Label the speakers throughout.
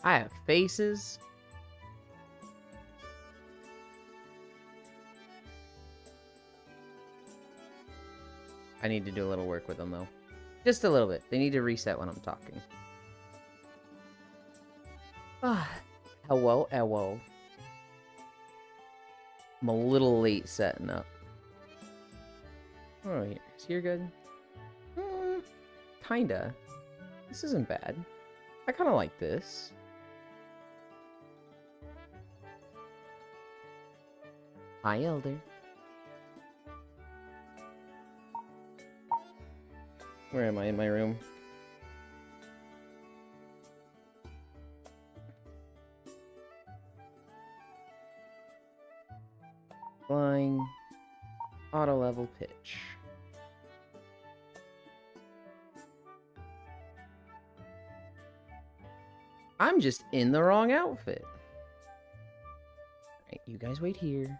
Speaker 1: I have faces. I need to do a little work with them, though. Just a little bit. They need to reset when I'm talking. Ah, hello, hello. I'm a little late setting up. Alright, so you're good? Kinda. This isn't bad. I kinda like this. Hi, Elder. Where am I in my room? Flying. Auto level pitch. I'm just in the wrong outfit. Alright, you guys wait here.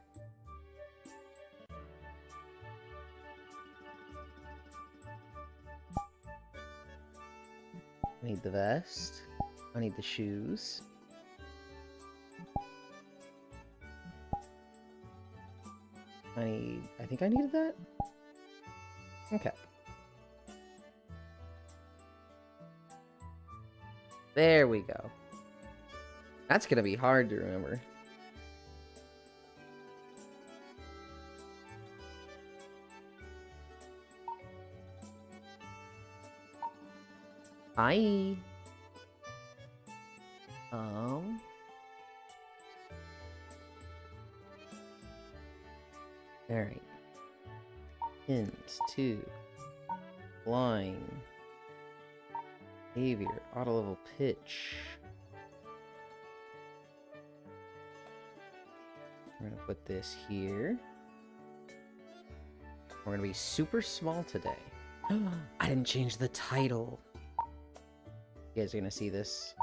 Speaker 1: I need the vest. I need the shoes. I think I needed that? Okay. There we go. That's gonna be hard to remember. Hi. Alright. Hint 2. Flying. Behavior. Auto level pitch. We're gonna put this here. We're gonna be super small today. I didn't change the title. You guys are gonna see this.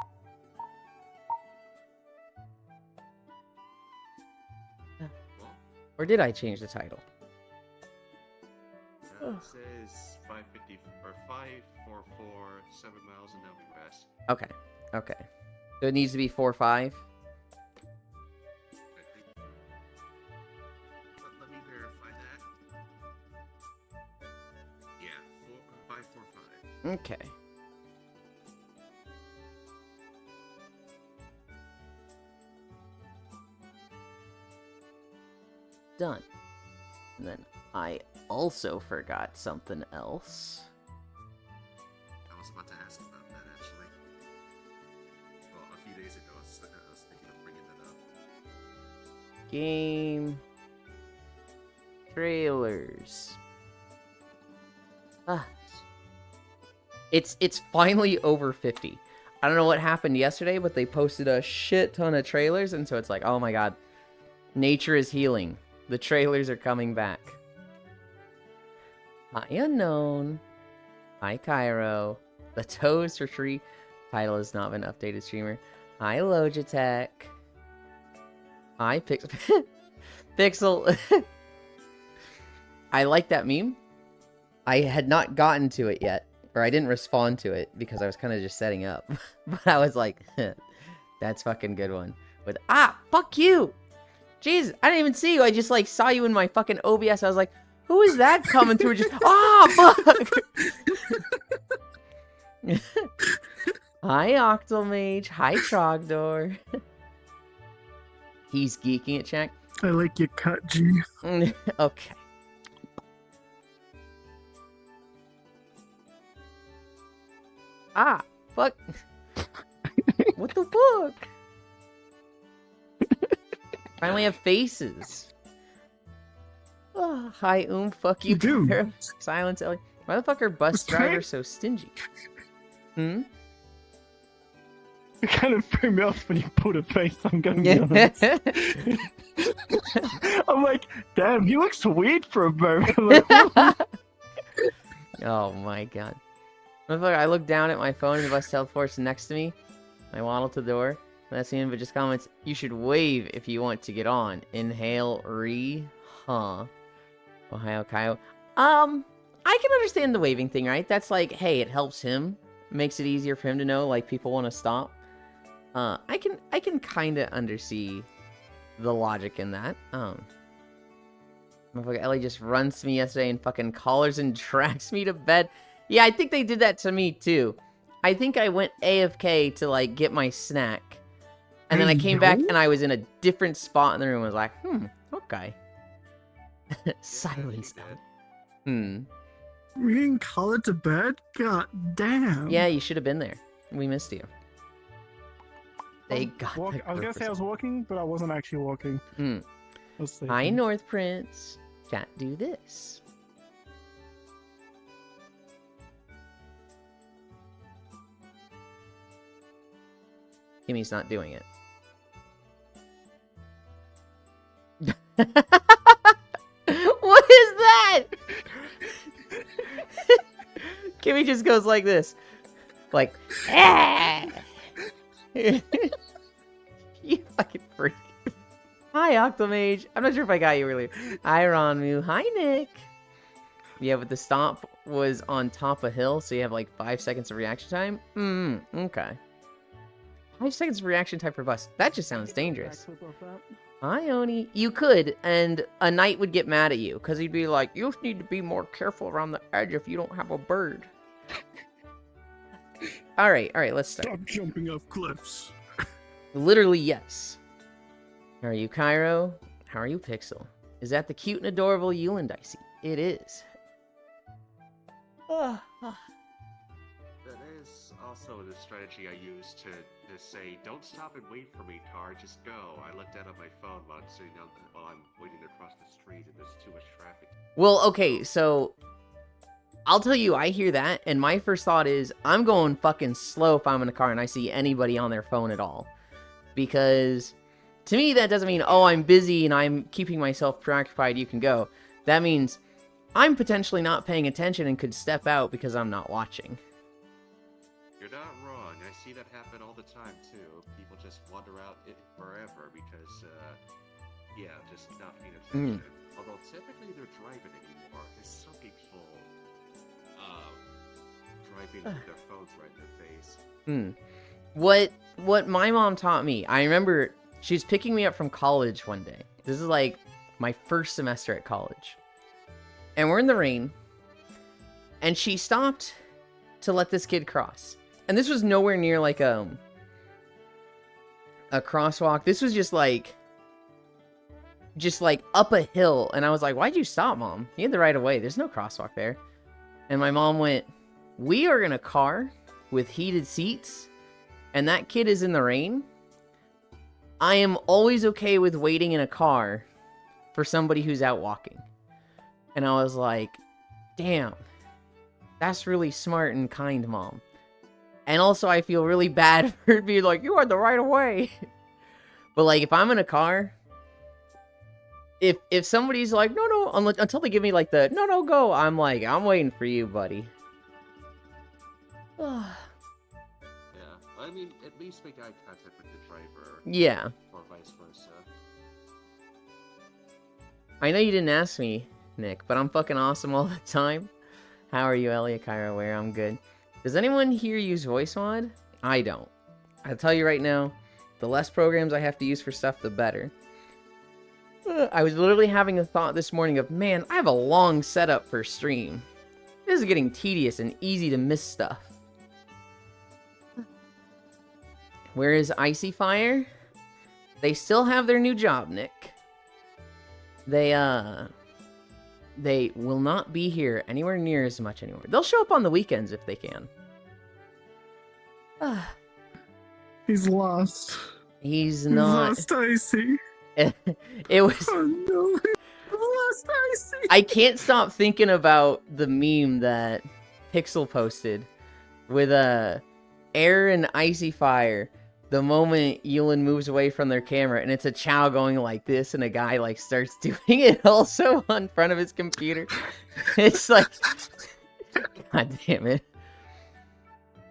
Speaker 1: Or did I change the title?
Speaker 2: It says 550 or 544, 7 miles an hour west.
Speaker 1: Okay. Okay. So it needs to be 4-5.
Speaker 2: Let me verify that. Yeah, 545.
Speaker 1: Okay. Done. And then I also forgot something else.
Speaker 2: I was about to ask about that actually. Well, a few days ago, I was thinking of bringing that up.
Speaker 1: Game trailers. It's finally over 50. I don't know what happened yesterday, but they posted a shit ton of trailers, and so it's like, oh my god, nature is healing. The trailers are coming back. Hi, Unknown. Hi, Cairo. The Toaster Tree. Title has not been updated, streamer. Hi, Logitech. Hi, Pixel. Pixel. I like that meme. I had not gotten to it yet, or I didn't respond to it because I was kind of just setting up. But I was like, that's fucking good one. With, fuck you! Jeez, I didn't even see you. I just, like, saw you in my fucking OBS. I was like, who is that coming through? Just, fuck! Hi, Octomage. Hi, Trogdor. He's geeking it, Jack.
Speaker 3: I like your cut, G.
Speaker 1: Okay. Fuck. What the fuck? Finally have faces. Hi, fuck you,
Speaker 3: Dude.
Speaker 1: Silence, Ellie. Why the fuck are bus drivers so stingy?
Speaker 3: It kind of threw me off when you pulled a face, I'm gonna be honest. I'm like, damn, he looks weird for a moment.
Speaker 1: Oh my god. Motherfucker, I look down at my phone and the bus teleports next to me. I waddle to the door. That's the end, but just comments, you should wave if you want to get on. Inhale, Ohio, Kyle. I can understand the waving thing, right? That's like, hey, it helps him. Makes it easier for him to know, like, people want to stop. I can kind of undersee the logic in that. Motherfucker Ellie just runs to me yesterday and fucking collars and drags me to bed. Yeah, I think they did that to me too. I think I went AFK to like get my snack, and then I came back and I was in a different spot in the room. I was like, okay. Silence.
Speaker 3: We didn't call it to bed? God damn.
Speaker 1: Yeah, you should have been there. We missed you. They got the
Speaker 3: I was gonna say I was walking, but I wasn't actually walking. Let's see.
Speaker 1: Hi, North Prince. Chat, do this. Kimmy's not doing it. What is that? Kimmy just goes like this. Like, ah! You fucking freak. Hi, Octomage. I'm not sure if I got you earlier. Hi, Ronmu. Hi, Nick. Yeah, but the stomp was on top of hill, so you have like 5 seconds of reaction time? Okay. 5 seconds of reaction time for bus. That just sounds dangerous. Hi, Oni. You could, and a knight would get mad at you, because he'd be like, you need to be more careful around the edge if you don't have a bird. Alright, let's start.
Speaker 3: Stop jumping off cliffs.
Speaker 1: Literally, yes. How are you, Cairo? How are you, Pixel? Is that the cute and adorable Yuland I see? It is.
Speaker 2: That is also the strategy I use to say, don't stop and wait for me, car, just go. I looked down at my phone while I'm waiting to cross the street and there's too much traffic.
Speaker 1: Well, okay, so I'll tell you, I hear that, and my first thought is, I'm going fucking slow if I'm in a car and I see anybody on their phone at all. Because to me, that doesn't mean, oh, I'm busy and I'm keeping myself preoccupied, you can go. That means I'm potentially not paying attention and could step out because I'm not watching.
Speaker 2: You're not wrong. I see that happen all the time, too. People just wander out forever because, just not paying attention. Although typically they're driving anymore. There's some people driving with their phones right in their face.
Speaker 1: What my mom taught me, I remember she was picking me up from college one day. This is like my first semester at college. And we're in the rain. And she stopped to let this kid cross. And this was nowhere near like a crosswalk. This was just like up a hill. And I was like, why'd you stop, Mom? You had the right of way. There's no crosswalk there. And my mom went, we are in a car with heated seats. And that kid is in the rain. I am always okay with waiting in a car for somebody who's out walking. And I was like, damn, that's really smart and kind, Mom. And also, I feel really bad for being like, you had the right of way. But like, if I'm in a car, if somebody's like, no, until they give me like the, no, go, I'm like, I'm waiting for you, buddy.
Speaker 2: Yeah, I mean, at least make eye contact with the driver.
Speaker 1: Yeah.
Speaker 2: Or vice versa.
Speaker 1: I know you didn't ask me, Nick, but I'm fucking awesome all the time. How are you, Elliot, Kyra, where? I'm good. Does anyone here use voice mod? I don't. I'll tell you right now, the less programs I have to use for stuff, the better. I was literally having a thought this morning of, man, I have a long setup for stream. This is getting tedious and easy to miss stuff. Where is Icy Fire? They still have their new job, Nick. They will not be here anywhere near as much anymore. They'll show up on the weekends if they can.
Speaker 3: He's lost.
Speaker 1: He's not.
Speaker 3: Lost Icy.
Speaker 1: It was.
Speaker 3: Oh no. Lost Icy.
Speaker 1: I can't stop thinking about the meme that Pixel posted with Air and Icy Fire. The moment Yulin moves away from their camera, and it's a Chow going like this, and a guy like starts doing it also on front of his computer. It's like, god damn it.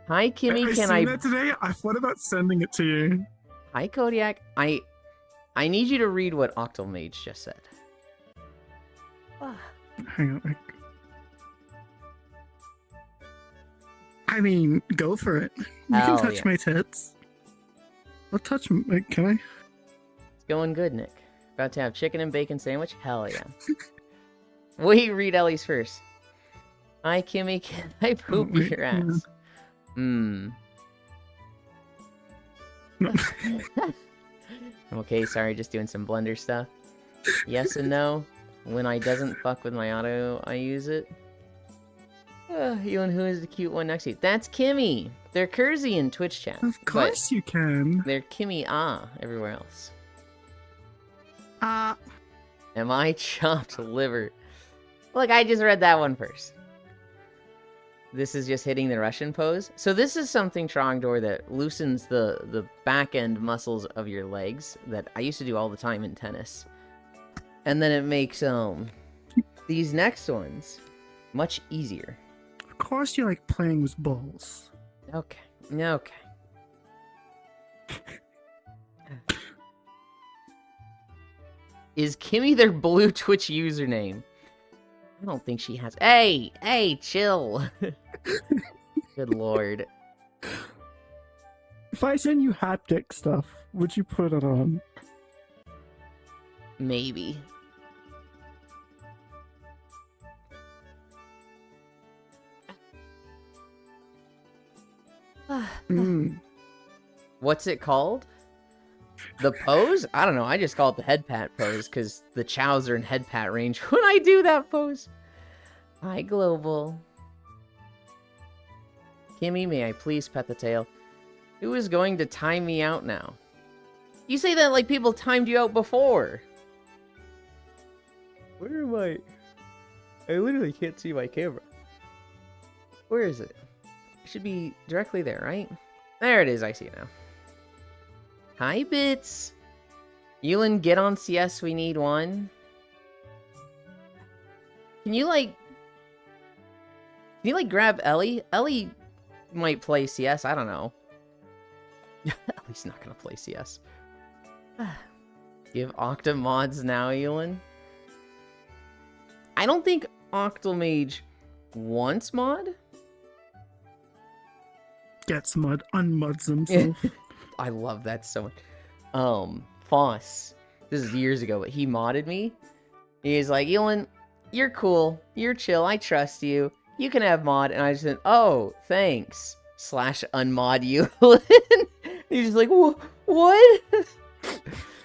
Speaker 1: Hi Kimmy, can I?
Speaker 3: That today? I thought about sending it to you.
Speaker 1: Hi Kodiak, I need you to read what Octomage just said.
Speaker 3: Hang on. I mean, go for it. You can touch my tits. I'll touch him. Wait, can I?
Speaker 1: It's going good, Nick. About to have chicken and bacon sandwich? Hell yeah. Wait, read Ellie's first. Hi, Kimmy. Can I poop
Speaker 3: wait,
Speaker 1: your ass? Hmm.
Speaker 3: No.
Speaker 1: Okay, sorry, just doing some Blender stuff. Yes and no. When I doesn't fuck with my auto, I use it. You and who is the cute one next to you? That's Kimmy. They're Kersey in Twitch chat.
Speaker 3: Of course you can.
Speaker 1: They're Kimmy everywhere else.
Speaker 3: Ah.
Speaker 1: Am I chopped liver? Look, I just read that one first. This is just hitting the Russian pose. So this is something, Trogdor, that loosens the back end muscles of your legs that I used to do all the time in tennis. And then it makes these next ones much easier.
Speaker 3: Of course you like playing with balls.
Speaker 1: Okay. Okay. Is Kimmy their blue Twitch username? I don't think she has. Hey, chill. Good lord.
Speaker 3: If I send you haptic stuff, would you put it on?
Speaker 1: Maybe. What's it called? The pose? I don't know. I just call it the head pat pose because the chows are in head pat range when I do that pose. Hi, Global. Kimmy, may I please pet the tail? Who is going to time me out now? You say that like people timed you out before. Where am I? I literally can't see my camera. Where is it? It should be directly there, right? There it is. I see it now. Hi, Bits. Yulin, get on CS. We need one. Can you grab Ellie? Ellie might play CS. I don't know. Ellie's not gonna play CS. Give Octa mods now, Yulin. I don't think Octomage wants mod.
Speaker 3: Gets mud, unmuds himself.
Speaker 1: I love that so much. Foss. This is years ago, but he modded me. He's like, Yulin, you're cool. You're chill. I trust you. You can have mod. And I just said, oh, thanks. / unmod Yulin. He's just like, what?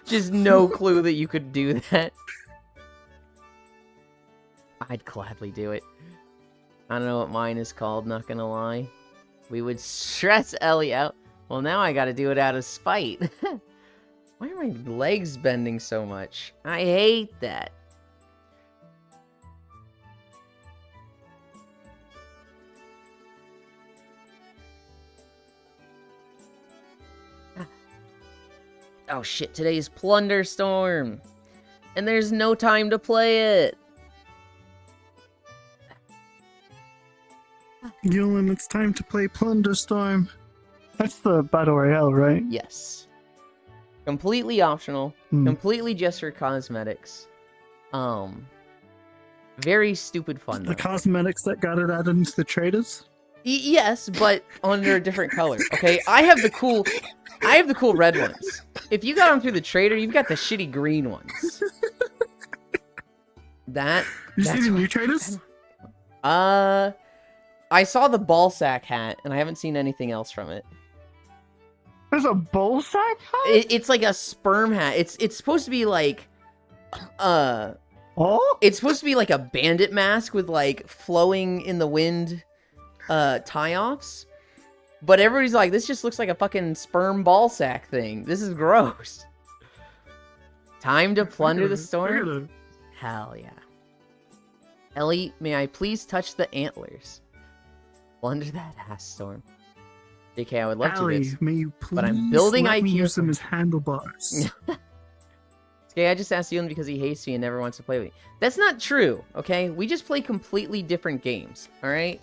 Speaker 1: Just no clue that you could do that. I'd gladly do it. I don't know what mine is called, not gonna lie. We would stress Ellie out. Well, now I gotta do it out of spite. Why are my legs bending so much? I hate that. Oh shit, today's Plunderstorm. And there's no time to play it.
Speaker 3: Yulin, it's time to play Plunderstorm. That's the Battle Royale, right?
Speaker 1: Yes. Completely optional. Completely just for cosmetics. Very stupid fun, though.
Speaker 3: The cosmetics that got it added into the traders?
Speaker 1: Yes, but under a different color. Okay, I have the cool red ones. If you got them through the trader, you've got the shitty green ones.
Speaker 3: You see the new traders?
Speaker 1: I saw the ball sack hat, and I haven't seen anything else from it.
Speaker 3: There's a ball sack hat?
Speaker 1: It's like a sperm hat. It's supposed to be like,
Speaker 3: Oh?
Speaker 1: it's supposed to be like a bandit mask with like flowing in the wind, tie-offs. But everybody's like, this just looks like a fucking sperm ball sack thing. This is gross. Time to plunder the storm? Hell yeah. Ellie, may I please touch the antlers? Plunder that ass, Storm. JK, I would love to, Bits,
Speaker 3: may you please
Speaker 1: but I'm building
Speaker 3: let me
Speaker 1: IQ.
Speaker 3: use them as handlebars.
Speaker 1: Okay, I just asked Yulin because he hates me and never wants to play with me. That's not true, okay? We just play completely different games, alright?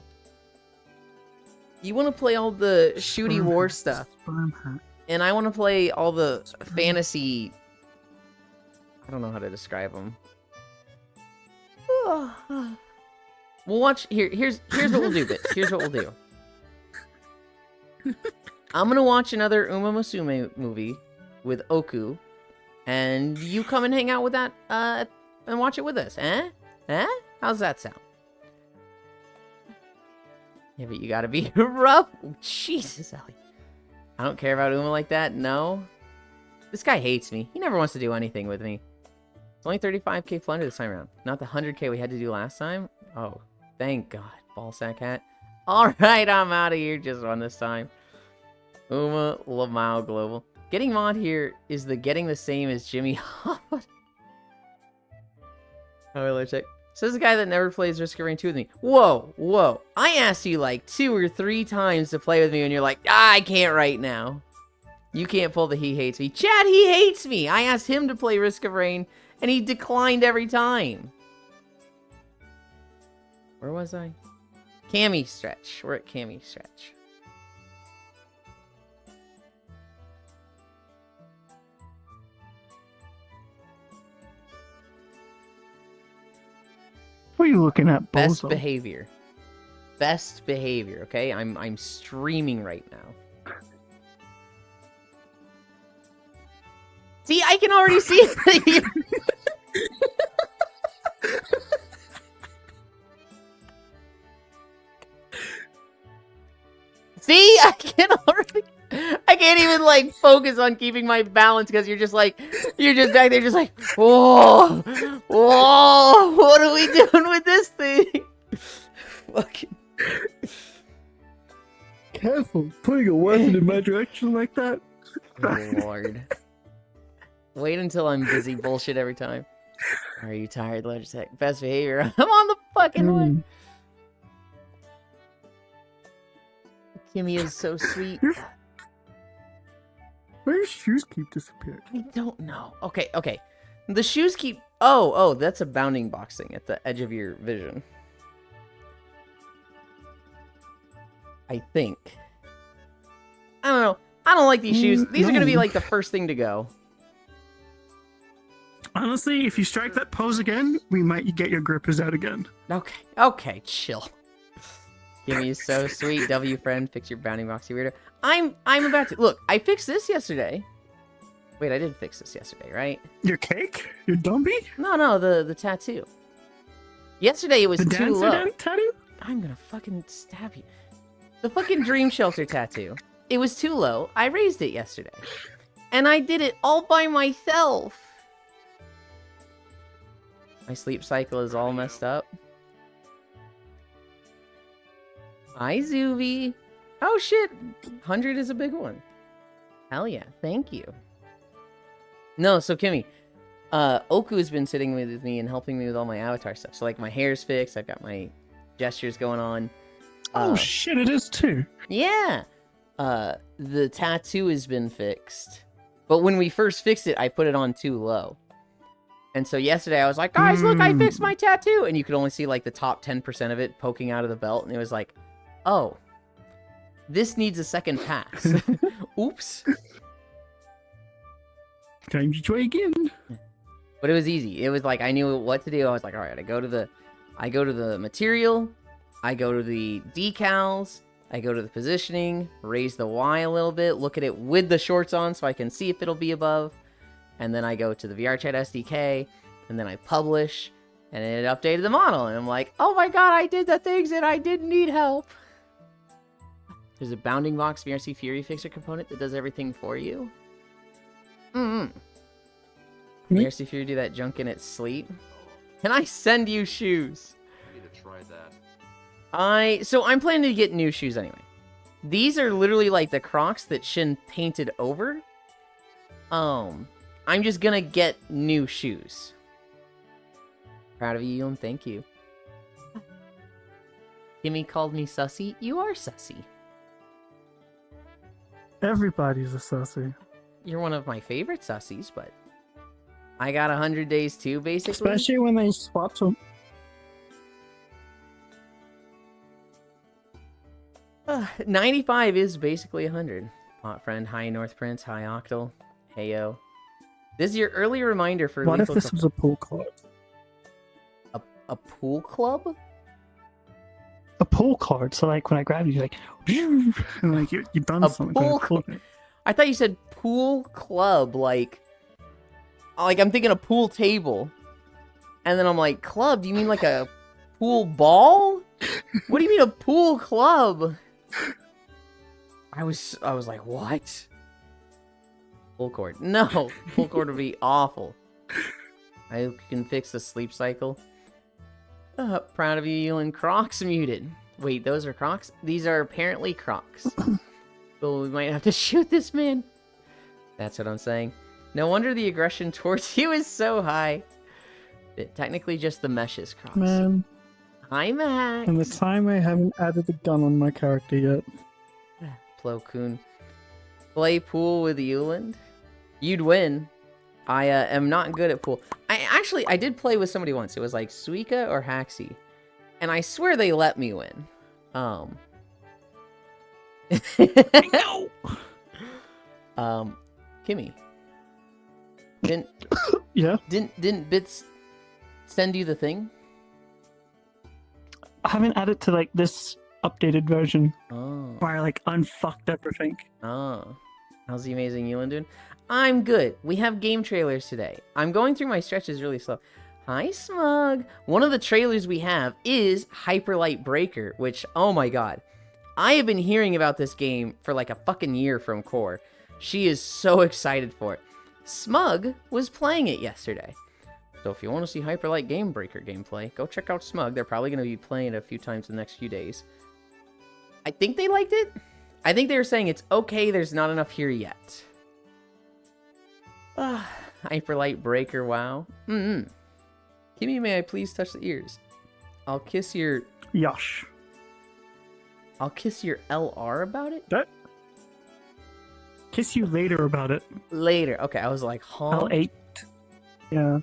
Speaker 1: You want to play all the shooty war stuff, and I want to play all the fantasy... I don't know how to describe them. We'll watch... Here's what we'll do, Bits. Here's what we'll do. I'm gonna watch another Uma Musume movie with Oku, and you come and hang out with that, and watch it with us, eh? Eh? How's that sound? Yeah, but you gotta be rough. Jesus, Ellie. I don't care about Uma like that, no. This guy hates me. He never wants to do anything with me. It's only 35k plunder this time around. Not the 100k we had to do last time. Oh, thank God. Ballsack hat. Alright, I'm out of here. Just one this time. Uma Lamau Global. Getting mod here is getting the same as Jimmy Hoffa. Oh, let's check. Says the guy that never plays Risk of Rain 2 with me. Whoa, whoa. I asked you like 2 or 3 times to play with me, and you're like, I can't right now. You can't pull the he hates me. Chad, he hates me. I asked him to play Risk of Rain, and he declined every time. Where was I? Cammy Stretch. We're at Cammy Stretch.
Speaker 3: What are you looking at,
Speaker 1: Best
Speaker 3: Bozo?
Speaker 1: behavior. Best behavior, okay? I'm streaming right now. See, I can already see it. See, I can't even like focus on keeping my balance because you're just back there just like, whoa, whoa, what are we doing with this thing? Fucking
Speaker 3: Careful, putting a weapon in my direction like that.
Speaker 1: Lord. Wait until I'm busy bullshit every time. Are you tired, Logitech? Best behavior. I'm on the fucking way. Kimmy is so sweet.
Speaker 3: Where your shoes keep disappearing?
Speaker 1: I don't know. Okay, okay. The shoes keep... Oh, that's a bounding box thing at the edge of your vision. I think. I don't know. I don't like these shoes. These are going to be like the first thing to go.
Speaker 3: Honestly, if you strike that pose again, we might get your grippers out again.
Speaker 1: Okay, okay, chill. Kimmy is so sweet. W friend, fix your bounding box, you weirdo. I'm about to... Look, I fixed this yesterday. Wait, I did fix this yesterday, right?
Speaker 3: Your cake? Your dumpy?
Speaker 1: No, the tattoo. Yesterday it was
Speaker 3: The
Speaker 1: too
Speaker 3: dancer
Speaker 1: low.
Speaker 3: tattoo?
Speaker 1: I'm gonna fucking stab you. The fucking Dream Shelter tattoo. It was too low. I raised it yesterday. And I did it all by myself. My sleep cycle is all messed up. Hi, Zuvi. Oh, shit. 100 is a big one. Hell yeah. Thank you. No, so Kimmy, Oku has been sitting with me and helping me with all my avatar stuff. So, like, my hair's fixed. I've got my gestures going on.
Speaker 3: Oh, shit, it is too.
Speaker 1: Yeah. The tattoo has been fixed. But when we first fixed it, I put it on too low. And so yesterday I was like, guys, look, I fixed my tattoo. And you could only see like the top 10% of it poking out of the belt. And it was like, oh, this needs a second pass. Oops.
Speaker 3: Time to try again.
Speaker 1: But it was easy. It was like, I knew what to do. I was like, all right, I go to the material. I go to the decals. I go to the positioning, raise the Y a little bit, look at it with the shorts on so I can see if it'll be above. And then I go to the VRChat SDK, and then I publish, and it updated the model. And I'm like, oh my god, I did the things that I didn't need help. There's a bounding box VRC Fury Fixer component that does everything for you. VRC Fury do that junk in its sleep. Can I send you shoes?
Speaker 2: I need to try that.
Speaker 1: So I'm planning to get new shoes anyway. These are literally like the Crocs that Shin painted over. I'm just gonna get new shoes. Proud of you, and thank you. Kimmy called me sussy. You are sussy.
Speaker 3: Everybody's a sussy.
Speaker 1: You're one of my favorite sussies, but I got 100 days too, basically.
Speaker 3: Especially when they swap them.
Speaker 1: 95 is basically 100. Pot friend, hi North Prince, hi Octal, heyo. This is your early reminder for
Speaker 3: What if
Speaker 1: Lethal
Speaker 3: this was a pool club?
Speaker 1: a pool club?
Speaker 4: a pull cord. So like when I grab you, you're like,
Speaker 3: and like you done
Speaker 1: A
Speaker 3: something.
Speaker 1: pool
Speaker 3: Kind of cool.
Speaker 1: I thought you said pool club, like I'm thinking a pool table. And then I'm like, club? Do you mean like a pool ball? What do you mean a pool club? I was like, what? Pull cord. No, pull cord would be awful. I hope you can fix the sleep cycle. Proud of you, Elon. Crocs muted. Wait, those are Crocs? These are apparently Crocs. Well, we might have to shoot this man. That's what I'm saying. No wonder the aggression towards you is so high. Technically just the meshes, Crocs.
Speaker 4: man.
Speaker 1: Hi, Max.
Speaker 4: And the time I haven't added the gun on my character yet.
Speaker 1: Plo Koon. Play pool with Euland? You'd win. I am not good at pool. I did play with somebody once. It was like Suika or Haxi. And I swear they let me win.
Speaker 4: No!
Speaker 1: Kimmy. Didn't
Speaker 4: Yeah?
Speaker 1: didn't Bits send you the thing?
Speaker 4: I haven't added to like this updated version
Speaker 1: Oh.
Speaker 4: where I like unfucked everything.
Speaker 1: Oh. How's the amazing Euland doing? I'm good. We have game trailers today. I'm going through my stretches really slow. Hi, Smug. One of the trailers we have is Hyperlight Breaker, which, oh my god. I have been hearing about this game for like a fucking year from Core. She is so excited for it. Smug was playing it yesterday. So if you want to see Hyperlight Game Breaker gameplay, go check out Smug. They're probably going to be playing it a few times in the next few days. I think they liked it. I think they were saying it's okay, there's not enough here yet. Hyperlight Breaker, wow. Kimmy, may I please touch the ears? I'll kiss your
Speaker 4: Yosh.
Speaker 1: LR about it?
Speaker 4: That? Kiss you later about it.
Speaker 1: Later. Okay, I was like, huh?
Speaker 4: L8. Yeah.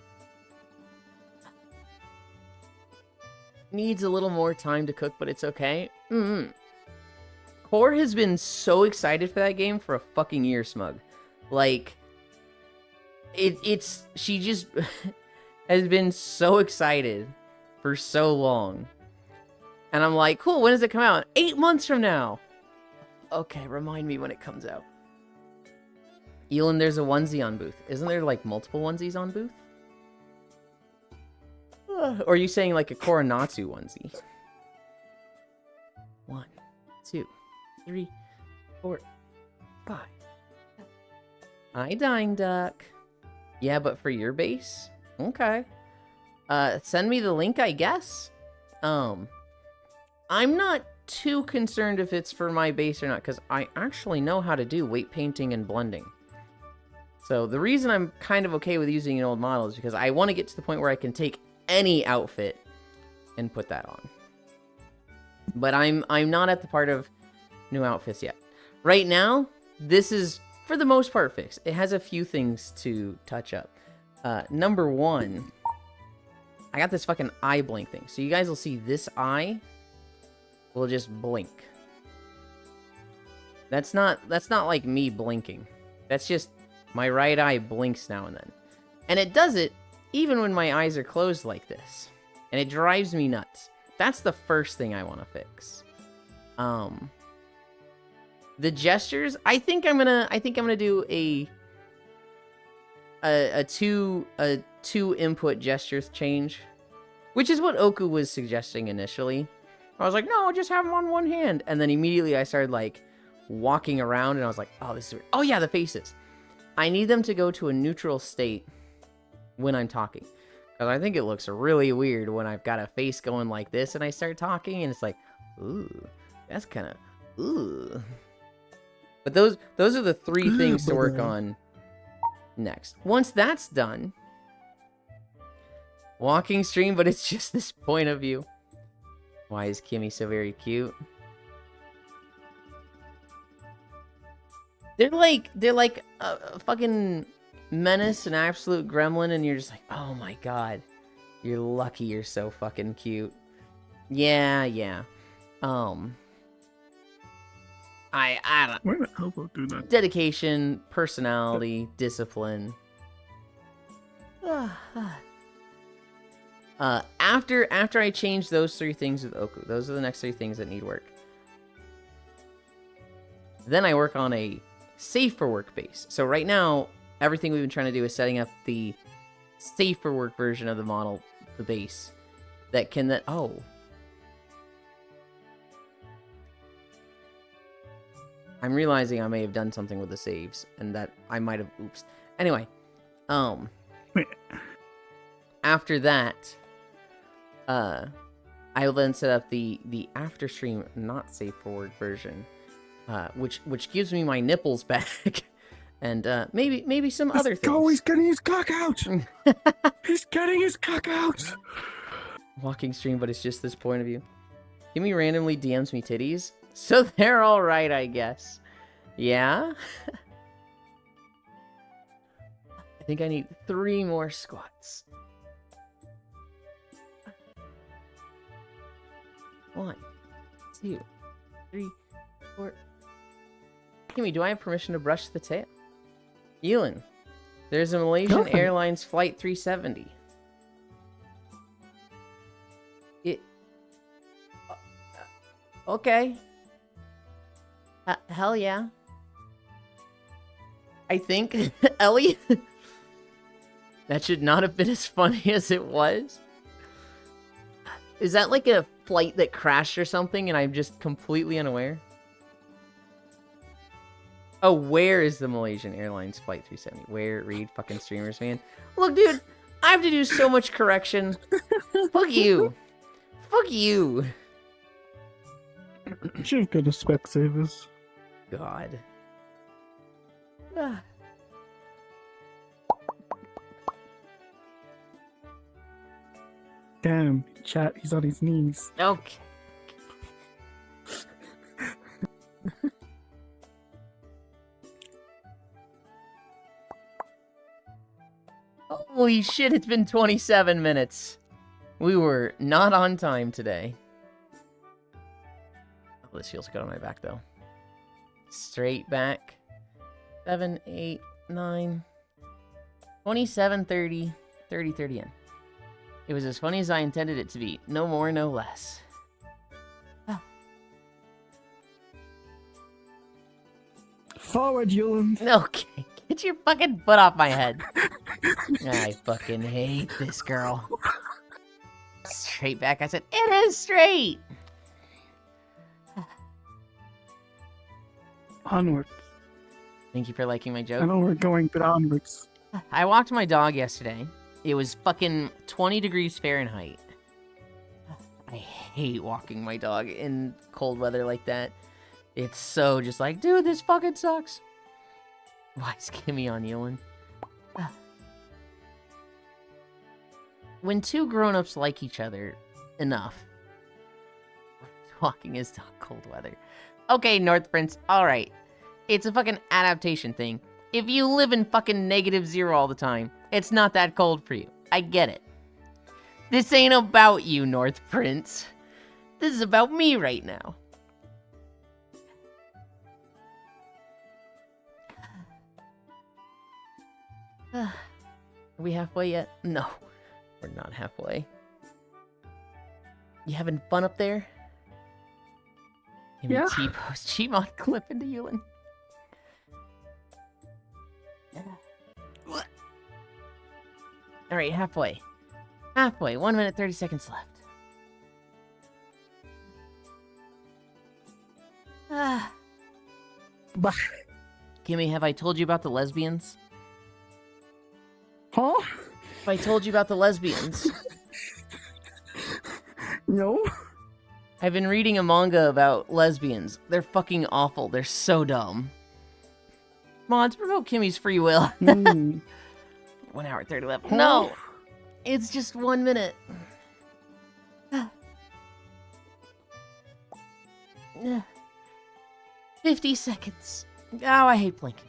Speaker 1: Needs a little more time to cook, but it's okay. Core has been so excited for that game for a fucking year, Smug. Like, she just has been so excited for so long. And I'm like, cool, when does it come out? 8 months from now. Okay, remind me when it comes out. Elon, there's a onesie on booth. Isn't there like multiple onesies on booth? Or are you saying like a Koronatsu onesie? 1, 2, 3, 4, 5. Hi, Dying Duck. Yeah, but for your base? Okay. Send me the link, I guess. I'm not too concerned if it's for my base or not, because I actually know how to do weight painting and blending. So the reason I'm kind of okay with using an old model is because I want to get to the point where I can take any outfit and put that on. But I'm not at the part of new outfits yet. Right now, this is, for the most part, fixed. It has a few things to touch up. Number 1, I got this fucking eye blink thing. So you guys will see this eye will just blink. That's not like me blinking. That's just my right eye blinks now and then. And it does it even when my eyes are closed like this. And it drives me nuts. That's the first thing I want to fix. The gestures, I think I'm gonna do a two input gestures change, which is what Oku was suggesting initially. I was like, no, just have them on one hand. And then immediately I started like walking around and I was like, oh, this is weird. Oh yeah, the faces. I need them to go to a neutral state when I'm talking. Because I think it looks really weird when I've got a face going like this and I start talking and it's like, ooh, that's kind of, ooh. But those are the 3 things to work on next. Once that's done, walking stream, but it's just this point of view. Why is Kimmy so very cute? They're like a fucking menace, an absolute gremlin, and you're just like, oh my god, you're lucky you're so fucking cute. Yeah. I don't.
Speaker 3: Why the hell will do that?
Speaker 1: Dedication, personality, discipline. After I change those 3 things with Oku, those are the next 3 things that need work. Then I work on a safe for work base. So right now, everything we've been trying to do is setting up the safe for work version of the model, the base, that can then, oh. I'm realizing I may have done something with the saves, and that I might have, oops. Anyway, after that, I will then set up the after stream not safe for work version, which gives me my nipples back, and maybe some other things.
Speaker 3: Go! He's getting his cock out. He's getting his cock out.
Speaker 1: Walking stream, but it's just this point of view. Kimmy randomly DMs me titties, so they're all right, I guess. Yeah. I think I need 3 more squats. 1, 2, 3, 4. Kimmy, do I have permission to brush the tail? Elin, there's a Malaysian
Speaker 3: Nothing.
Speaker 1: Airlines Flight 370. Okay. Hell yeah. I think, Ellie, that should not have been as funny as it was. Is that like a flight that crashed or something and I'm just completely unaware? Oh, where is the Malaysian Airlines Flight 370? Where? Read fucking streamers, man. Look, dude, I have to do so much correction. Fuck you. Fuck you.
Speaker 4: Should have gone to Specsavers.
Speaker 1: God. Ah.
Speaker 4: Damn, chat, he's on his knees.
Speaker 1: Okay. Holy shit, it's been 27 minutes. We were not on time today. Oh, this feels good on my back, though. Straight back. 7, 8, 9, 27, 30, 30, 30 in. It was as funny as I intended it to be. No more, no less. Ah.
Speaker 4: Forward, Yuland.
Speaker 1: Okay, get your fucking foot off my head. I fucking hate this girl. Straight back, I said, it is straight!
Speaker 4: Onward.
Speaker 1: Thank you for liking my
Speaker 4: I
Speaker 1: joke.
Speaker 4: know we're going, but onwards.
Speaker 1: I walked my dog yesterday. It was fucking 20 degrees Fahrenheit. I hate walking my dog in cold weather like that. It's so just like, dude, this fucking sucks. Why is Kimmy on Ewan? When 2 grown-ups like each other enough, walking is not cold weather. Okay, North Prince, alright. It's a fucking adaptation thing. If you live in fucking -0 all the time, it's not that cold for you. I get it. This ain't about you, North Prince. This is about me right now. Are we halfway yet? No, we're not halfway. You having fun up there? Give me
Speaker 4: Yeah.
Speaker 1: T-post Cheemon clip into Ewan. Alright, halfway. Halfway. 1 minute, 30 seconds left. Ah.
Speaker 4: Bah.
Speaker 1: Kimmy, have I told you about the lesbians?
Speaker 4: Huh?
Speaker 1: Have I told you about the lesbians?
Speaker 4: No?
Speaker 1: I've been reading a manga about lesbians. They're fucking awful. They're so dumb. Mods, promote Kimmy's free will.
Speaker 4: Hmm.
Speaker 1: 1 hour, 30 left.
Speaker 4: Huh?
Speaker 1: No! It's just 1 minute. 50 seconds. Oh, I hate blinking.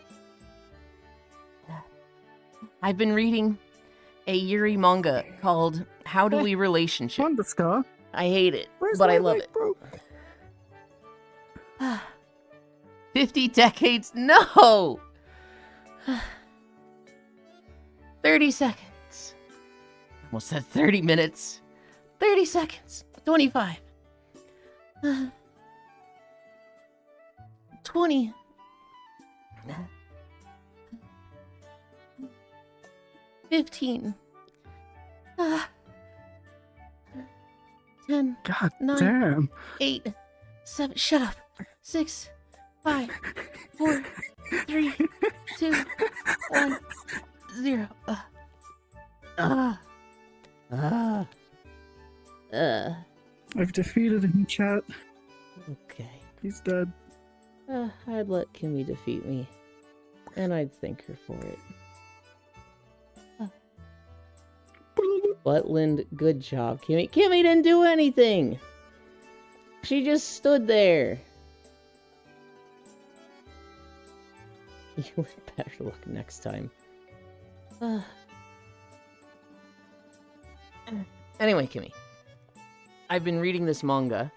Speaker 1: I've been reading a Yuri manga called How Do We Relationship.
Speaker 4: Underscore.
Speaker 1: I hate it,
Speaker 4: Where's
Speaker 1: but
Speaker 4: my
Speaker 1: I love
Speaker 4: mic,
Speaker 1: it.
Speaker 4: bro?
Speaker 1: 50 decades? No! 30 seconds. Almost said 30 minutes. 30 seconds. 25. 20. 15. 10.
Speaker 3: God
Speaker 1: 9.
Speaker 3: damn.
Speaker 1: 8. 7. Shut up. 6. 5. 4. 3. 2. 1. 0.
Speaker 3: I've defeated him, chat.
Speaker 1: Okay.
Speaker 3: He's dead.
Speaker 1: I'd let Kimmy defeat me, and I'd thank her for it. Butland, good job, Kimmy. Kimmy didn't do anything! She just stood there. You had better luck next time. Anyway, Kimmy. I've been reading this manga.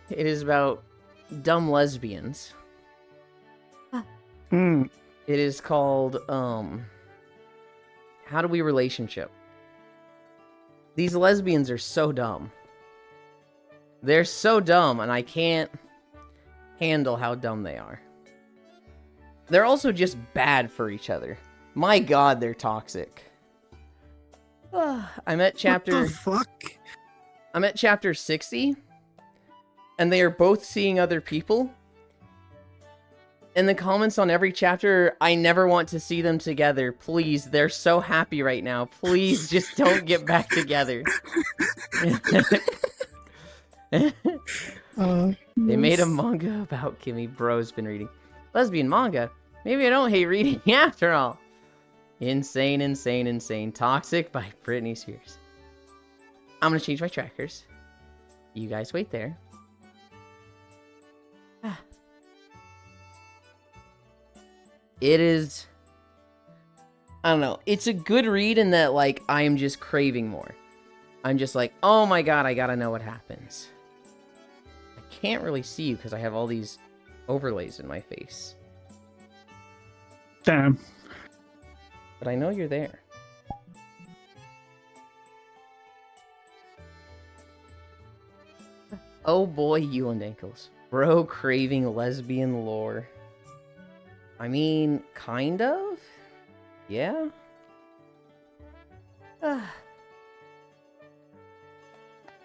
Speaker 1: It is about dumb lesbians.
Speaker 3: Hmm.
Speaker 1: It is called, How Do We Relationship? These lesbians are so dumb. They're so dumb, and I can't handle how dumb they are. They're also just bad for each other. My god, they're toxic. I'm at chapter...
Speaker 3: What the fuck?
Speaker 1: I'm at chapter 60, and they are both seeing other people. In the comments on every chapter, I never want to see them together. Please, they're so happy right now. Please, just don't get back together. They made a manga about Kimmy. Bro's been reading. Lesbian manga? Maybe I don't hate reading after all. Insane, insane, insane. Toxic by Britney Spears. I'm gonna change my trackers. You guys wait there. It is... I don't know. It's a good read in that, like, I am just craving more. I'm just like, oh my god, I gotta know what happens. I can't really see you because I have all these overlays in my face.
Speaker 3: Damn.
Speaker 1: But I know you're there. Oh boy, you and ankles. Bro craving lesbian lore. I mean, kind of? Yeah?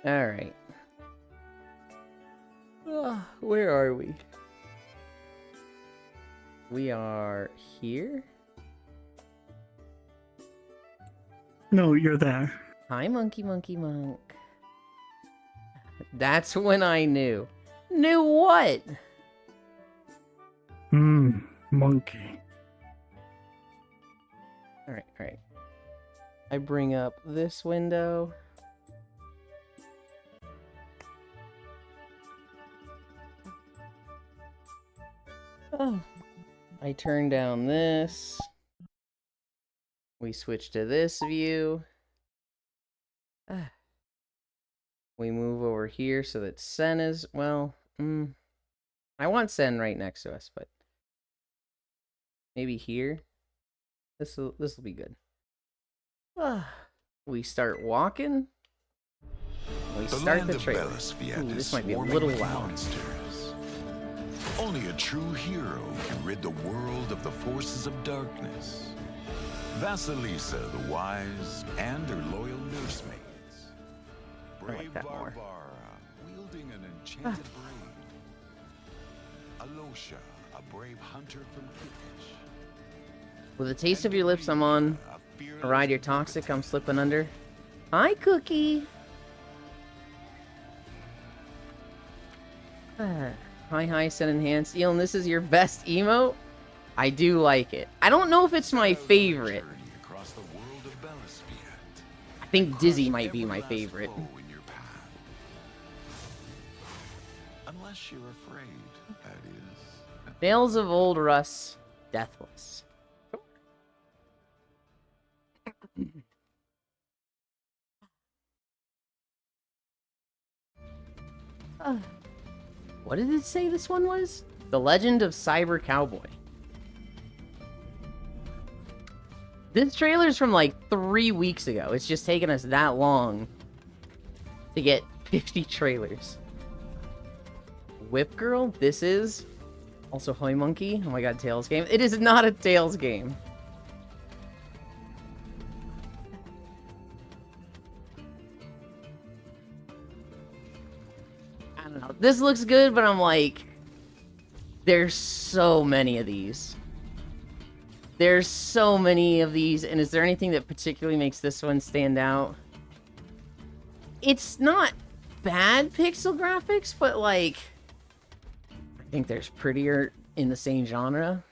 Speaker 1: Alright. Where are we? We are here?
Speaker 3: No, you're there.
Speaker 1: Hi, monkey, monkey, monk. That's when I knew. Knew what?
Speaker 3: Monkey.
Speaker 1: Alright, alright. I bring up this window. Oh. I turn down this. We switch to this view. We move over here so that Sen is, well, I want Sen right next to us, but maybe here. This'll be good. We start walking. We start the trailer. Ooh, this might be a little loud.
Speaker 5: Monsters. Only a true hero can rid the world of the forces of darkness. Vasilisa the Wise and her loyal nursemaids. Brave
Speaker 1: that more.
Speaker 5: Barbara, wielding an enchanted blade. Alosha, a brave hunter from Kitesh.
Speaker 1: With a taste of your lips, I'm on a ride. You're toxic. I'm slipping under. Hi, Cookie. Hi, Sen Enhanced. Elon, this is your best emote? I do like it. I don't know if it's my favorite. I think Dizzy might be my favorite.
Speaker 5: Unless you're afraid, that is.
Speaker 1: Tales of Old Russ, Deathless. What did it say this one was? The Legend of Cyber Cowboy. This trailer's from like 3 weeks ago. It's just taken us that long to get 50 trailers. Whip Girl, this is also Hoy Monkey. Oh my god, Tails game. It is not a Tails game. I don't know. This looks good, but I'm like, there's so many of these. There's so many of these, and is there anything that particularly makes this one stand out? It's not bad pixel graphics, but like, I think there's prettier in the same genre.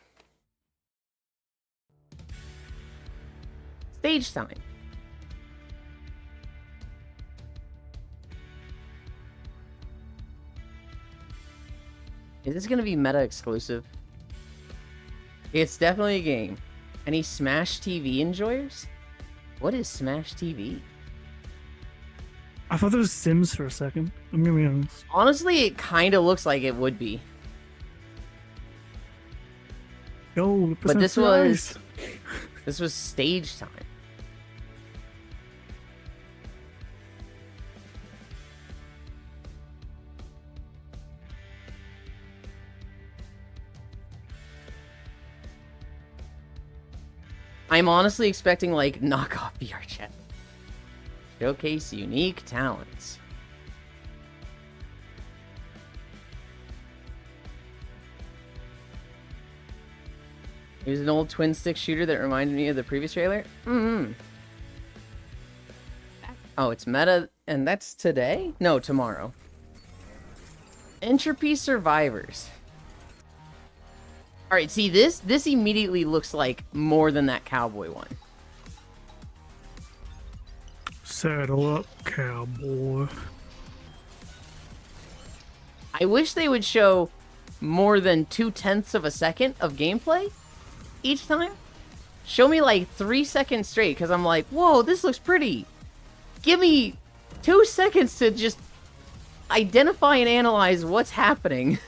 Speaker 1: Stage Time. Is this gonna be meta exclusive? It's definitely a game. Any Smash TV enjoyers? What is Smash TV?
Speaker 4: I thought it was Sims for a second. I'm gonna be honest.
Speaker 1: Honestly, it kind of looks like it would be.
Speaker 4: Yo,
Speaker 1: But this was Stage Time. I'm honestly expecting like knockoff VR chat. Showcase unique talents. Here's an old twin stick shooter that reminded me of the previous trailer. Oh, it's meta, and that's today? No, tomorrow. Entropy Survivors. Alright, see, this immediately looks like more than that cowboy one.
Speaker 4: Saddle up, cowboy.
Speaker 1: I wish they would show more than 0.2 of a second of gameplay each time. Show me like 3 seconds straight, because I'm like, whoa, this looks pretty. Give me 2 seconds to just identify and analyze what's happening.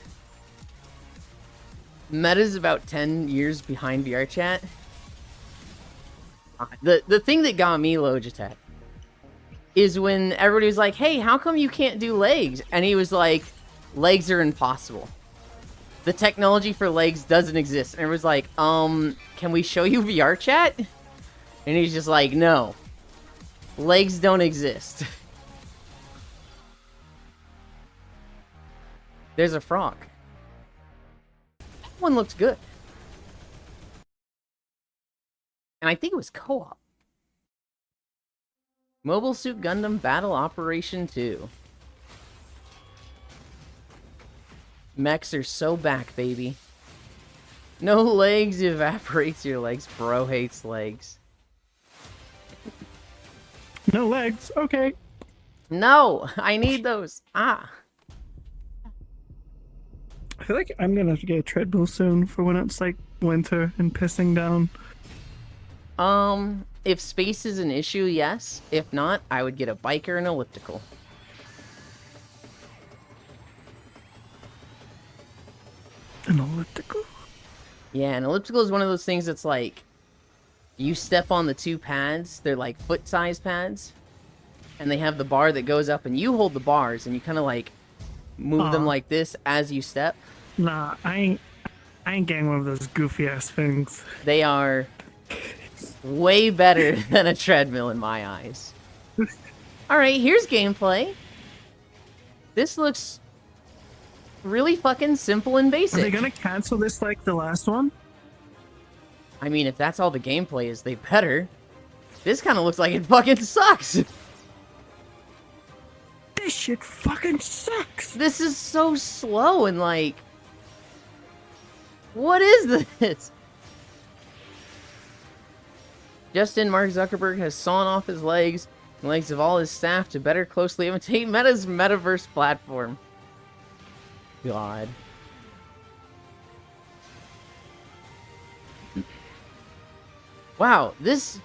Speaker 1: Meta's about 10 years behind VR chat. The thing that got me Logitech is when everybody was like, hey, how come you can't do legs? And he was like, legs are impossible. The technology for legs doesn't exist. And everyone's like, can we show you VR chat? And he's just like, no. Legs don't exist. There's a frog. That one looked good. And I think it was co-op. Mobile Suit Gundam Battle Operation 2. Mechs are so back, baby. No legs evaporates your legs. Bro hates legs.
Speaker 4: No legs. Okay.
Speaker 1: No, I need those. Ah.
Speaker 4: I feel like I'm gonna have to get a treadmill soon for when it's like winter and pissing down.
Speaker 1: If space is an issue, yes. If not, I would get a bike or an elliptical.
Speaker 4: An elliptical?
Speaker 1: Yeah, an elliptical is one of those things that's like, you step on the 2 pads, they're like foot-sized pads, and they have the bar that goes up, and you hold the bars, and you kind of like move them like this as you step.
Speaker 4: Nah, I ain't getting one of those goofy ass things.
Speaker 1: They are way better than a treadmill in my eyes. Alright, here's gameplay. This looks really fucking simple and basic.
Speaker 4: Are they gonna cancel this like the last one?
Speaker 1: I mean, if that's all the gameplay is, they better. This kind of looks like it fucking sucks.
Speaker 4: This shit fucking sucks.
Speaker 1: This is so slow and like... What is this? Justin Mark Zuckerberg has sawn off his legs and legs of all his staff to better closely imitate Meta's metaverse platform. God. Wow, this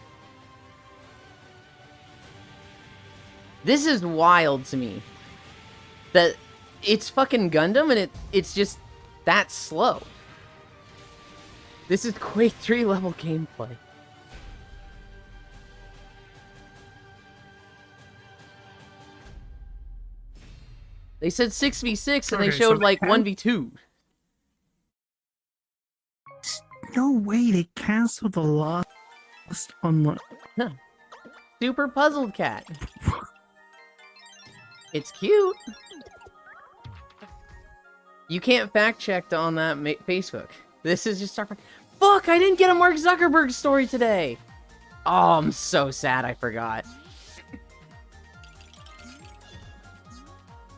Speaker 1: is wild to me. That it's fucking Gundam and it's just that slow. This is Quake 3 level gameplay. They said 6v6 and they
Speaker 4: Okay,
Speaker 1: showed
Speaker 4: so
Speaker 1: like
Speaker 4: can-
Speaker 1: 1v2.
Speaker 4: No way, they canceled the last online.
Speaker 1: Super puzzled cat. It's cute. You can't fact check on that Facebook. This is just our. Fuck! I didn't get a Mark Zuckerberg story today. Oh, I'm so sad. I forgot.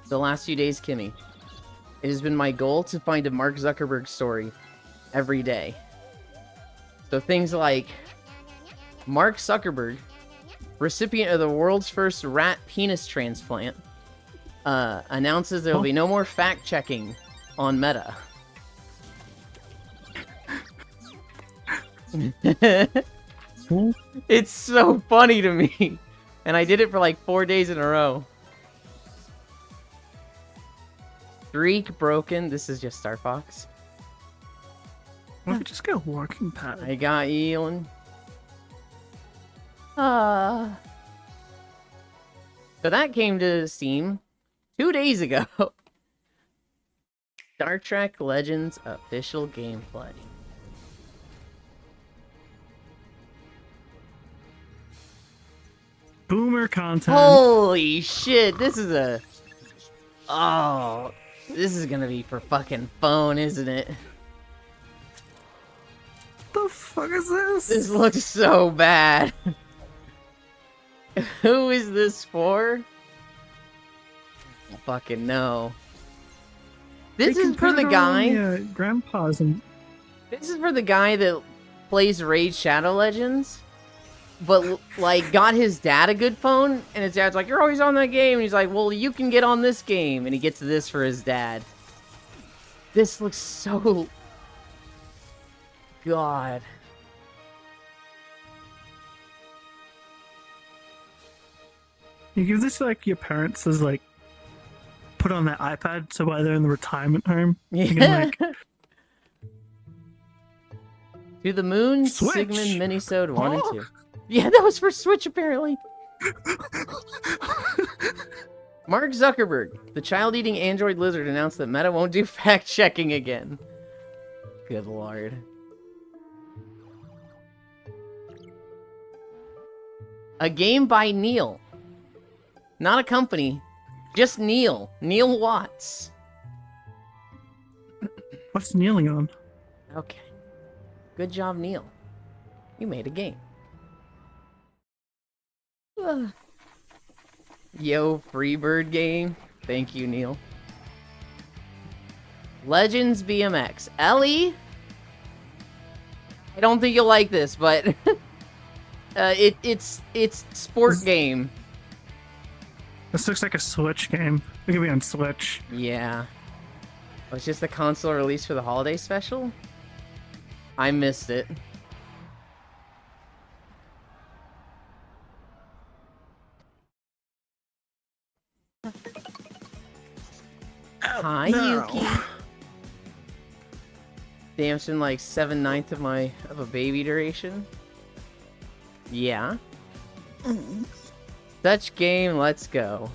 Speaker 1: The last few days, Kimmy, it has been my goal to find a Mark Zuckerberg story every day. So things like Mark Zuckerberg, recipient of the world's first rat penis transplant, announces there will be no more fact checking on Meta. It's so funny to me. And I did it for like 4 days in a row. Streak broken. This is just Star Fox.
Speaker 4: Why don't we just get a walking pad?
Speaker 1: I got Elon. So that came to Steam 2 days ago. Star Trek Legends official gameplay.
Speaker 4: Boomer content.
Speaker 1: Holy shit, this is a... Oh, this is gonna be for fucking phone, isn't it?
Speaker 4: What the fuck is this?
Speaker 1: This looks so bad. Who is this for? I don't fucking know. This
Speaker 4: They
Speaker 1: is
Speaker 4: can
Speaker 1: for
Speaker 4: put
Speaker 1: the
Speaker 4: it on
Speaker 1: guy.
Speaker 4: the, grandpa's and
Speaker 1: This is for the guy that plays Raid Shadow Legends, but like got his dad a good phone, and his dad's like, "You're always on that game," and he's like, "Well, you can get on this game," and he gets this for his dad. This looks so... God.
Speaker 4: you give this to like your parents as like put on their iPad so while they're in the retirement home. You can
Speaker 1: Yeah.
Speaker 4: like
Speaker 1: To the Moon,
Speaker 4: Switch.
Speaker 1: Sigmund Minisode 1 and
Speaker 4: Huh?
Speaker 1: 2. Yeah, that was for Switch, apparently. Mark Zuckerberg, the child-eating android lizard, announced that Meta won't do fact-checking again. Good lord. A game by Neil. Not a company. Just Neil. Neil Watts.
Speaker 4: what's kneeling on?
Speaker 1: Okay. Good job, Neil. You made a game. Ugh. Yo, Freebird game. Thank you, Neil. Legends BMX. Ellie? I don't think you'll like this, but it's sport game.
Speaker 4: This looks like a Switch game. It could be on Switch.
Speaker 1: Yeah. Oh, it's just the console release for the holiday special? I missed it. Hi,
Speaker 4: no.
Speaker 1: Yuki. Damn, it's been like 7/9 of a baby duration. Yeah. Dutch game, let's go.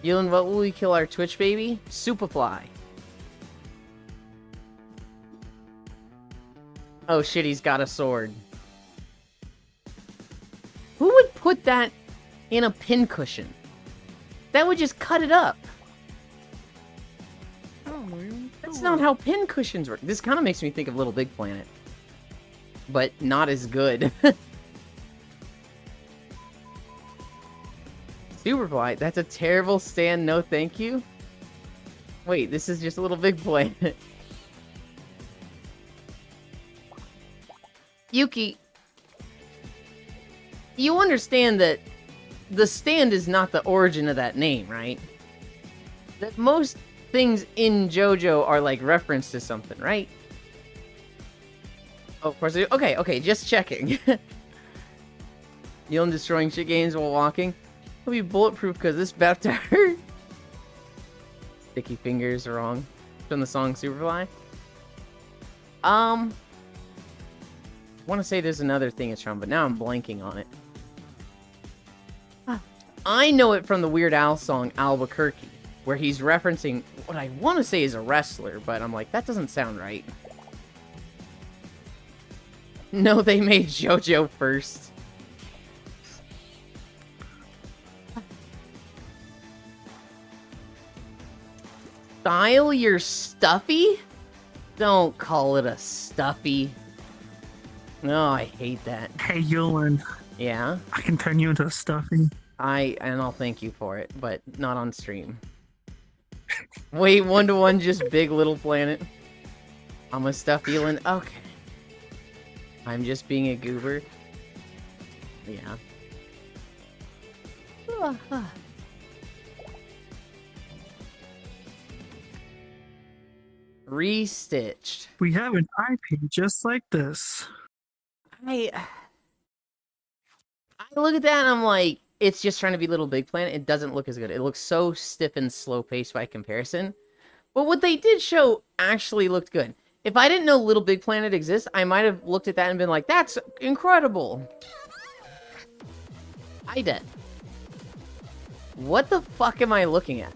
Speaker 1: Yulin, what will we kill our Twitch baby? Superfly. Oh shit, he's got a sword. Who would put that in a pincushion? That would just cut it up. That's not how pincushions work. This kind of makes me think of Little Big Planet. But not as good. Superfly, that's a terrible stand, no thank you. Wait, this is just a Little Big Planet. Yuki, you understand that the stand is not the origin of that name, right? That most things in JoJo are like reference to something, right? Oh, of course. Okay, just checking. Yulin destroying shit games while walking. He'll be bulletproof because this about to hurt. Sticky fingers are wrong. From the song Superfly. I want to say there's another thing it's from, but now I'm blanking on it. I know it from the Weird Al song Albuquerque, where he's referencing what I want to say is a wrestler, but I'm like, that doesn't sound right. No, they made JoJo first. Style your stuffy? Don't call it a stuffy. No, I hate that.
Speaker 4: Hey, you'll learn.
Speaker 1: Yeah,
Speaker 4: I can turn you into a stuffy.
Speaker 1: and I'll thank you for it, but not on stream. Wait, 1-to-1, just Big Little Planet. I'm a stuffy Lin. Okay. I'm just being a goober. Yeah. Restitched.
Speaker 4: We have an IP just like this.
Speaker 1: I look at that and I'm like, it's just trying to be Little Big Planet. It doesn't look as good. It looks so stiff and slow paced by comparison. But what they did show actually looked good. If I didn't know Little Big Planet exists, I might have looked at that and been like, that's incredible. I did. What the fuck am I looking at?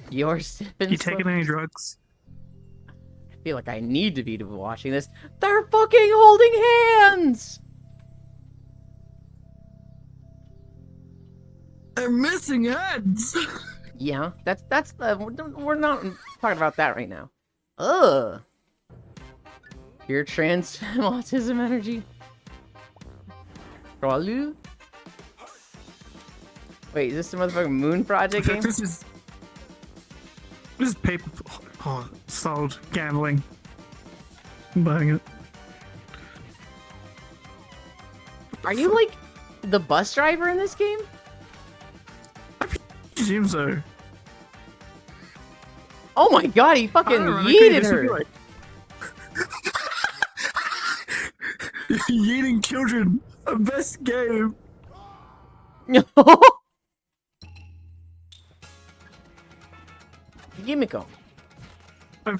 Speaker 1: You're stiff and
Speaker 4: You
Speaker 1: slow.
Speaker 4: taking any drugs?
Speaker 1: I feel like I need to be watching this. They're fucking holding hands!
Speaker 3: They're missing heads.
Speaker 1: Yeah, that's we're not talking about that right now. Ugh. Your trans autism energy. Crawlu? Wait, is this the motherfucking Moon Project game?
Speaker 4: This is paper. Oh, sold gambling. I'm buying it.
Speaker 1: Are you like the bus driver in this game?
Speaker 4: Presume so.
Speaker 1: Oh my god, he fucking
Speaker 4: I don't know, I think
Speaker 1: yeeted
Speaker 4: this would be
Speaker 1: her.
Speaker 4: like- Yeeting children, a best game.
Speaker 1: Gimmick-o.
Speaker 4: I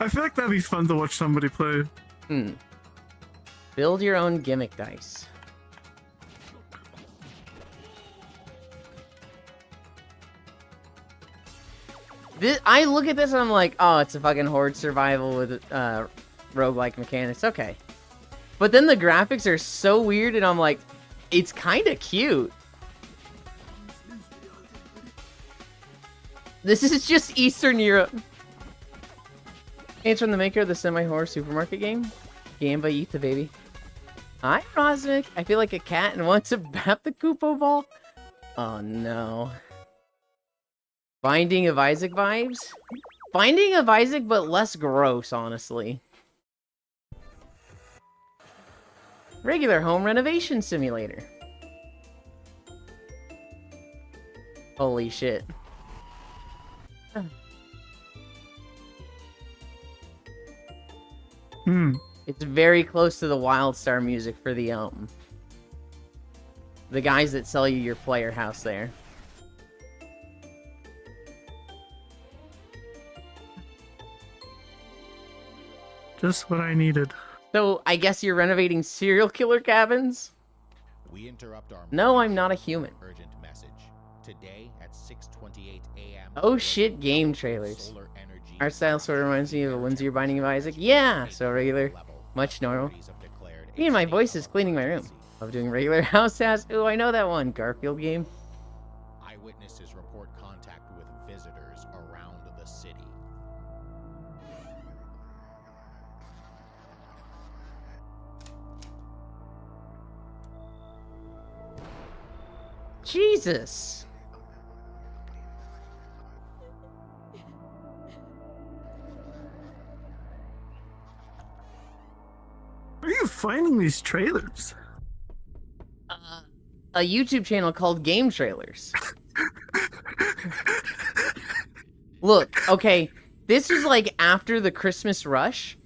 Speaker 4: feel like that'd be fun to watch somebody play.
Speaker 1: Build your own gimmick dice. I look at this and I'm like, oh, it's a fucking horde survival with roguelike mechanics. Okay. But then the graphics are so weird and I'm like, it's kind of cute. This is just Eastern Europe. It's from the maker of the semi-horror supermarket game. Gamba eat the baby. Hi, Rosnick. I feel like a cat and want to bat the Koopo ball. Oh no. Binding of Isaac vibes? Binding of Isaac, but less gross, honestly. Regular home renovation simulator. Holy shit. It's very close to the WildStar music for the guys that sell you your player house there.
Speaker 4: Just what I needed.
Speaker 1: So, I guess you're renovating serial killer cabins?
Speaker 6: We interrupt our
Speaker 1: No, I'm not a human.
Speaker 6: urgent message. Today at 6:28 a.m.
Speaker 1: Oh shit, game trailers. Art style sort of reminds me of a Whimsy or Binding of Isaac. Yeah, so regular. Much normal. Me and my voice is cleaning my room. Love doing regular house tasks. Ooh, I know that one. Garfield game.
Speaker 6: Eyewitnesses report contact with visitors around the city.
Speaker 1: Jesus.
Speaker 4: Where are you finding these trailers?
Speaker 1: A YouTube channel called Game Trailers. Look, okay, this was like after the Christmas rush.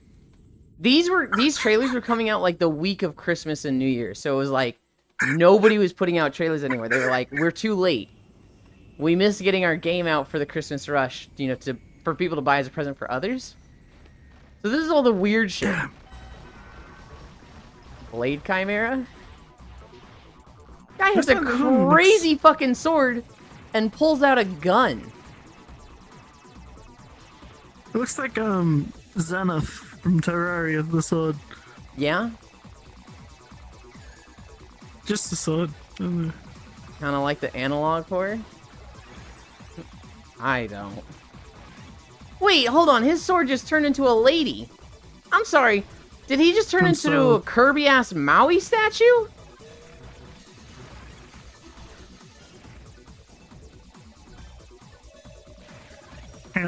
Speaker 1: These trailers were coming out like the week of Christmas and New Year. So it was like nobody was putting out trailers anymore. They were like, we're too late. We missed getting our game out for the Christmas rush, you know, to for people to buy as a present for others. So this is all the weird shit. Blade Chimera. Guy has a crazy fucking sword and pulls out a gun.
Speaker 4: It looks like Zenith from Terraria, the sword.
Speaker 1: Yeah?
Speaker 4: Just the sword.
Speaker 1: Kind of like the analog for it. I don't. Wait, hold on. His sword just turned into a lady. I'm sorry. Did he just turn into a Kirby-ass Maui statue?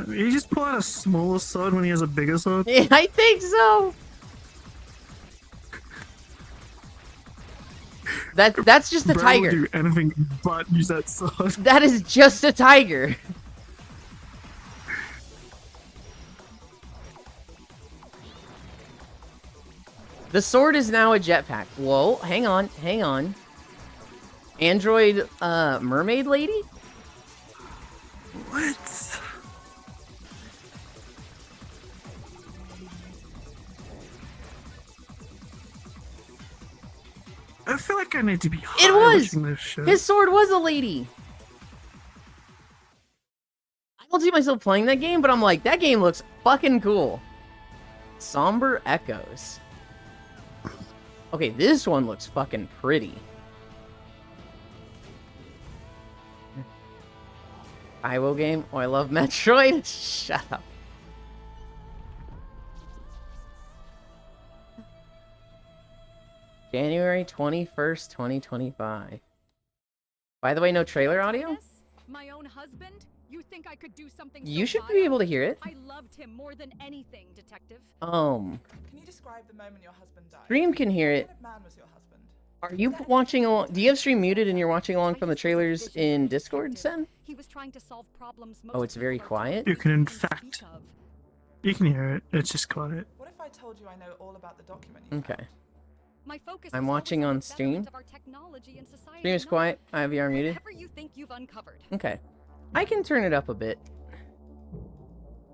Speaker 4: He just pull out a smaller sword when he has a bigger sword.
Speaker 1: Yeah, I think so. That's just a
Speaker 4: Bro
Speaker 1: tiger.
Speaker 4: will do anything but use that sword.
Speaker 1: That is just a tiger. The sword is now a jetpack. Whoa, hang on, hang on. Android, mermaid lady?
Speaker 4: What? I feel like I need to be high
Speaker 1: was!
Speaker 4: watching this shit.
Speaker 1: His sword was a lady. I don't see myself playing that game, but I'm like, that game looks fucking cool. Somber Echoes. Okay, this one looks fucking pretty. Iwo game? Oh, I love Metroid? Shut up. January 21st, 2025. By the way, no trailer audio?
Speaker 7: My own husband? You think I could do something
Speaker 1: You
Speaker 7: so
Speaker 1: should be
Speaker 7: vile?
Speaker 1: able to hear it.
Speaker 7: I loved him more than anything, detective.
Speaker 8: Can you describe the moment your husband died?
Speaker 1: Stream can hear it.
Speaker 8: What kind of man was your husband?
Speaker 1: Are you watching along? Do you have stream muted and you're watching along from the trailers in Discord, Sen?
Speaker 7: He was trying to solve problems most
Speaker 1: Oh, it's very
Speaker 7: people are
Speaker 1: quiet?
Speaker 4: You can, in
Speaker 7: too afraid to
Speaker 4: fact,
Speaker 7: speak of.
Speaker 4: you can hear it. It's just quiet.
Speaker 8: What if I told you I know all about the document you
Speaker 1: Okay.
Speaker 8: found?
Speaker 7: My focus
Speaker 1: I'm
Speaker 7: was always
Speaker 1: watching
Speaker 7: the
Speaker 1: on
Speaker 7: betterment
Speaker 1: stream.
Speaker 7: of our technology and society
Speaker 1: Stream is
Speaker 7: at
Speaker 1: quiet.
Speaker 7: large.
Speaker 1: I have VR muted.
Speaker 7: Whatever you think you've uncovered.
Speaker 1: Okay. I can turn it up a bit.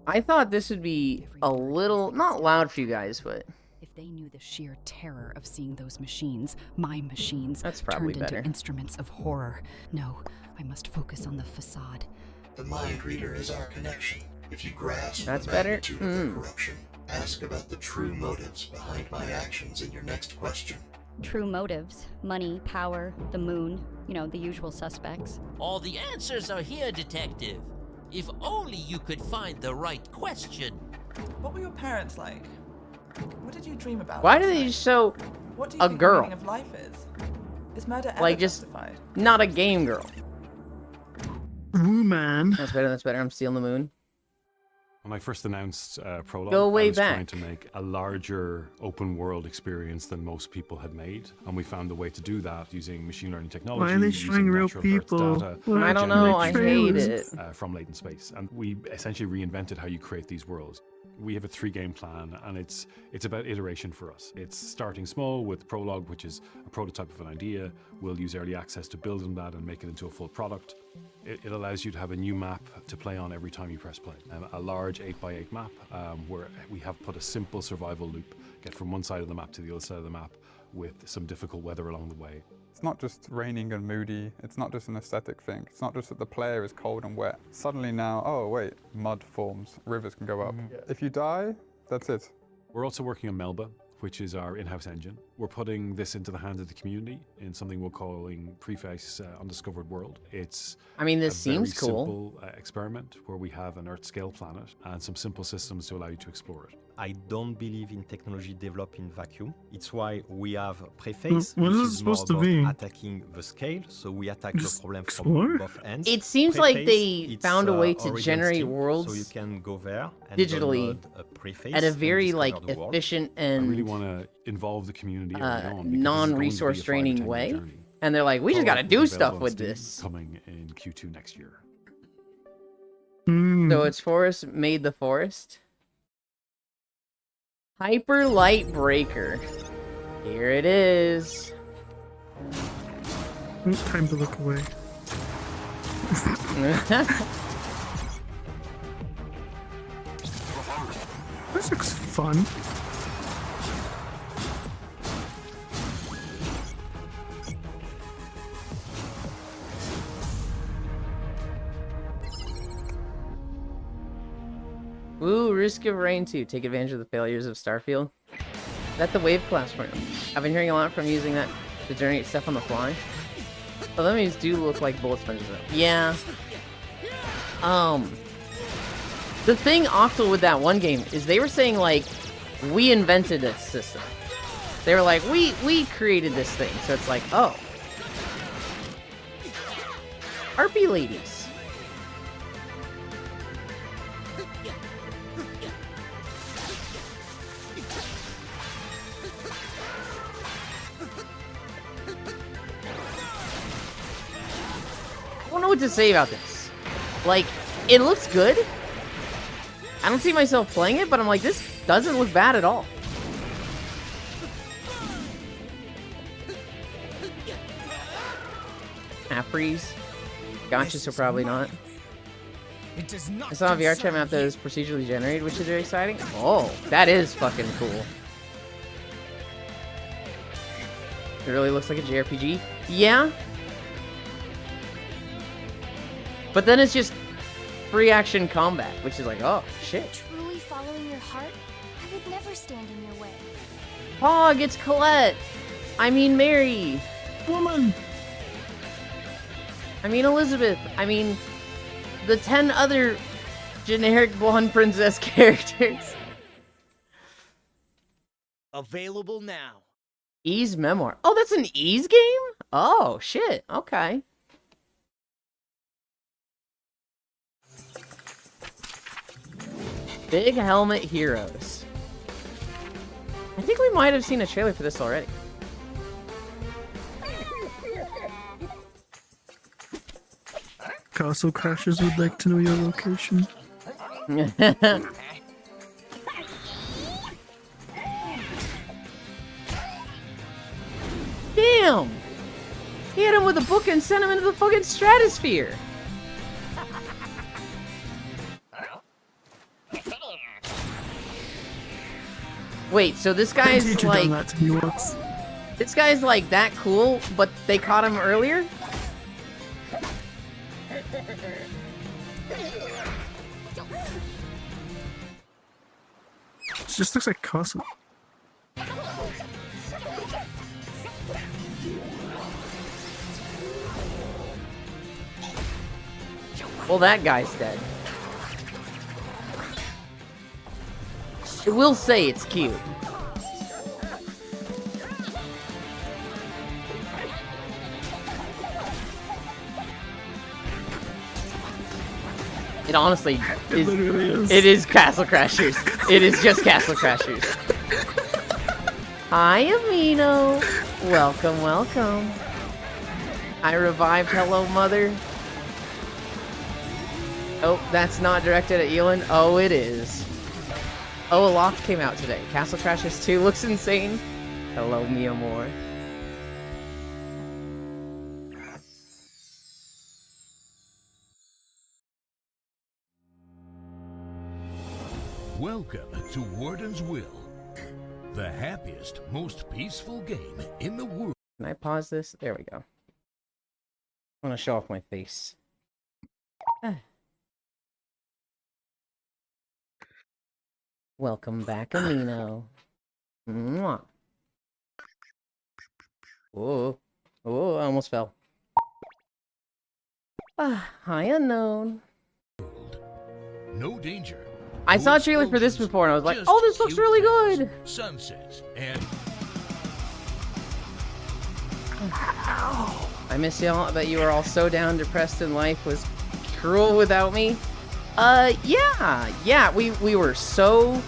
Speaker 1: I thought this would be a little, not loud for you guys, but
Speaker 9: If they knew the sheer terror of seeing those machines, my machines,
Speaker 1: That's probably
Speaker 9: turned
Speaker 1: better.
Speaker 9: into instruments of horror. No, I must focus on the facade.
Speaker 10: The mind reader is our connection. If you grasp
Speaker 1: That's
Speaker 10: the
Speaker 1: better?
Speaker 10: magnitude of the corruption, ask about the true motives behind my actions in your next question.
Speaker 11: True motives, money, power, the moon, you know, the usual suspects.
Speaker 12: All the answers are here, Detective. If only you could find the right question.
Speaker 8: What were your parents like? What did you dream about?
Speaker 1: why
Speaker 8: last
Speaker 1: do they
Speaker 8: night?
Speaker 1: show
Speaker 8: What do you
Speaker 1: a
Speaker 8: think
Speaker 1: girl?
Speaker 8: the meaning of life is? Is murder ever
Speaker 1: Like, just
Speaker 8: justified?
Speaker 1: not a game girl?
Speaker 4: Ooh, man.
Speaker 1: That's better, that's better. I'm stealing the moon.
Speaker 13: When I first announced Prologue,
Speaker 1: Go way
Speaker 13: I was
Speaker 1: back.
Speaker 13: trying to make a larger open world experience than most people had made, and we found a way to do that using machine learning technology.
Speaker 4: Why are they
Speaker 13: using
Speaker 4: showing real
Speaker 13: natural birth
Speaker 4: people?
Speaker 13: data
Speaker 4: Why
Speaker 1: I
Speaker 4: are
Speaker 1: don't
Speaker 4: they
Speaker 1: know, I hate
Speaker 4: trailers?
Speaker 1: it.
Speaker 13: from latent space, and we essentially reinvented how you create these worlds. We have a 3-game plan, and it's about iteration for us. It's starting small with Prologue, which is a prototype of an idea. We'll use early access to build on that and make it into a full product. It allows you to have a new map to play on every time you press play. A large 8x8 map where we have put a simple survival loop, get from one side of the map to the other side of the map with some difficult weather along the way.
Speaker 14: It's not just raining and moody, it's not just an aesthetic thing, it's not just that the player is cold and wet. Suddenly now, oh wait, mud forms, rivers can go up. If you die, that's it.
Speaker 13: We're also working on Melba, which is our in-house engine. We're putting this into the hands of the community in something we're calling Preface Undiscovered World. It's
Speaker 1: I mean, this
Speaker 13: a very
Speaker 1: seems cool.
Speaker 13: simple experiment where we have an Earth-scale planet and some simple systems to allow you to explore it.
Speaker 15: I don't believe in technology developed in vacuum. It's why we have Preface,
Speaker 4: What
Speaker 15: which
Speaker 4: is it
Speaker 15: is more
Speaker 4: supposed to
Speaker 15: about
Speaker 4: be?
Speaker 15: attacking the scale, so we attack the
Speaker 4: Just
Speaker 15: problem
Speaker 4: explore?
Speaker 15: from both ends.
Speaker 1: It seems like
Speaker 15: Preface,
Speaker 1: they
Speaker 15: it's,
Speaker 1: found a way to
Speaker 15: Origin
Speaker 1: generate
Speaker 15: Steam,
Speaker 1: worlds
Speaker 15: so you can go there and
Speaker 1: digitally
Speaker 15: download a Preface
Speaker 1: at a
Speaker 15: and
Speaker 1: very
Speaker 15: discover
Speaker 1: like
Speaker 15: the world.
Speaker 1: efficient
Speaker 13: I really
Speaker 1: and
Speaker 13: want to involve the community early on, because this is going to be a
Speaker 1: non-resource
Speaker 13: 5 or
Speaker 1: draining
Speaker 13: 10 year
Speaker 1: way.
Speaker 13: journey.
Speaker 1: And they're like, we just
Speaker 13: Prologue
Speaker 1: gotta
Speaker 13: will
Speaker 1: do
Speaker 13: be
Speaker 1: stuff
Speaker 13: available on
Speaker 1: with
Speaker 13: Steam
Speaker 1: this.
Speaker 13: coming in Q2 next year.
Speaker 1: So it's Forest made the forest. Hyper Light Breaker. Here it is.
Speaker 4: Time to look away. This looks fun.
Speaker 1: Woo, Risk of Rain 2. Take advantage of the failures of Starfield. Is that the wave collapse program? I've been hearing a lot from using that to generate stuff on the fly. Oh, them these do look like bullet sponges though. Yeah. The thing Octal with that one game is they were saying like, we invented this system. They were like, we created this thing. So it's like, oh. Harpy ladies. I don't know what to say about this. Like, it looks good. I don't see myself playing it, but I'm like, this doesn't look bad at all. Half freeze. Gotcha, so probably not. I saw a VR chat map that is procedurally generated, which is very exciting. Oh, that is fucking cool. It really looks like a JRPG. Yeah. But then it's just free action combat, which is like, oh, shit.
Speaker 16: Truly following your heart, I would never stand in your way.
Speaker 1: Pog, it's Colette. I mean Mary.
Speaker 4: Woman.
Speaker 1: I mean Elizabeth. I mean the 10 other generic blonde princess characters.
Speaker 12: Available now.
Speaker 1: Ys Memoir. Oh, that's an Ys game? Oh, shit. Okay. Big Helmet Heroes. I think we might have seen a trailer for this already.
Speaker 4: Castle Crashers would like to know your location.
Speaker 1: Damn! He hit him with a book and sent him into the fucking stratosphere. Wait, so this guy's like...
Speaker 4: That to me once.
Speaker 1: This guy's like that cool, but they caught him earlier?
Speaker 4: It just looks like Castle.
Speaker 1: Well, that guy's dead. It will say it's cute. It honestly is. It literally is. It is Castle Crashers. It is just Castle Crashers. Hi, Amino. Welcome, welcome. I revived Hello Mother. Oh, that's not directed at Elon. Oh, it is. Oh, Aloft came out today. Castle Crashers 2 looks insane. Hello, mi amor.
Speaker 17: Welcome to Warden's Will, the happiest, most peaceful game in the world.
Speaker 1: Can I pause this? There we go. I want to show off my face. Welcome back, Amino. Mwah. Whoa. Oh, I almost fell. Hi, Unknown.
Speaker 17: No danger.
Speaker 1: I saw a trailer for this before and I was like, oh, this looks really good.
Speaker 17: Sunsets and...
Speaker 1: I miss y'all. I bet you were all so down, depressed, and life was cruel without me. Yeah, we were so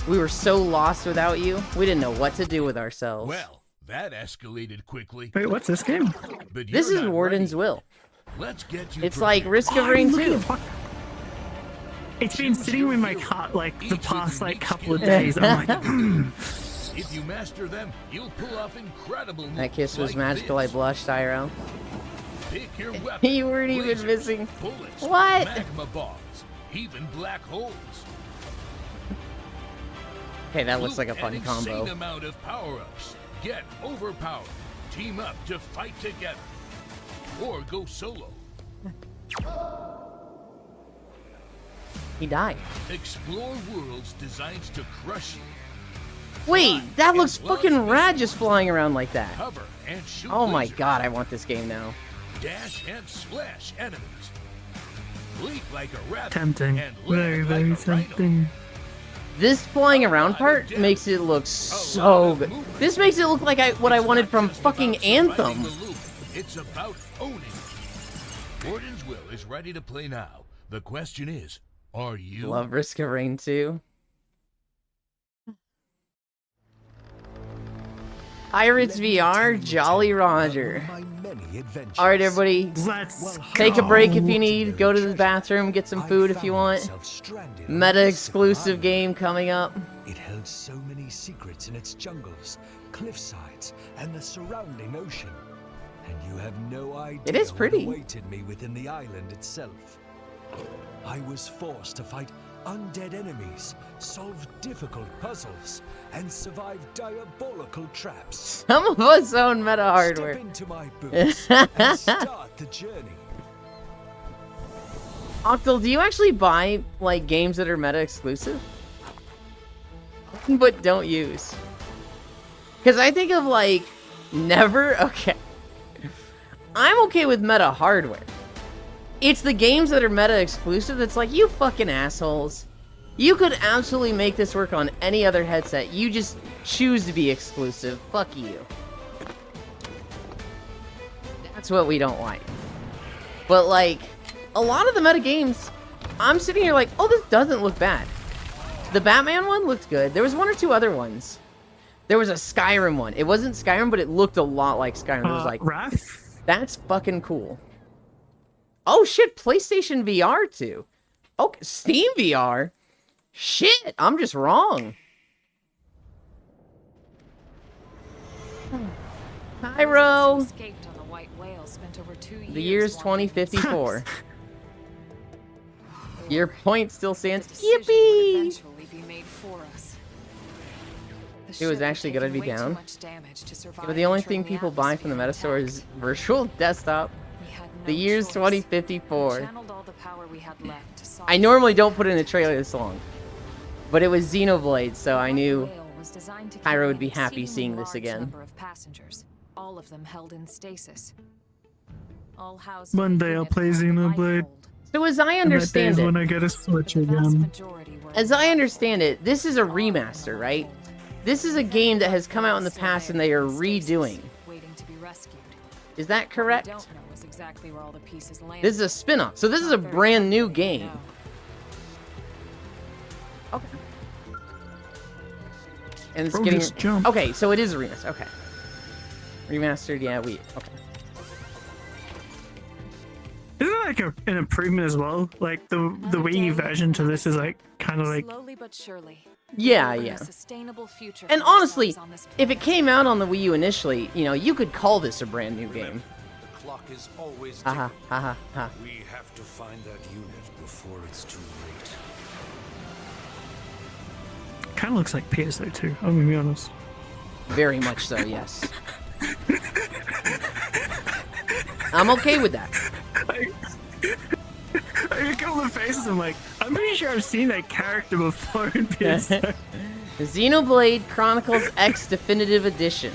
Speaker 1: lost without you. We didn't know what to do with ourselves.
Speaker 17: Well, that escalated quickly.
Speaker 4: Wait, what's this game?
Speaker 17: But
Speaker 1: this is Warden's Will.
Speaker 17: Let's get you.
Speaker 1: It's like Risk of Rain 2.
Speaker 4: It's been sitting in my cart like the past like couple of days. I'm like,
Speaker 17: If you master them, you'll pull off incredible moves.
Speaker 1: That kiss was
Speaker 17: like
Speaker 1: magical.
Speaker 17: this.
Speaker 1: I blushed, IRL.
Speaker 17: Pick your weapon.
Speaker 1: You weren't even
Speaker 17: lasers,
Speaker 1: missing.
Speaker 17: Bullets,
Speaker 1: What?
Speaker 17: Magma bombs, even black holes.
Speaker 1: Okay, that looks like a fun
Speaker 17: An
Speaker 1: combo.
Speaker 17: insane amount of power-ups. Get overpowered. Team up to fight together. Or go solo.
Speaker 1: He died.
Speaker 17: Explore worlds designed to crush you.
Speaker 1: Wait, that looks fucking rad just flying around like that.
Speaker 17: Cover and shoot
Speaker 1: Oh my
Speaker 17: lasers.
Speaker 1: god, I want this game now.
Speaker 17: Dash and slash enemies. Leap like a rabbit.
Speaker 4: Tempting.
Speaker 17: And
Speaker 4: Very,
Speaker 17: land
Speaker 4: very
Speaker 17: like a rhino.
Speaker 4: tempting.
Speaker 1: This flying around part makes it look so good. This makes it look like what I wanted from fucking Anthem.
Speaker 17: It's about owning. Warden's Will is ready to play now. The question is, are you?
Speaker 1: Love Risk of Rain 2. Pirates VR, Jolly Roger. Alright, everybody.
Speaker 4: Let's
Speaker 1: take a break if you need. Go to the bathroom, get some food if you want. Meta exclusive game coming up.
Speaker 18: It held so many secrets in its jungles, cliffsides, and the surrounding ocean. And you have no idea
Speaker 1: It is pretty.
Speaker 18: what awaited me within the island itself. I was forced to fight undead enemies, solve difficult puzzles, and survive diabolical traps.
Speaker 1: Some of us own Meta hardware.
Speaker 18: Step into my boots and start the journey.
Speaker 1: Octal, do you actually buy like games that are Meta exclusive? But don't use. Because I think of like never. Okay. I'm okay with Meta hardware. It's the games that are Meta exclusive that's like, you fucking assholes. You could absolutely make this work on any other headset. You just choose to be exclusive. Fuck you. That's what we don't like. But like, a lot of the Meta games, I'm sitting here like, oh, this doesn't look bad. The Batman one looked good. There was one or two other ones. There was a Skyrim one. It wasn't Skyrim, but it looked a lot like Skyrim. It was like,
Speaker 4: Wrath?
Speaker 1: That's fucking cool. Oh shit, PlayStation VR too. Okay, Steam VR? Shit, I'm just wrong. Pyro.
Speaker 19: Escaped on the White Whale, spent over 2 years.
Speaker 1: The year's 2054. Your point still stands. Yippee!
Speaker 19: Eventually be made for us.
Speaker 1: It was actually gonna be down. But the only thing people buy from the Meta Store is virtual desktop. The year's 2054. I normally don't put in a trailer this long, but it was Xenoblade, so I knew Pyro would be happy seeing this again.
Speaker 19: All of them held in stasis. All housed
Speaker 4: One day I'll play Xenoblade.
Speaker 1: So as I
Speaker 4: And that day
Speaker 1: understand
Speaker 4: is
Speaker 1: it,
Speaker 4: when I get a Switch again.
Speaker 1: as I understand it, this is a remaster, right? This is a game that has come out in the past and they are redoing.
Speaker 19: waiting to be rescued.
Speaker 1: Is that correct?
Speaker 19: What I don't know is exactly where all the pieces land.
Speaker 1: This is a spin-off, so this is a brand new game. Okay. And it's
Speaker 4: Bro,
Speaker 1: getting
Speaker 4: just jump.
Speaker 1: okay, so it is a remaster. Okay, remastered. Yeah, okay.
Speaker 4: Isn't it like an improvement as well? Like the Wii U version to this is like kind of like
Speaker 19: Slowly but surely.
Speaker 1: Yeah,
Speaker 19: building
Speaker 1: yeah.
Speaker 19: a sustainable future
Speaker 1: And
Speaker 19: for
Speaker 1: honestly,
Speaker 19: ourselves on this
Speaker 1: if it came out on the Wii U initially, you know, you could call this a brand new game.
Speaker 18: The clock is always
Speaker 1: Haha, haha, ha.
Speaker 18: We have to find that unit before it's too late.
Speaker 4: kind of looks like PSO 2. I'm gonna be honest.
Speaker 1: Very much so, yes. I'm okay with that.
Speaker 4: I look at all the faces. I'm like, I'm pretty sure I've seen that character before in PSO.
Speaker 1: Xenoblade Chronicles X Definitive Edition.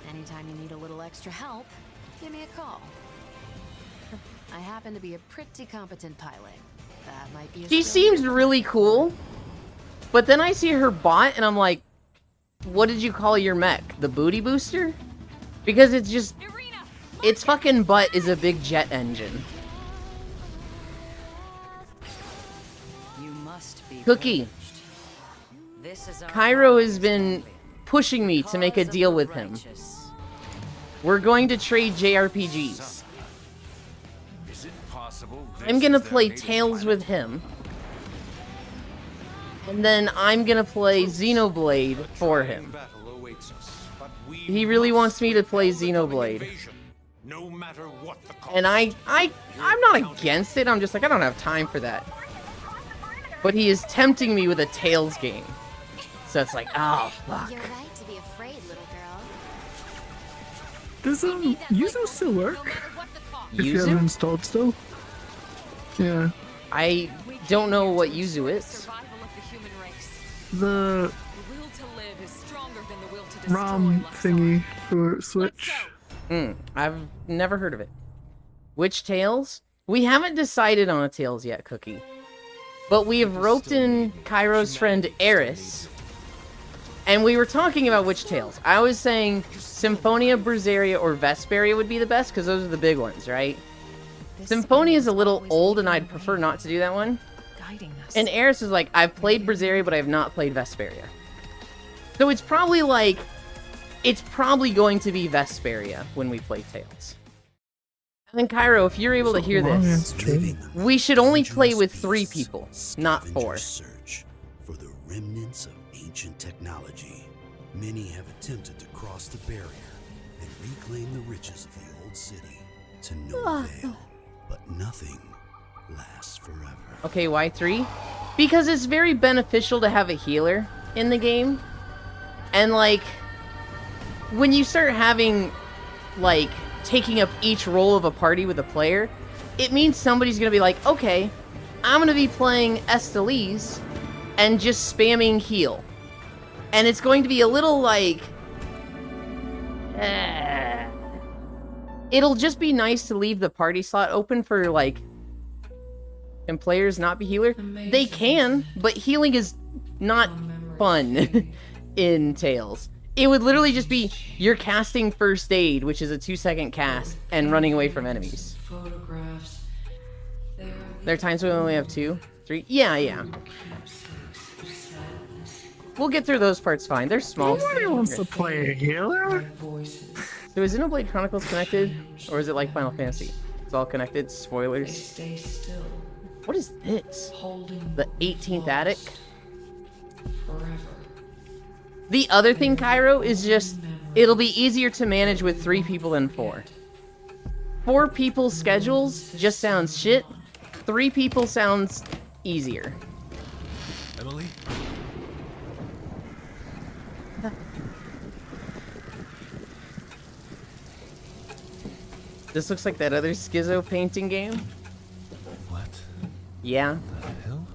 Speaker 19: Anytime you need a little extra help, give me a call. I happen to be a pretty competent pilot. That might be a
Speaker 1: She
Speaker 19: skill
Speaker 1: seems really cool, but then I see her bot and I'm like, what did you call your mech? The booty booster? Because it's just, its fucking butt is a big jet engine.
Speaker 19: You must be
Speaker 1: Cookie.
Speaker 19: This is our
Speaker 1: Cairo has been pushing me to make a deal with him. We're going to trade JRPGs.
Speaker 18: Is it possible
Speaker 1: I'm gonna play Tales with him. And then I'm gonna play Xenoblade for him. He really wants me to play Xenoblade.
Speaker 18: no matter what the cost?
Speaker 1: And I'm not against it, I'm just like, I don't have time for that. But he is tempting me with a Tails game. So it's like, oh, fuck.
Speaker 16: You're right to be afraid, little girl.
Speaker 4: Does Yuzu still work? If you haven't
Speaker 1: Yuzu?
Speaker 4: installed still? Yeah.
Speaker 1: I don't know what Yuzu is.
Speaker 4: The ROM thingy for Switch.
Speaker 1: I've never heard of it. Which Tails? We haven't decided on a Tails yet, Cookie. But we have roped in Cairo's friend Eris. And we were talking about which Tails. I was saying Symphonia, Berseria, or Vesperia would be the best, because those are the big ones, right? Symphonia is a little old, and I'd prefer not to do that one. And Eris is like, I've played Berseria, but I have not played Vesperia. So it's probably like... It's probably going to be Vesperia when we play Tails. And then Cairo, if you're able to hear this, we should only play with 3 people, not 4.
Speaker 20: Search for the remnants of ancient technology. Many have attempted to cross the barrier and reclaim the riches of the old city to no avail, but nothing lasts forever.
Speaker 1: Okay, why 3? Because it's very beneficial to have a healer in the game. And, like, when you start having, like, taking up each role of a party with a player, it means somebody's gonna be like, okay, I'm gonna be playing Estelize and just spamming heal. And it's going to be a little like... It'll just be nice to leave the party slot open for, like... Can players not be healer? They can, but healing is not fun in Tails. It would literally just be, you're casting First Aid, which is a 2-second cast, and running away from enemies. There are times when we only have 2, 3. Yeah. We'll get through those parts fine. They're small.
Speaker 4: Nobody wants to play a healer.
Speaker 1: So is Xenoblade Chronicles connected? Or is it like Final Fantasy? It's all connected? Spoilers. What is this? The 18th attic? The other thing, Cairo, is just, it'll be easier to manage with 3 people than 4. 4 people's schedules just sounds shit. 3 people sounds easier.
Speaker 18: Emily?
Speaker 1: This looks like that other Schizo painting game.
Speaker 18: What?
Speaker 1: Yeah.
Speaker 18: The hell?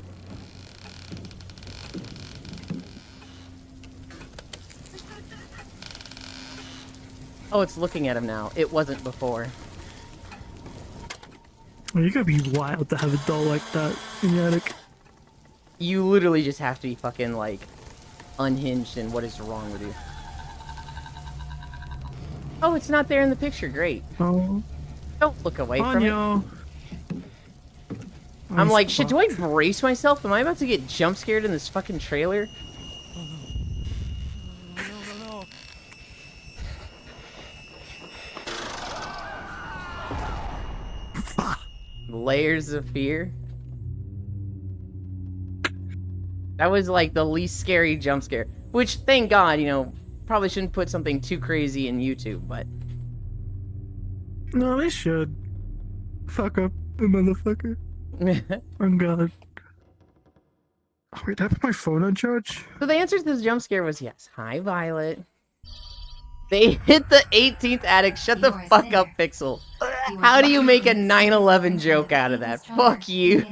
Speaker 1: Oh, it's looking at him now. It wasn't before.
Speaker 4: Well, you gotta be wild to have a doll like that in the attic.
Speaker 1: You literally just have to be fucking, like, unhinged and what is wrong with you. Oh, it's not there in the picture. Great.
Speaker 4: Oh.
Speaker 1: Don't look away from
Speaker 4: Anyo.
Speaker 1: it. I'm like, shit, do I brace myself? Am I about to get jump scared in this fucking trailer? Layers of fear. That was like the least scary jump scare. Which, thank God, you know, probably shouldn't put something too crazy in YouTube, but...
Speaker 4: No, they should. Fuck up the motherfucker. Oh God. Oh, wait, did I put my phone on charge?
Speaker 1: So the answer to this jump scare was yes. Hi, Violet. They hit the 18th attic. Shut the fuck up, Pixel. How do you make a 9/11 joke out of that? Fuck you.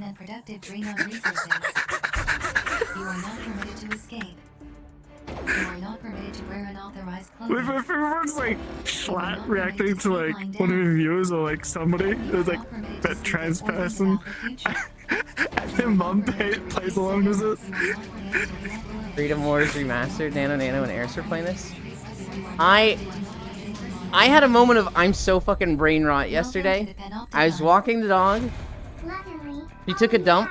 Speaker 4: If everyone's like flat reacting to like one of the viewers or like somebody who's like that transperson, and then mom plays along with it.
Speaker 1: Freedom Wars Remastered, Nano, and Eris were playing this. I had a moment of I'm so fucking brain rot yesterday. I was walking the dog. She took a dump.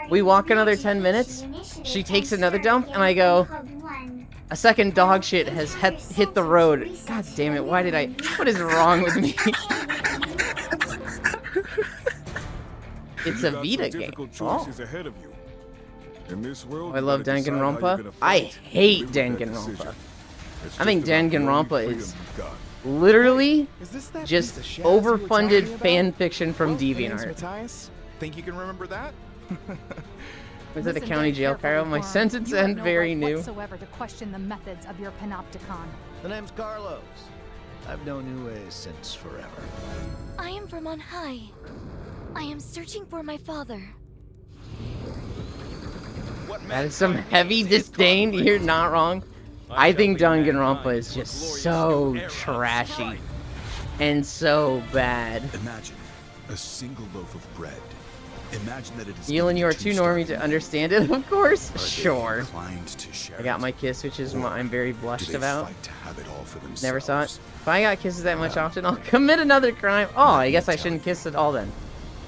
Speaker 1: We walk another 10 minutes. She takes another dump, and I go, a second dog shit has hit the road. God damn it, what is wrong with me? It's a Vita game. Oh. I love Danganronpa. I hate Danganronpa. I think Danganronpa is literally just overfunded fan fiction from DeviantArt.
Speaker 21: Think you can remember that?
Speaker 1: Was it a
Speaker 21: Listen
Speaker 1: county
Speaker 21: very
Speaker 1: jail,
Speaker 21: carefully,
Speaker 1: Cairo? My
Speaker 21: Gorm.
Speaker 1: sentence
Speaker 21: You have
Speaker 1: end
Speaker 21: no
Speaker 1: very
Speaker 21: right
Speaker 1: new.
Speaker 21: whatsoever to question the methods of your panopticon.
Speaker 22: The name's Carlos. I've known Uwe since forever.
Speaker 16: I am from on high. I am searching for my father.
Speaker 1: That is some heavy disdain. You're not wrong. I think Danganronpa is just so trashy and so bad.
Speaker 23: Imagine a single loaf of bread. Imagine that it is.
Speaker 1: You and you are too normy to understand it, of course. Sure.
Speaker 23: inclined to share
Speaker 1: I got my kiss, which is what I'm very
Speaker 23: Do
Speaker 1: blushed
Speaker 23: they
Speaker 1: about.
Speaker 23: fight to have it all for themselves?
Speaker 1: Never saw it. If I got kisses that much often, I'll commit another crime. Oh, I guess I shouldn't kiss at all then.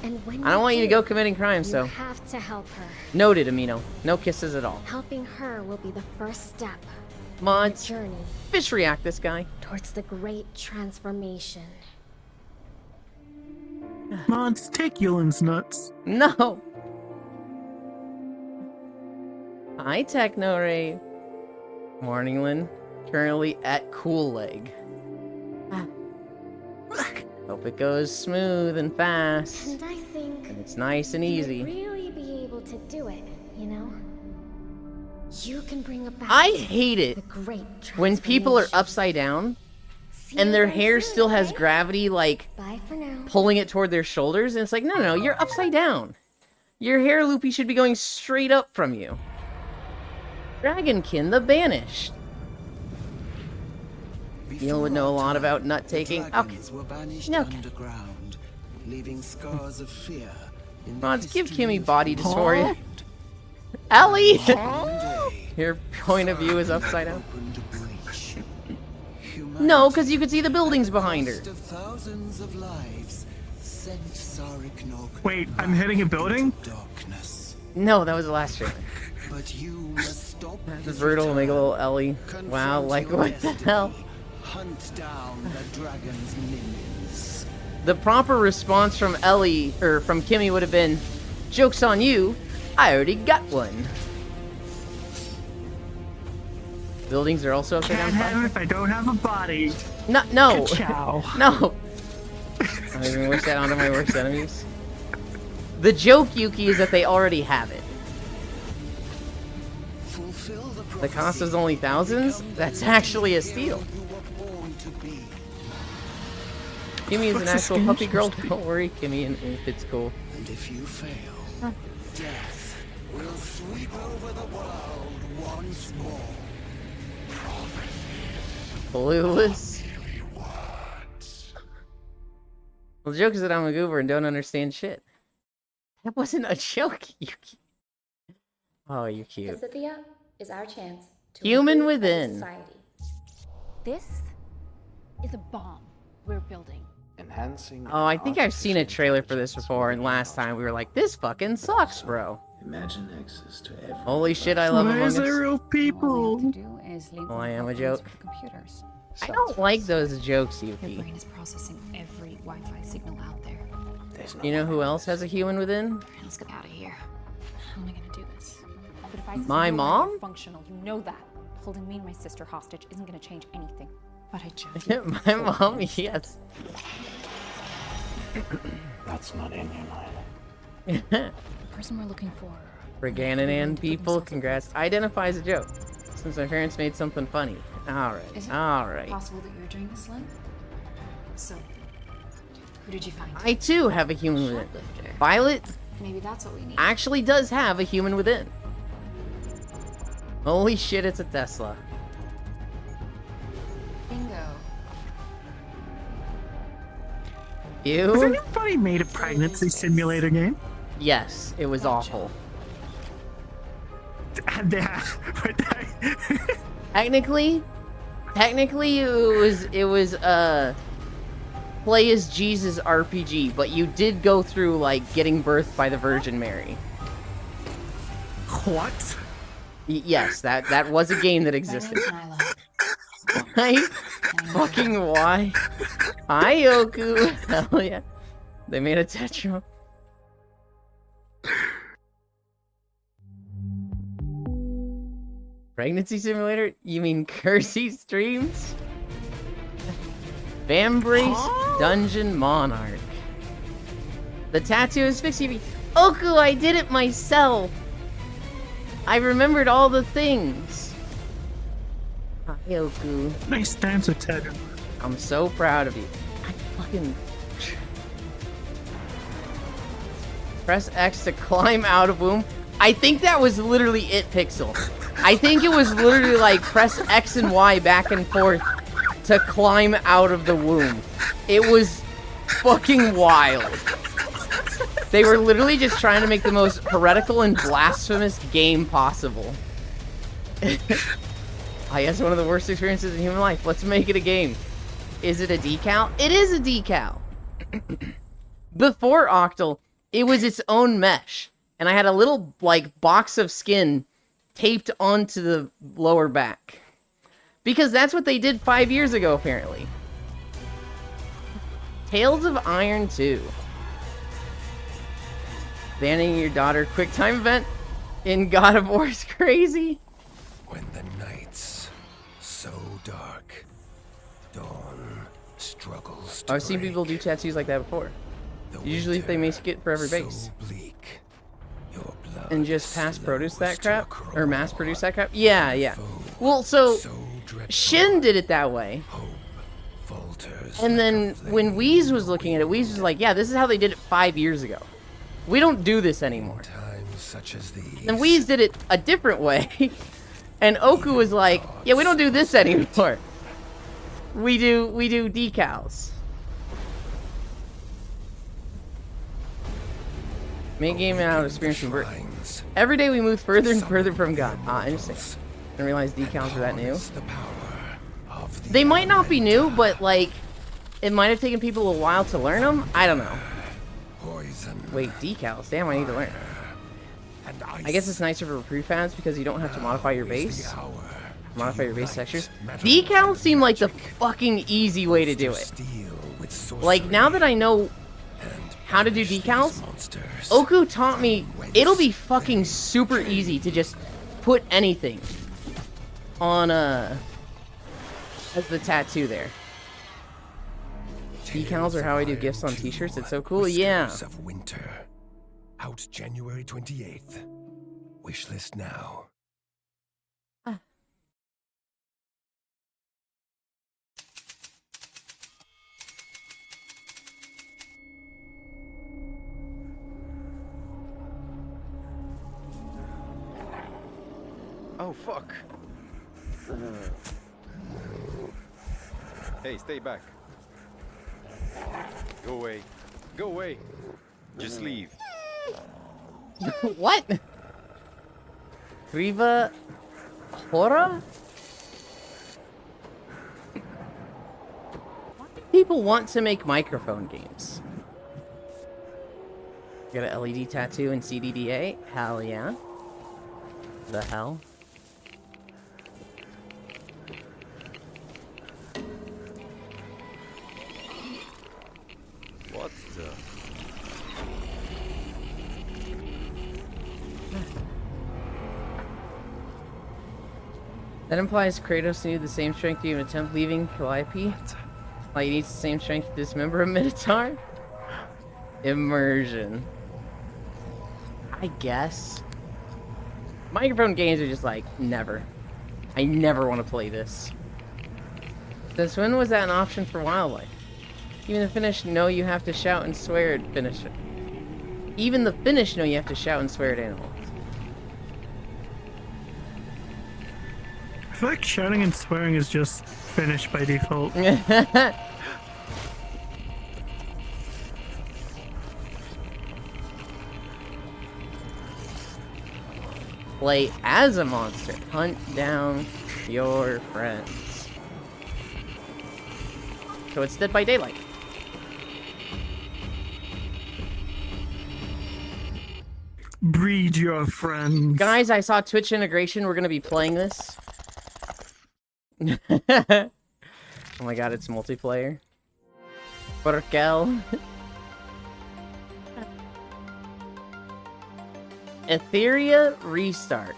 Speaker 16: And when
Speaker 1: I don't want you to
Speaker 16: do,
Speaker 1: go committing crimes,
Speaker 16: you
Speaker 1: so.
Speaker 16: have to help her.
Speaker 1: Noted, Amino. No kisses at all.
Speaker 16: Helping her will be the first step
Speaker 1: Mods.
Speaker 16: in the journey
Speaker 1: Fish react, this guy.
Speaker 16: towards the great transformation.
Speaker 4: Mods, take Yulin's nuts.
Speaker 1: No. Hi, Techno Ray. Morning, Lynn. Currently at Cool Leg. Hope it goes smooth and fast.
Speaker 16: And I think
Speaker 1: And it's nice and
Speaker 16: you'd
Speaker 1: easy.
Speaker 16: really be able to do it, you know? You can bring about
Speaker 1: I hate it
Speaker 16: the great
Speaker 1: when people are
Speaker 16: transformation.
Speaker 1: upside down
Speaker 16: See
Speaker 1: and
Speaker 16: you
Speaker 1: their
Speaker 16: guys
Speaker 1: hair
Speaker 16: soon,
Speaker 1: still has
Speaker 16: okay?
Speaker 1: gravity, like
Speaker 16: Bye for now.
Speaker 1: pulling it toward their shoulders. And it's like, no, no, no, you're upside down. Your hair loopy should be going straight up from you. Dragonkin the Banished. You would know a lot about nut taking. Okay.
Speaker 24: Dragons were banished
Speaker 1: Okay.
Speaker 24: underground, leaving scars of fear in the
Speaker 1: Mods, give
Speaker 24: history
Speaker 1: Kimmy
Speaker 24: of
Speaker 1: body
Speaker 24: the
Speaker 1: dysphoria.
Speaker 24: world.
Speaker 1: Ellie!
Speaker 24: One day,
Speaker 1: Your point of view is upside down.
Speaker 24: opened a breach.
Speaker 1: No, because you could see the buildings behind her.
Speaker 24: Cost of thousands of lives, sent Sarek Nog
Speaker 4: Wait, I'm hitting a building?
Speaker 24: darkness.
Speaker 1: No, that was the last trailer.
Speaker 24: But you must stop
Speaker 1: This
Speaker 24: his
Speaker 1: is brutal.
Speaker 24: return.
Speaker 1: Make a little Ellie. Wow,
Speaker 24: Confront
Speaker 1: like
Speaker 24: your
Speaker 1: what the
Speaker 24: destiny.
Speaker 1: hell?
Speaker 24: Hunt down the dragon's minions.
Speaker 1: The proper response from Ellie, or from Kimmy, would have been, "Joke's on you, I already got one." Buildings are also upside
Speaker 4: Can't
Speaker 1: down.
Speaker 4: have it if I don't have a body.
Speaker 1: No, no,
Speaker 4: Ka-chow.
Speaker 1: no. I don't even wish that onto my worst enemies. The joke, Yuki, is that they already have it.
Speaker 24: Fulfill the
Speaker 1: The cost is only thousands? That's actually a steal. Kimmy is an actual puppy girl. Don't worry, Kimmy, and if it's cool.
Speaker 24: And if you fail, death will sweep over the world once more.
Speaker 1: Clueless. Well, the joke is that I'm a goober and don't understand shit. That wasn't a joke, Yuki. Oh, you're cute.
Speaker 25: Pasithia is our chance to
Speaker 1: Human
Speaker 25: improve as a
Speaker 1: within.
Speaker 25: society.
Speaker 26: This is a bomb we're building.
Speaker 23: Enhancing.
Speaker 1: Oh, I think I've seen a trailer for this before, and last time we were like, this fucking sucks, bro.
Speaker 23: Imagine access to every.
Speaker 1: Holy shit, I love
Speaker 4: Why
Speaker 1: Among
Speaker 4: is there
Speaker 1: Us.
Speaker 4: real people?
Speaker 1: Well, I am a joke.
Speaker 25: Computers.
Speaker 1: I don't like those jokes,
Speaker 25: Your
Speaker 1: Yuki.
Speaker 25: brain is processing every Wi-Fi signal out there.
Speaker 1: You know who else has a human within?
Speaker 25: Let's get out of here. How am I gonna do this?
Speaker 21: But if I
Speaker 1: My
Speaker 21: know
Speaker 1: mom?
Speaker 21: you're functional, you know that. Holding me and my sister hostage isn't gonna change anything.
Speaker 25: But I just
Speaker 1: My mom, yes.
Speaker 23: That's not in your mind.
Speaker 25: the person we're looking for.
Speaker 1: Brigananan people, congrats. Identify as a joke. Since my parents made something funny. Alright,
Speaker 25: Is it
Speaker 1: alright.
Speaker 25: possible that you're doing this, Lynn? So, who did you find?
Speaker 1: I too have a human within. Violet
Speaker 25: Maybe that's what we need.
Speaker 1: actually does have a human within. Holy shit, it's a Tesla.
Speaker 25: Bingo.
Speaker 4: Has
Speaker 1: You?
Speaker 4: anybody made a pregnancy simulator game?
Speaker 1: Yes, it was awful. Technically, it was play as Jesus RPG, but you did go through like getting birthed by the Virgin Mary.
Speaker 4: What?
Speaker 1: Yes, that was a game that existed. Why? Fucking why? Hi, Yoku. Hell yeah. They made a Tetra. Pregnancy simulator? You mean Cursey streams? Vambrace Dungeon Monarch. The tattoo is fixie. Oku, I did it myself. I remembered all the things. Hi, Oku.
Speaker 4: Nice dancer, Ted.
Speaker 1: I'm so proud of you. I fucking... Press X to climb out of womb. I think that was literally it, Pixel. I think it was literally like press X and Y back and forth to climb out of the womb. It was fucking wild. They were literally just trying to make the most heretical and blasphemous game possible. I guess one of the worst experiences in human life. Let's make it a game. Is it a decal? It is a decal. Before Octal, it was its own mesh. And I had a little, like, box of skin taped onto the lower back. Because that's what they did 5 years ago, apparently. Tales of Iron 2. Banning your daughter QuickTime event in God of War is crazy.
Speaker 23: When the night's so dark, dawn struggles to
Speaker 1: I've seen people do tattoos like that before. Usually they make it for every base. And just mass produce that crap? Or mass produce that crap? Yeah, yeah. Well, so Shin did it that way. And then when Wheeze was looking at it, Wheeze was like, yeah, this is how they did it 5 years ago. We don't do this anymore. And Wheeze did it a different way. And Oku was like, yeah, we don't do this anymore. We do decals. Make game out of experiencing work. Every day we move further and further from God. Ah, interesting. I didn't realize decals were that new. They might not be new, but like, it might have taken people a while to learn them. I don't know. Wait, decals? Damn, I need to learn. I guess it's nicer for prefabs because you don't have to modify your base. Modify your base textures. Decals seem like the fucking easy way to do it. Like, now that I know how to do decals, Oku taught me it'll be fucking super easy to just put anything on as the tattoo there. Decals are how I do gifts on t-shirts. It's so cool. Yeah.
Speaker 23: Of winter. Out January 28th. Wishlist now.
Speaker 2: Oh, fuck. Hey, stay back. Go away. Go away. Just leave.
Speaker 1: What? Riva Hora? People want to make microphone games. Got an LED tattoo in CDDA? Hell yeah. The hell?
Speaker 2: What the?
Speaker 1: That implies Kratos needed the same strength to even attempt leaving Calliope. Like he needs the same strength to dismember a Minotaur? Immersion. I guess. Microphone games are just like, never. I never want to play this. Since when was that an option for Wildlife? Even the Finnish know you have to shout and swear at Finnish. Even the Finnish know you have to shout and swear at animals.
Speaker 4: I feel like shouting and swearing is just Finnish by default.
Speaker 1: Play as a monster. Hunt down your friends. So it's Dead by Daylight.
Speaker 4: Breed your friends.
Speaker 1: Guys, I saw Twitch integration. We're going to be playing this. Oh my god, it's multiplayer. Porkel. Etheria Restart.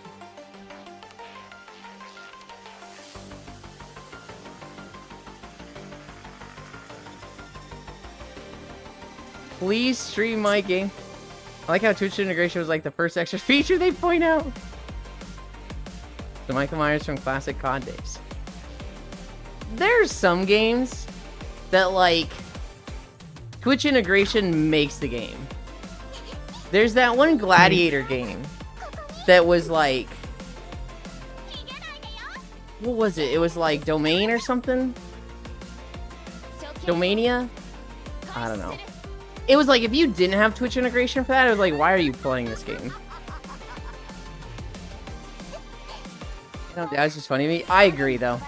Speaker 1: Please stream my game. I like how Twitch integration was like the first extra feature they point out. The Michael Myers from classic COD days. There's some games that like Twitch integration makes the game. There's that one Gladiator game that was like, what was it? It was like Domain or something? Domania? I don't know. It was like, if you didn't have Twitch integration for that, it was like, why are you playing this game? That was just funny to me. I agree, though.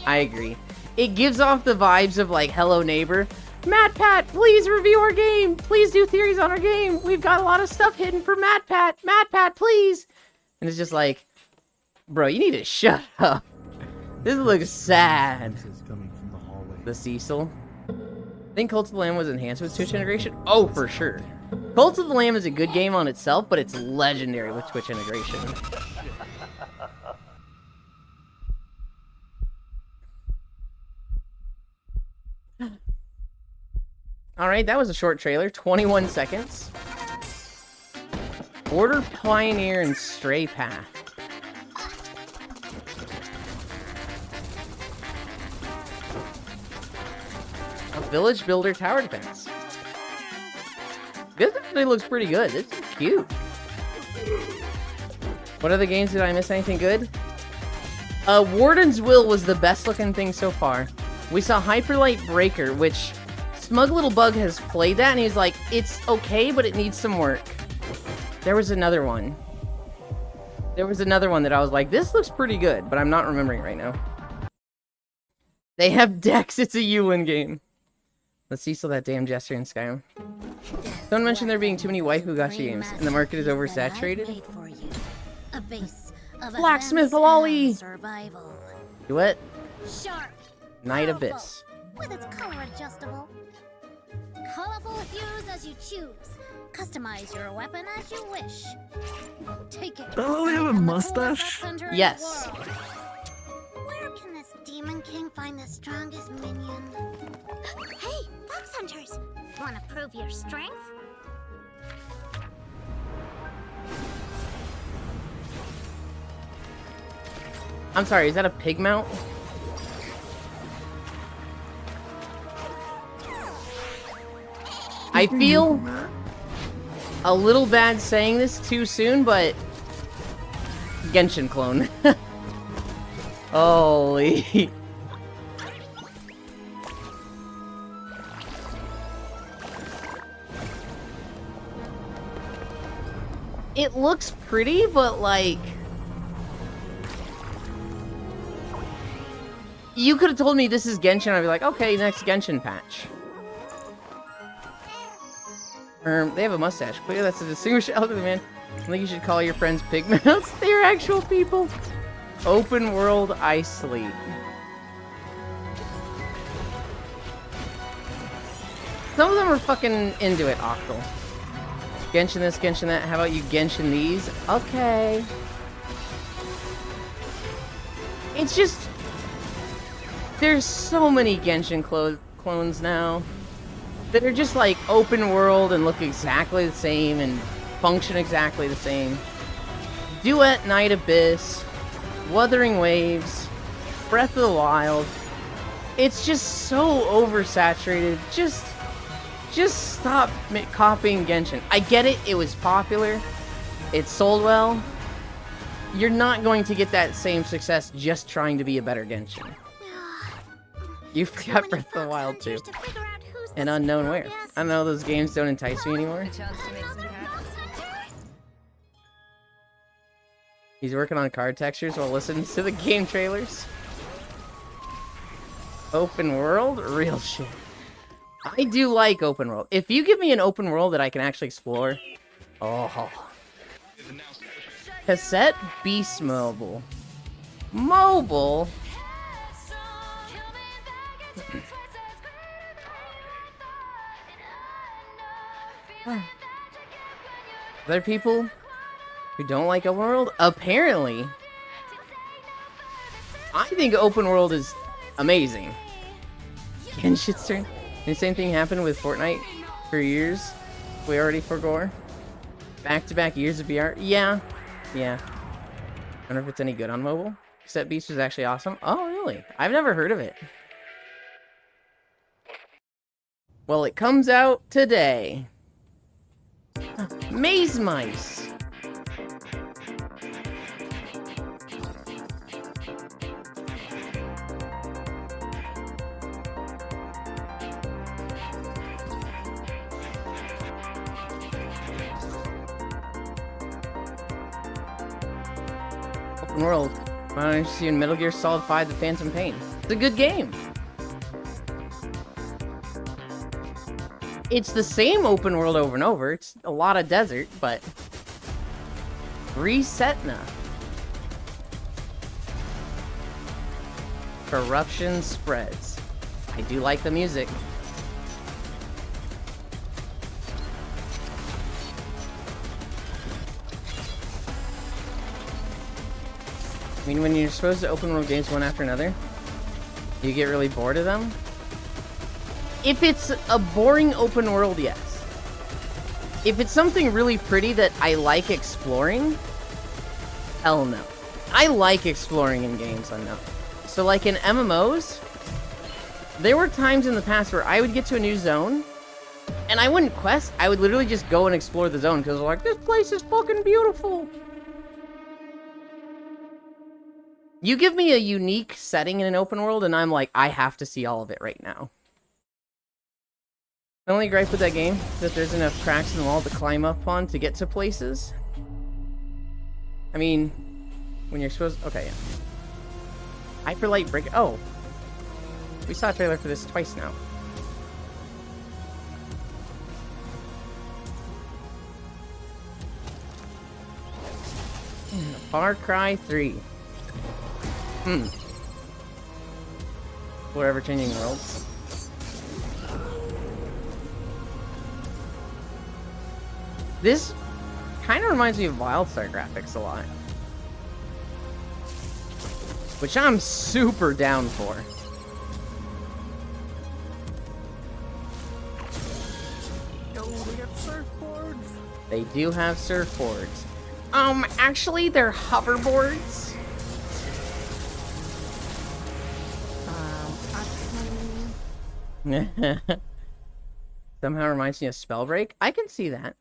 Speaker 1: I agree. It gives off the vibes of like, hello neighbor. MatPat, please review our game. Please do theories on our game. We've got a lot of stuff hidden for MatPat. MatPat, please. And it's just like, bro, you need to shut up. This looks sad. The Cecil. I think Cult of the Lamb was enhanced with Twitch integration. Oh, for sure. Cult of the Lamb is a good game on itself, but it's legendary with Twitch integration. Alright, that was a short trailer. 21 seconds. Order Pioneer and Stray Path. A Village Builder Tower Defense. This actually looks pretty good. This is cute. What other games did I miss? Anything good? Warden's Will was the best looking thing so far. We saw Hyperlight Breaker, which Smug Little Bug has played that, and he's like, it's okay, but it needs some work. There was another one. There was another one that I was like, this looks pretty good, but I'm not remembering right now. They have decks. It's a Yulin game. Let's see, so that damn gesture in Skyrim. Someone mentioned there being too many waifu gacha games, and the market is oversaturated. Blacksmith Lolly! Do it. Night Abyss.
Speaker 16: With its color adjustable. Colorful hues as you choose. Customize your weapon as you wish. Take it.
Speaker 4: Does Lolly have a mustache?
Speaker 1: Yes.
Speaker 16: Where can this Demon King find the strongest minion? Hey, Fox Hunters! Want to prove your strength?
Speaker 1: I'm sorry, is that a pig mount? I feel a little bad saying this too soon, but Genshin clone. Holy. It looks pretty, but like, you could have told me this is Genshin, I'd be like, okay, next Genshin patch. They have a mustache. Clearly that's a distinguished elderly man. I think you should call your friends pigmounts. They're actual people. Open world ice sleep. Some of them are fucking into it, Octal. Genshin this, Genshin that. How about you Genshin these? Okay. It's just, there's so many Genshin clones now that are just like open world and look exactly the same and function exactly the same. Duet, Night Abyss, Wuthering Waves, Breath of the Wild. It's just so oversaturated. Just stop copying Genshin. I get it, it was popular, it sold well. You're not going to get that same success just trying to be a better Genshin. You've got Breath of the Wild too. And Unknown Where. I don't know, those games don't entice me anymore. He's working on card textures while listening to the game trailers. Open world? Real shit. I do like open world. If you give me an open world that I can actually explore. Oh. Cassette Beast Mobile. Mobile? Other people who don't like open world? Apparently. I think open world is amazing. Genshin's turn. The same thing happened with Fortnite for years. We already forgore. Back-to-back years of VR. Yeah. I wonder if it's any good on mobile. Except Beast was actually awesome. Oh, really? I've never heard of it. Well, it comes out today. Maze Mice. Open world. I see in Metal Gear Solid 5: The Phantom Pain. It's a good game. It's the same open world over and over. It's a lot of desert, but Resetna. Corruption spreads. I do like the music. I mean, when you're supposed to open world games one after another, do you get really bored of them? If it's a boring open world, yes. If it's something really pretty that I like exploring, hell no. I like exploring in games, I know. So like in MMOs, there were times in the past where I would get to a new zone, and I wouldn't quest, I would literally just go and explore the zone, because like, this place is fucking beautiful. You give me a unique setting in an open world, and I'm like, I have to see all of it right now. The only gripe with that game is that there's enough cracks in the wall to climb up on to get to places. I mean, when you're supposed... Okay, yeah. Hyperlight Break... Oh. We saw a trailer for this twice now. Far Cry 3. Forever changing worlds. This kind of reminds me of WildStar graphics a lot. Which I'm super down for.
Speaker 4: Yo, they got surfboards.
Speaker 1: They do have surfboards. Actually, they're hoverboards. Somehow reminds me of Spellbreak. I can see that.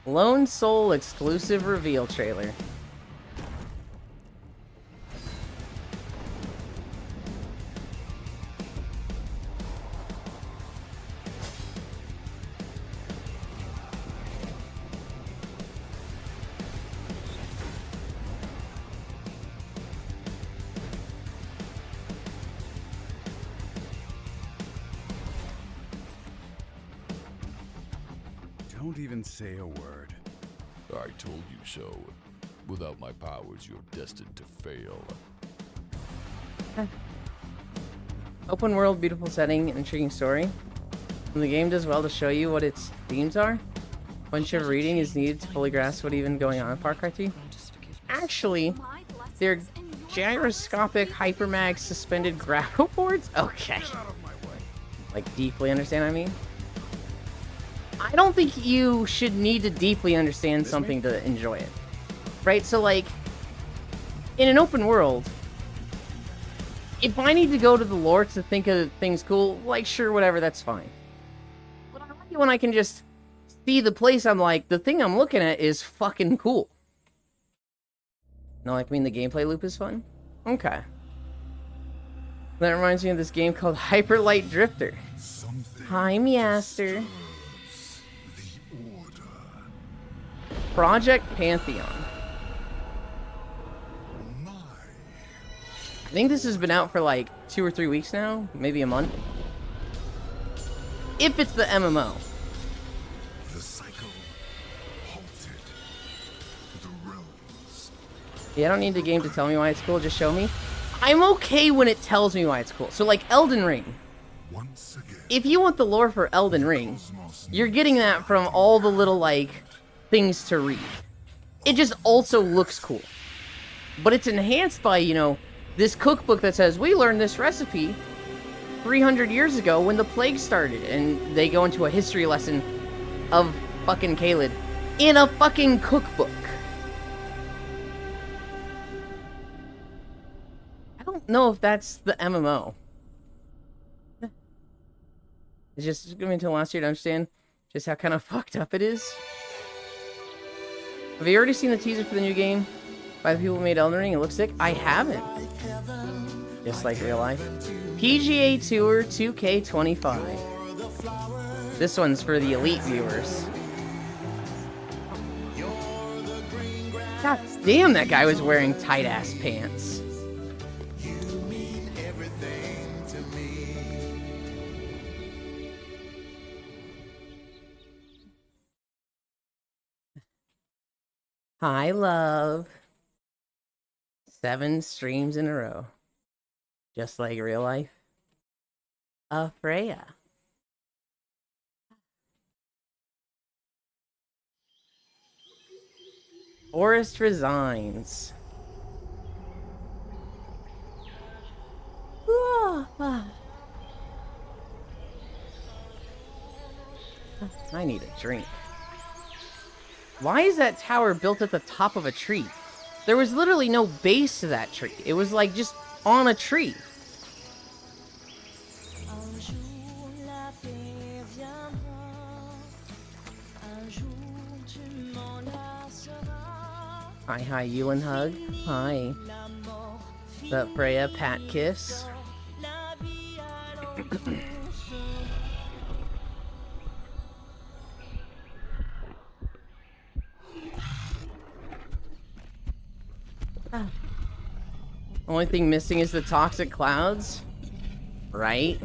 Speaker 1: Lone Soul exclusive reveal trailer.
Speaker 23: Don't even say a word. I told you so. Without my powers, you're destined to fail.
Speaker 1: Open world, beautiful setting, intriguing story. And the game does well to show you what its themes are. Bunch of reading is needed to fully grasp what even going on in Far Cry 2. Actually, they're gyroscopic hypermag suspended grapple boards? Okay. Like, deeply understand what I mean? I don't think you should need to deeply understand something to enjoy it. Right? So, like, in an open world, if I need to go to the lore to think of things cool, like, sure, whatever, that's fine. But I like it when I can just see the place, I'm like, the thing I'm looking at is fucking cool. No, like, I mean, the gameplay loop is fun? Okay. That reminds me of this game called Hyper Light Drifter. Hi, Measter. Project Pantheon. I think this has been out for like 2 or 3 weeks now, maybe a month. If it's the MMO.
Speaker 23: The cycle halted. The realms.
Speaker 1: Yeah, I don't need the game to tell me why it's cool, just show me. I'm okay when it tells me why it's cool. So like Elden Ring. If you want the lore for Elden Ring, you're getting that from all the little like things to read. It just also looks cool. But it's enhanced by, you know, this cookbook that says, we learned this recipe 300 years ago when the plague started. And they go into a history lesson of fucking Caelid. in a fucking cookbook. I don't know if that's the MMO. It's just took me until last year to understand just how kind of fucked up it is. Have you already seen the teaser for the new game by the people who made Elden Ring? It looks sick. I haven't. Just like real life. PGA Tour 2K25. This one's for the elite viewers. God damn, that guy was wearing tight-ass pants. Hi, love. 7 streams in a row. Just like real life. Freya. Forrest resigns. I need a drink. Why is that tower built at the top of a tree? There was literally no base to that tree. It was like just on a tree. Hi, Ewan Hug. Hi. The Freya Pat Kiss. Only thing missing is the toxic clouds, right?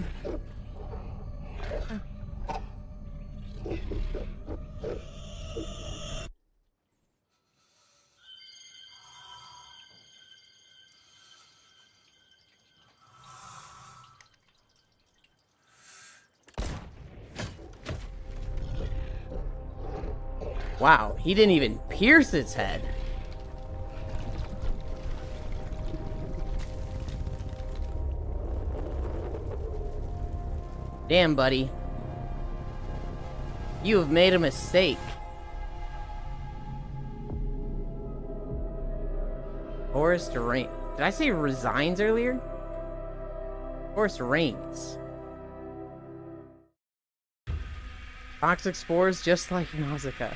Speaker 1: Wow, he didn't even pierce its head. Damn, buddy. You have made a mistake. Forrest Rain. Did I say resigns earlier? Forrest Reigns. Toxic spores just like Nausicaa.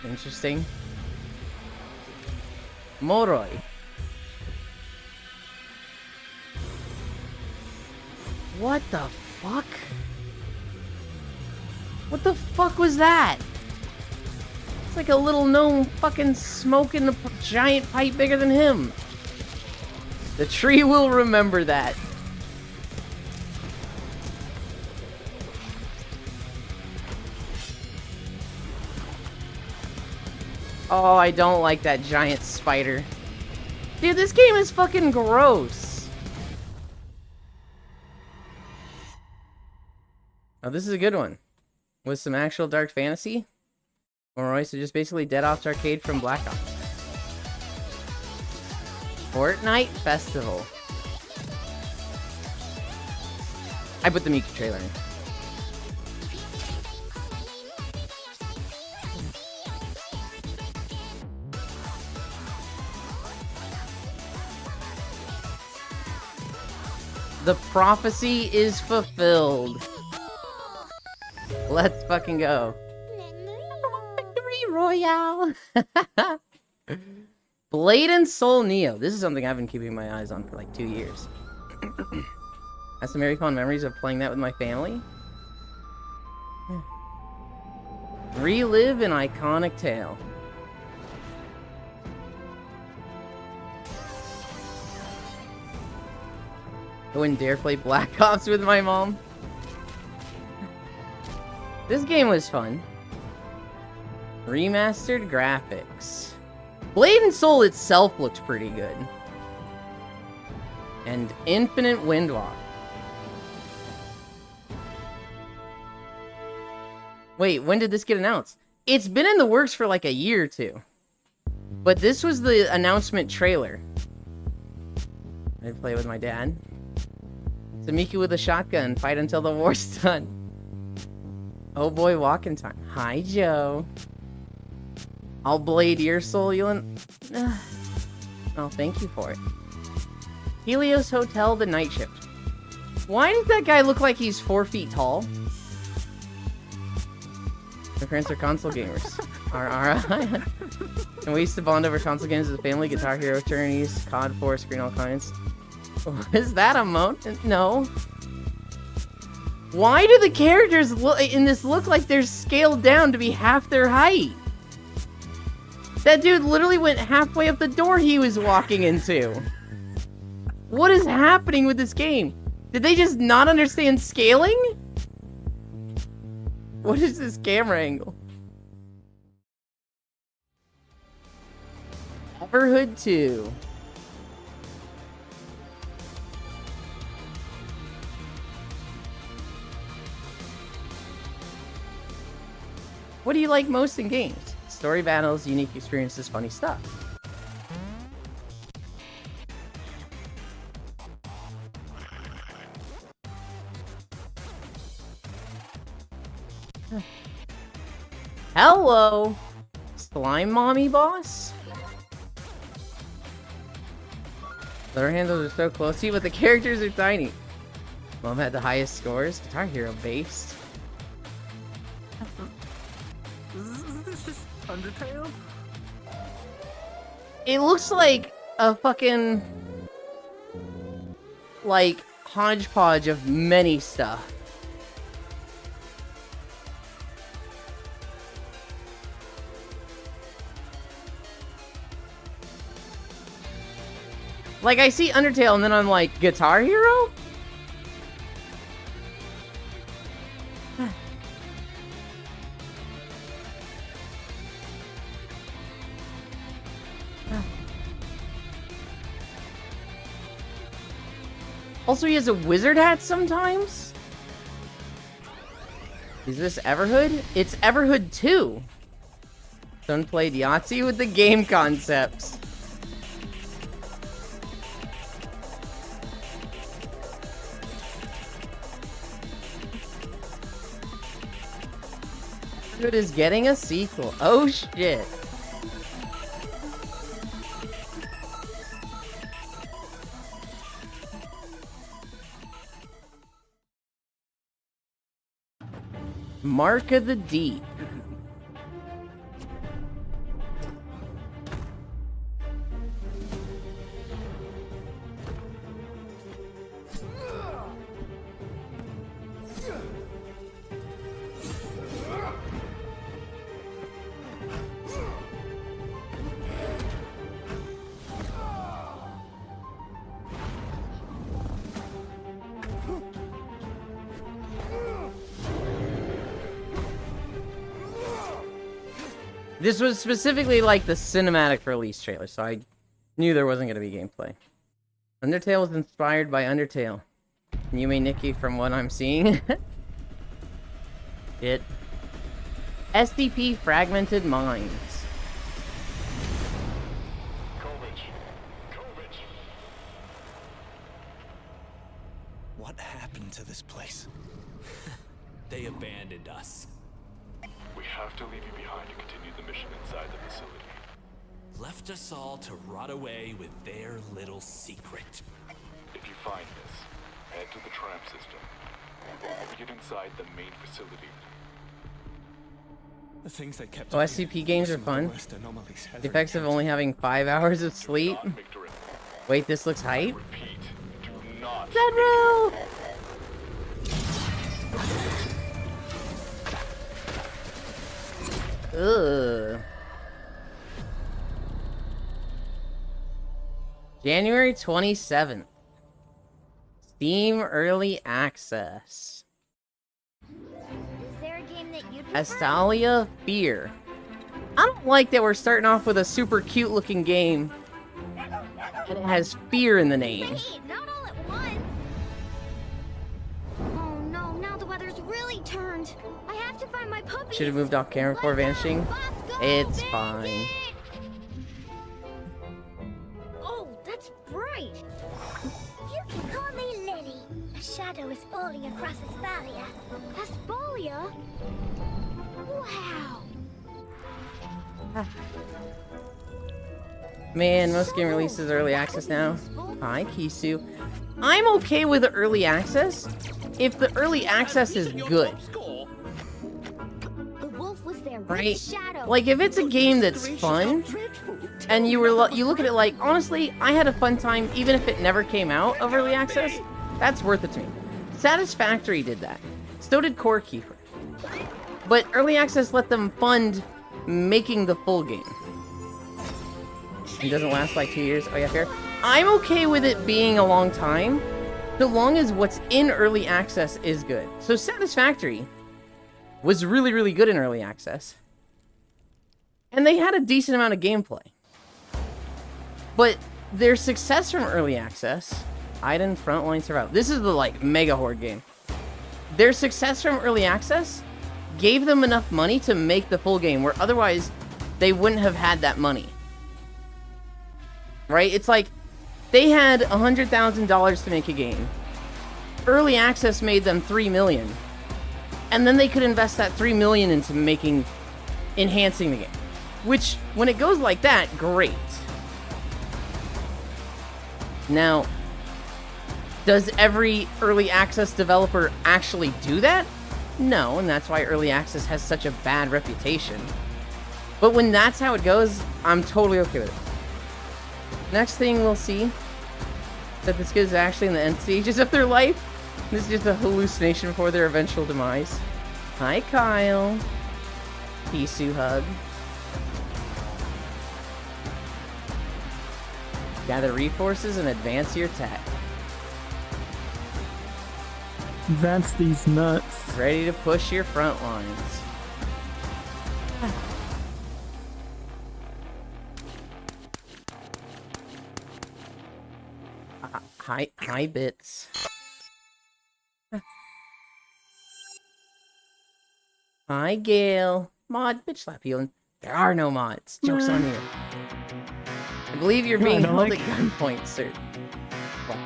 Speaker 1: Interesting. Moroi. What the fuck? What the fuck was that? It's like a little gnome fucking smoking a giant pipe bigger than him. The tree will remember that. Oh, I don't like that giant spider. Dude, this game is fucking gross. Oh, this is a good one. With some actual dark fantasy. Moroi, so just basically Dead Ops Arcade from Black Ops. Fortnite Festival. I put the Mika trailer in. The prophecy is fulfilled. Let's fucking go. Victory Royale. Blade and Soul Neo. This is something I've been keeping my eyes on for like 2 years. I have some very fond memories of playing that with my family. Relive an iconic tale. I wouldn't dare play Black Ops with my mom. This game was fun. Remastered graphics. Blade and Soul itself looked pretty good. And Infinite Windwalk. Wait, when did this get announced? It's been in the works for like a year or two. But this was the announcement trailer. I'd play with my dad. Samiki with a shotgun. Fight until the war's done. Oh boy, walking time. Hi, Joe. I'll blade your soul, Yulin. Oh, thank you for it. Helios Hotel, the night shift. Why does that guy look like he's 4 feet tall? My parents are console gamers. And we used to bond over console games as a family. Guitar Hero tourneys, COD 4, Screen All Kinds. Is that a moat? No. Why do the characters in this look like they're scaled down to be half their height? That dude literally went halfway up the door he was walking into. What is happening with this game? Did they just not understand scaling? What is this camera angle? Everhood 2. What do you like most in games? Story battles, unique experiences, funny stuff. Hello! Slime mommy boss? Their handles are so close to you, but the characters are tiny. Mom had the highest scores. Guitar Hero based.
Speaker 4: Is this just Undertale?
Speaker 1: It looks like a fucking... like, hodgepodge of many stuff. Like, I see Undertale and then I'm like, Guitar Hero? Also, he has a wizard hat sometimes? Is this Everhood? It's Everhood 2. Son played Yahtzee with the game concepts. Everhood is getting a sequel. Oh shit. Mark of the Deep. This was specifically like the cinematic release trailer, so I knew there wasn't going to be gameplay. Undertale was inspired by Undertale. Yume Nikki from what I'm seeing. It. SCP Fragmented Minds.
Speaker 18: What happened to this place?
Speaker 3: They abandoned us.
Speaker 5: We have to leave you behind to continue the mission inside the facility.
Speaker 3: Left us all to rot away with their little secret.
Speaker 5: If you find this, head to the tram system. We get inside the main facility.
Speaker 18: The things they kept.
Speaker 1: Oh, SCP games are fun. The effects of only having 5 hours of sleep. Wait, this looks hype? Zedro! Ugh. January 27th. Steam Early Access.
Speaker 16: Is there a game that you'd
Speaker 1: Astalia Fear. I don't like that we're starting off with a super cute looking game. And it has fear in the name.
Speaker 16: Hey, not all at once. Oh no, now the weather's really turned. I have to find my puppy.
Speaker 1: Should have moved off camera before vanishing. It's fine.
Speaker 16: Oh, that's bright. You can call me Lily. A shadow is falling across Aspalia. Aspalia? Wow.
Speaker 1: Man, most game releases early access now. Hi, Kisu. I'm okay with early access if the early access is good. Right? Like, if it's a game that's fun, and you look at it like, honestly, I had a fun time even if it never came out of early access, that's worth it to me. Satisfactory did that. So did Core Keeper. But early access let them fund making the full game. It doesn't last like 2 years. Oh yeah, fair. I'm okay with it being a long time, so long as what's in early access is good. So Satisfactory was really, really good in early access. And they had a decent amount of gameplay. But their success from early access, Aiden Frontline Survival. This is the, like, Mega Horde game. Their success from early access gave them enough money to make the full game, where otherwise they wouldn't have had that money. Right? It's like, they had $100,000 to make a game. Early access made them $3 million. And then they could invest that $3 million into enhancing the game. Which, when it goes like that, great. Now, does every early access developer actually do that? No, and that's why early access has such a bad reputation. But when that's how it goes, I'm totally okay with it. Next thing we'll see, that this kid is actually in the end stages of their life. This is just a hallucination before their eventual demise. Hi, Kyle. Pisu hug. Gather resources and advance your tech.
Speaker 4: Advance these nuts.
Speaker 1: Ready to push your front lines. Hi, Bits. Hi, Gale. Mod, bitch slap you. There are no mods. Joke's on you. I believe you're being held at gunpoint, sir. What?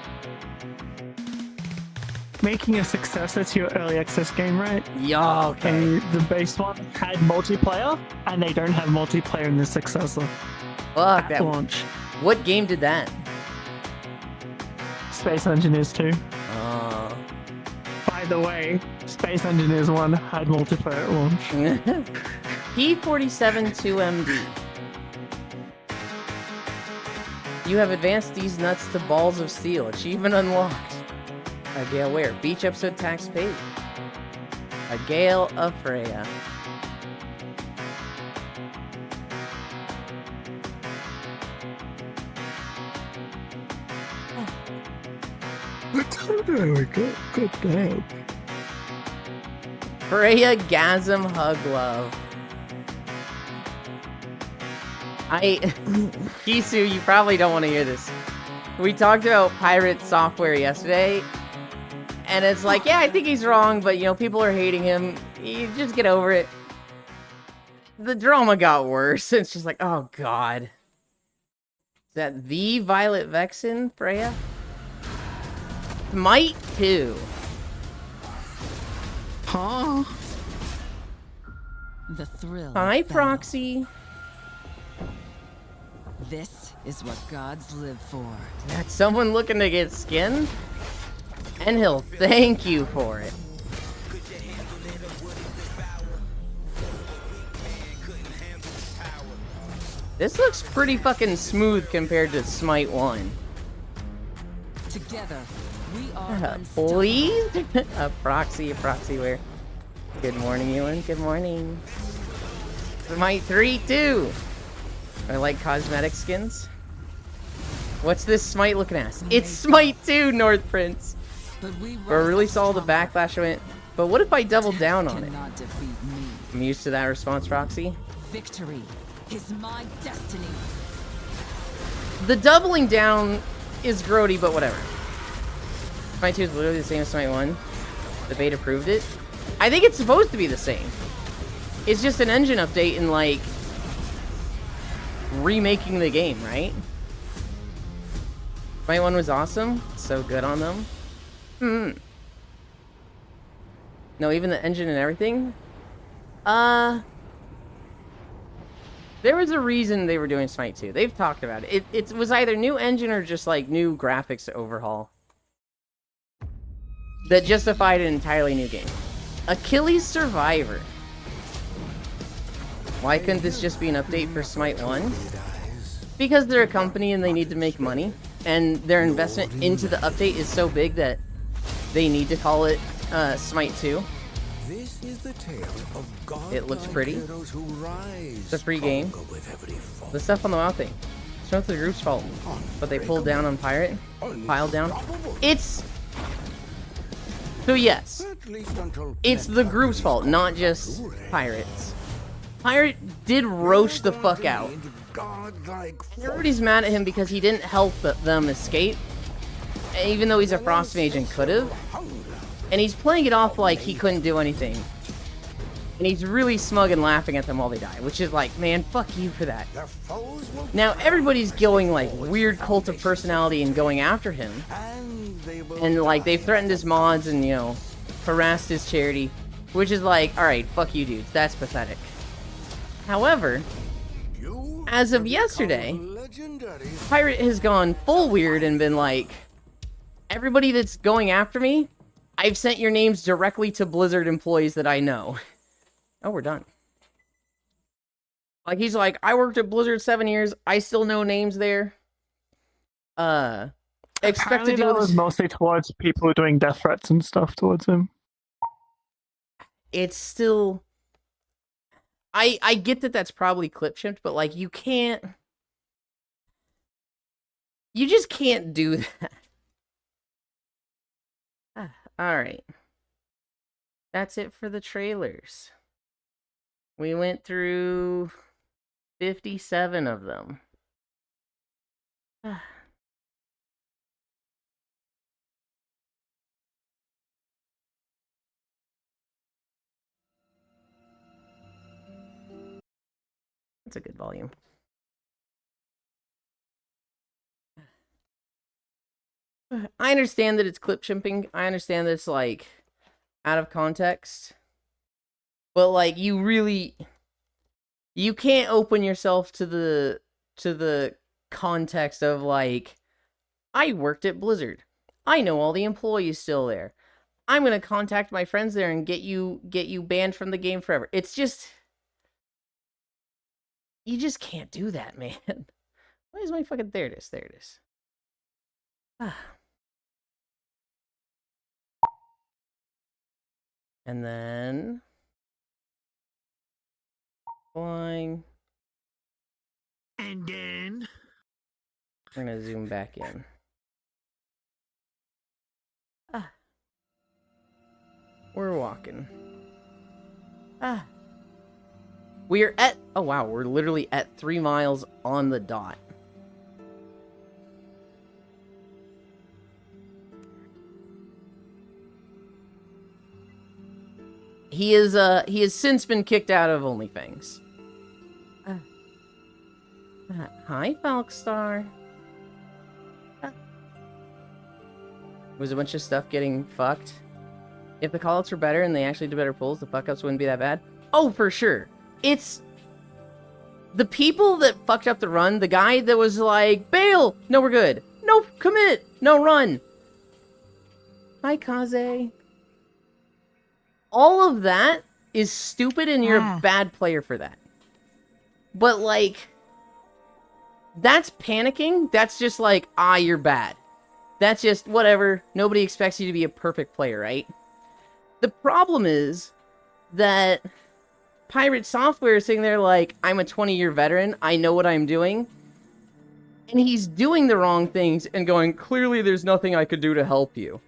Speaker 4: Making a successor to your early access game, right?
Speaker 1: Yeah, okay.
Speaker 4: And the base one had multiplayer, and they don't have multiplayer in the successor.
Speaker 1: Fuck
Speaker 4: at
Speaker 1: that.
Speaker 4: Launch.
Speaker 1: What game did that?
Speaker 4: Space Engineers 2. By the way, Space Engineers 1 had multiplayer at launch.
Speaker 1: P47-2MD. You have advanced these nuts to balls of steel. Achievement unlocked. A Gale where? Beach episode tax paid. A Gale of Freya.
Speaker 4: There we go. Good day.
Speaker 1: Freya Gasm Hug Love. Kisu, you probably don't want to hear this. We talked about pirate software yesterday, and it's like, yeah, I think he's wrong, but, you know, people are hating him. You just get over it. The drama got worse. It's just like, oh, God. Is that the Violet Vexen, Freya? Smite 2.
Speaker 4: Huh?
Speaker 6: The thrill.
Speaker 1: Hi, Proxy.
Speaker 6: This is what gods live for.
Speaker 1: That's someone looking to get skin? And he'll thank you for it. This looks pretty fucking smooth compared to Smite 1.
Speaker 6: Together, we are
Speaker 1: please? a proxy where? Good morning, Ewan. Good morning. Smite 3 too. I like cosmetic skins. What's this Smite looking at? It's Smite 2, North Prince.
Speaker 6: But we
Speaker 1: really saw the backlash I went, but what if I double down on it? I'm used to that response, Proxy.
Speaker 6: Victory is my destiny.
Speaker 1: The doubling down is grody, but whatever. Smite 2 is literally the same as Smite 1. The beta proved it. I think it's supposed to be the same. It's just an engine update and, like, remaking the game, right? Smite 1 was awesome. So good on them. No, even the engine and everything? There was a reason they were doing Smite 2. They've talked about it. It was either new engine or just like new graphics overhaul that justified an entirely new game. Achilles Survivor. Why couldn't this just be an update for Smite 1? Because they're a company and they need to make money, and their investment into the update is so big that they need to call it Smite 2.
Speaker 24: This is the tale of God.
Speaker 1: It looks pretty.
Speaker 24: Who rise,
Speaker 1: It's a free game. The stuff on the WoW thing. It's not the group's fault, but they pulled down on Pirate. Piled down. It's... So yes, it's the group's fault, not just Pirates. Pirate did roast the fuck out. Everybody's mad at him because he didn't help them escape, even though he's a Frost Mage and could've. And he's playing it off like he couldn't do anything. And he's really smug and laughing at them while they die, which is like, man, fuck you for that. Now everybody's going like weird cult of personality and going after him. And like they've threatened his mods and, you know, harassed his charity, which is like, alright, fuck you dudes, that's pathetic. However, as of yesterday, Pirate has gone full weird and been like, everybody that's going after me, I've sent your names directly to Blizzard employees that I know. Oh, we're done. Like, he's like, I worked at Blizzard 7 years, I still know names there. Expect to do
Speaker 4: that
Speaker 1: this.
Speaker 4: was mostly towards people who are doing death threats and stuff towards him.
Speaker 1: It's still... I get that that's probably clip shipped, but like, you can't... You just can't do that. Alright. That's it for the trailers. We went through 57 of them. That's a good volume. I understand that it's clip shipping. I understand that it's like out of context. But like you can't open yourself to the context of like, I worked at Blizzard. I know all the employees still there. I'm gonna contact my friends there and get you banned from the game forever. It's just, you just can't do that, man. Why is my fucking... There it is. There it is. And then... Flying.
Speaker 24: And then...
Speaker 1: We're gonna zoom back in. We're walking. We are at... Oh, wow. We're literally at 3 miles on the dot. He has since been kicked out of OnlyFans. Hi, Falkstar. Was a bunch of stuff getting fucked? If the callouts were better and they actually did better pulls, the fuck-ups wouldn't be that bad? Oh, for sure. It's... The people that fucked up the run, the guy that was like, bail! No, we're good. No, commit! No, run! Hi, Kaze. All of that is stupid and you're a bad player for that. But, like... That's panicking. That's just like, you're bad. That's just, whatever. Nobody expects you to be a perfect player, right? The problem is that Pirate Software is sitting there like, I'm a 20-year veteran, I know what I'm doing. And he's doing the wrong things and going, clearly there's nothing I could do to help you.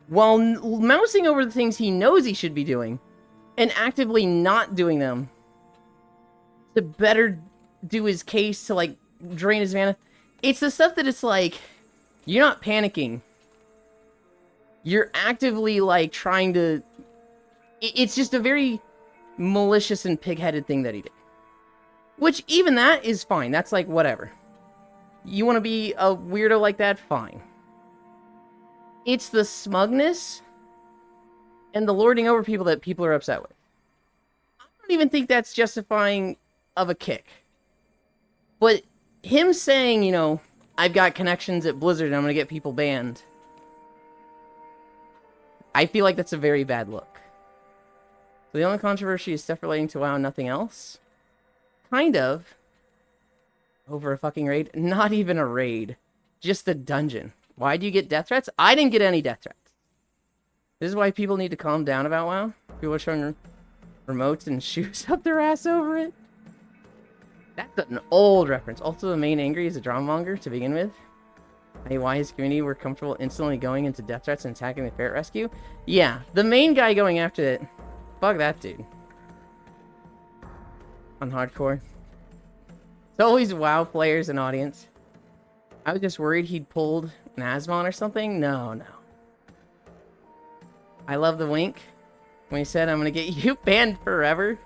Speaker 1: While mousing over the things he knows he should be doing and actively not doing them to better do his case to, like, drain his mana. It's the stuff that it's like, you're not panicking. You're actively, like, trying to... It's just a very malicious and pig-headed thing that he did. Which, even that is fine. That's, like, whatever. You want to be a weirdo like that? Fine. It's the smugness and the lording over people that people are upset with. I don't even think that's justifying of a kick. But him saying, you know, I've got connections at Blizzard and I'm gonna get people banned, I feel like that's a very bad look. So the only controversy is stuff relating to WoW and nothing else? Kind of. Over a fucking raid? Not even a raid. Just a dungeon. Why do you get death threats? I didn't get any death threats. This is why people need to calm down about WoW. People are showing remotes and shoes up their ass over it. That's an old reference. Also, the main angry is a drama monger to begin with. Hey, why his community were comfortable instantly going into death threats and attacking the ferret rescue? Yeah, the main guy going after it. Fuck that dude. On hardcore. It's always WoW players and audience. I was just worried he'd pulled an Asmon or something. No. I love the wink. When he said, I'm gonna get you banned forever.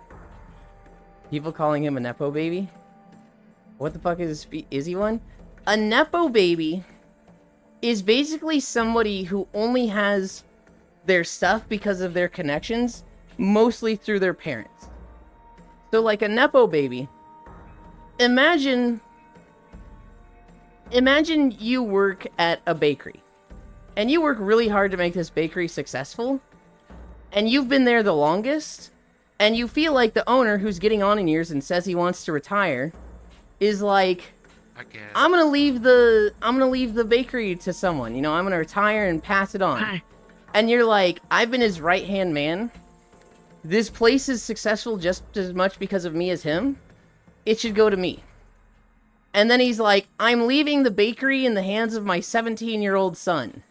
Speaker 1: People calling him a Nepo baby. What the fuck is he one? A Nepo baby is basically somebody who only has their stuff because of their connections, mostly through their parents. So like a Nepo baby, imagine you work at a bakery and you work really hard to make this bakery successful and you've been there the longest and you feel like the owner who's getting on in years and says he wants to retire is like, I'm gonna leave the bakery to someone, you know, I'm gonna retire and pass it on. Hi. And you're like, I've been his right-hand man. This place is successful just as much because of me as him. It should go to me. And then he's like, I'm leaving the bakery in the hands of my 17-year-old son.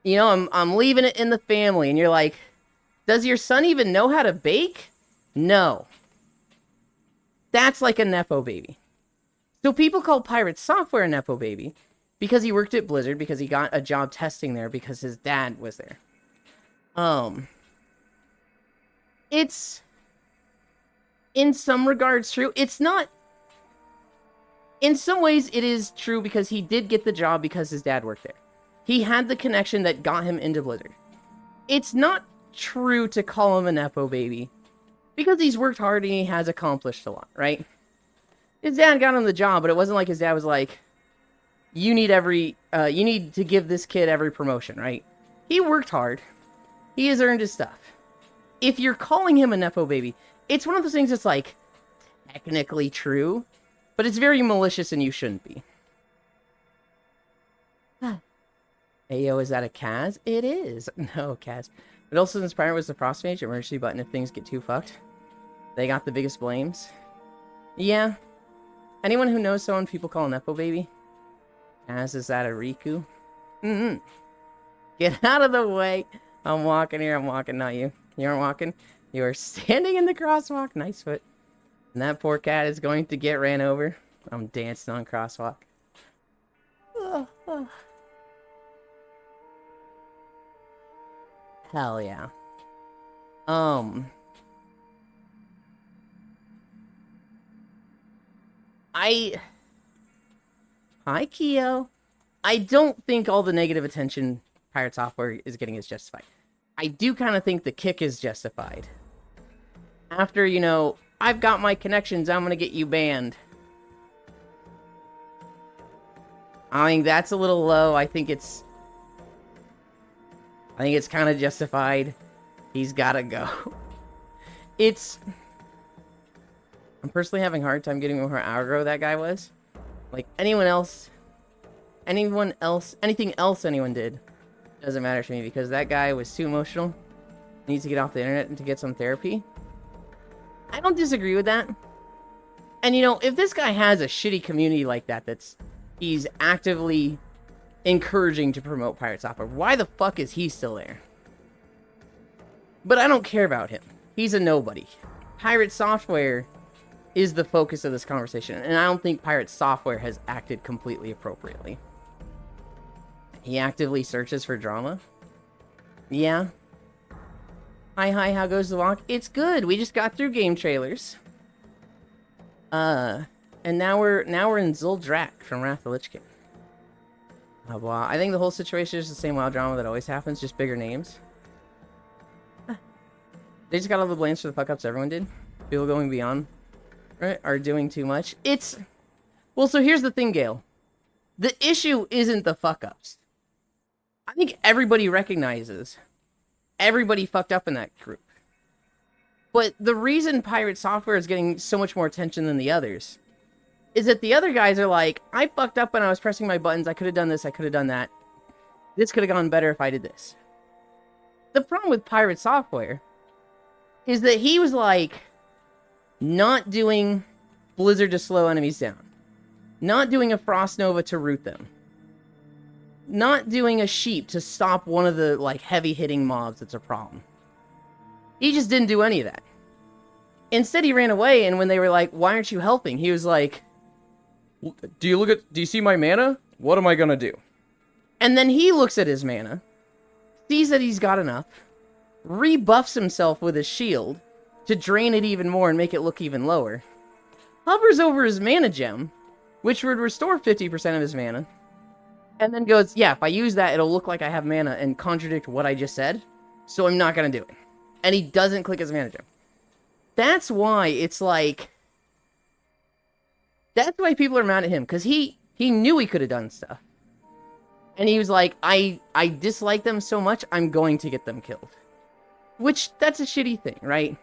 Speaker 1: You know, I'm leaving it in the family. And you're like, does your son even know how to bake? No. That's like a Nepo baby. So people call Pirate Software a Nepo baby because he worked at Blizzard, because he got a job testing there because his dad was there. It's in some regards true. It's not. In some ways, it is true because he did get the job because his dad worked there. He had the connection that got him into Blizzard. It's not true to call him a Nepo baby because he's worked hard and he has accomplished a lot, right? His dad got him the job, but it wasn't like his dad was like, you need to give this kid every promotion, right? He worked hard. He has earned his stuff. If you're calling him a Nepo baby, it's one of those things that's like technically true, but it's very malicious and you shouldn't be. Ayo, is that a Kaz? It is. No, Kaz. But also, since Pirate was the Frost Mage, emergency button if things get too fucked. They got the biggest blames. Yeah. Anyone who knows someone people call a Nepo baby? Kaz, is that a Riku? Get out of the way. I'm walking here. I'm walking, not you. You aren't walking. You are standing in the crosswalk. Nice foot. And that poor cat is going to get ran over. I'm dancing on crosswalk. Hell yeah. Hi, Keo. I don't think all the negative attention Pirate Software is getting is justified. I do kind of think the kick is justified. After, you know, I've got my connections, I'm gonna get you banned. I mean, that's a little low. I think it's kind of justified. He's gotta go. I'm personally having a hard time getting over how aggro that guy was. Like, anything else anyone did doesn't matter to me because that guy was too emotional. Needs to get off the internet and to get some therapy. I don't disagree with that. And you know, if this guy has a shitty community like that he's actively encouraging to promote Pirate Software, why the fuck is he still there? But I don't care about him. He's a nobody. Pirate Software is the focus of this conversation, and I don't think Pirate Software has acted completely appropriately. He actively searches for drama. Yeah. Hi, how goes the walk? It's good. We just got through game trailers. And now we're in Zuldrak from Wrath of the Lich King. Wow. I think the whole situation is the same WoW drama that always happens, just bigger names. They just got all the blames for the fuck-ups everyone did. People going beyond, right, are doing too much. Well, so here's the thing, Gale. The issue isn't the fuck-ups. I think everybody recognizes everybody fucked up in that group. But the reason Pirate Software is getting so much more attention than the others is that the other guys are like, I fucked up when I was pressing my buttons. I could have done this. I could have done that. This could have gone better if I did this. The problem with Pirate Software is that he was like, not doing Blizzard to slow enemies down. Not doing a Frost Nova to root them. Not doing a Sheep to stop one of the, like, heavy-hitting mobs that's a problem. He just didn't do any of that. Instead, he ran away, and when they were like, why aren't you helping? He was like, do you see my mana? What am I gonna do? And then he looks at his mana, sees that he's got enough, rebuffs himself with his shield to drain it even more and make it look even lower, hovers over his mana gem, which would restore 50% of his mana, and then goes, yeah, if I use that, it'll look like I have mana and contradict what I just said, so I'm not gonna do it. And he doesn't click his mana gem. That's why it's like... That's why people are mad at him, because he knew he could have done stuff. And he was like, I dislike them so much, I'm going to get them killed. Which, that's a shitty thing, right?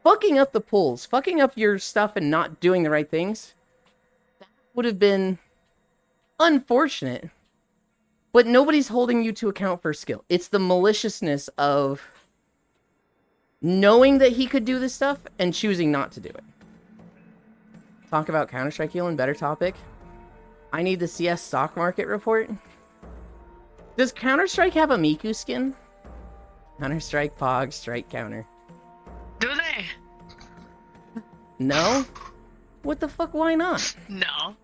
Speaker 1: Fucking up the pulls, fucking up your stuff and not doing the right things, that would have been unfortunate. But nobody's holding you to account for skill. It's the maliciousness of knowing that he could do this stuff and choosing not to do it. Talk about Counter-Strike, Elon, better topic. I need the CS stock market report. Does Counter-Strike have a Miku skin? Counter-Strike, Pog, Strike Counter.
Speaker 7: Do they?
Speaker 1: No? What the fuck, why not?
Speaker 7: No.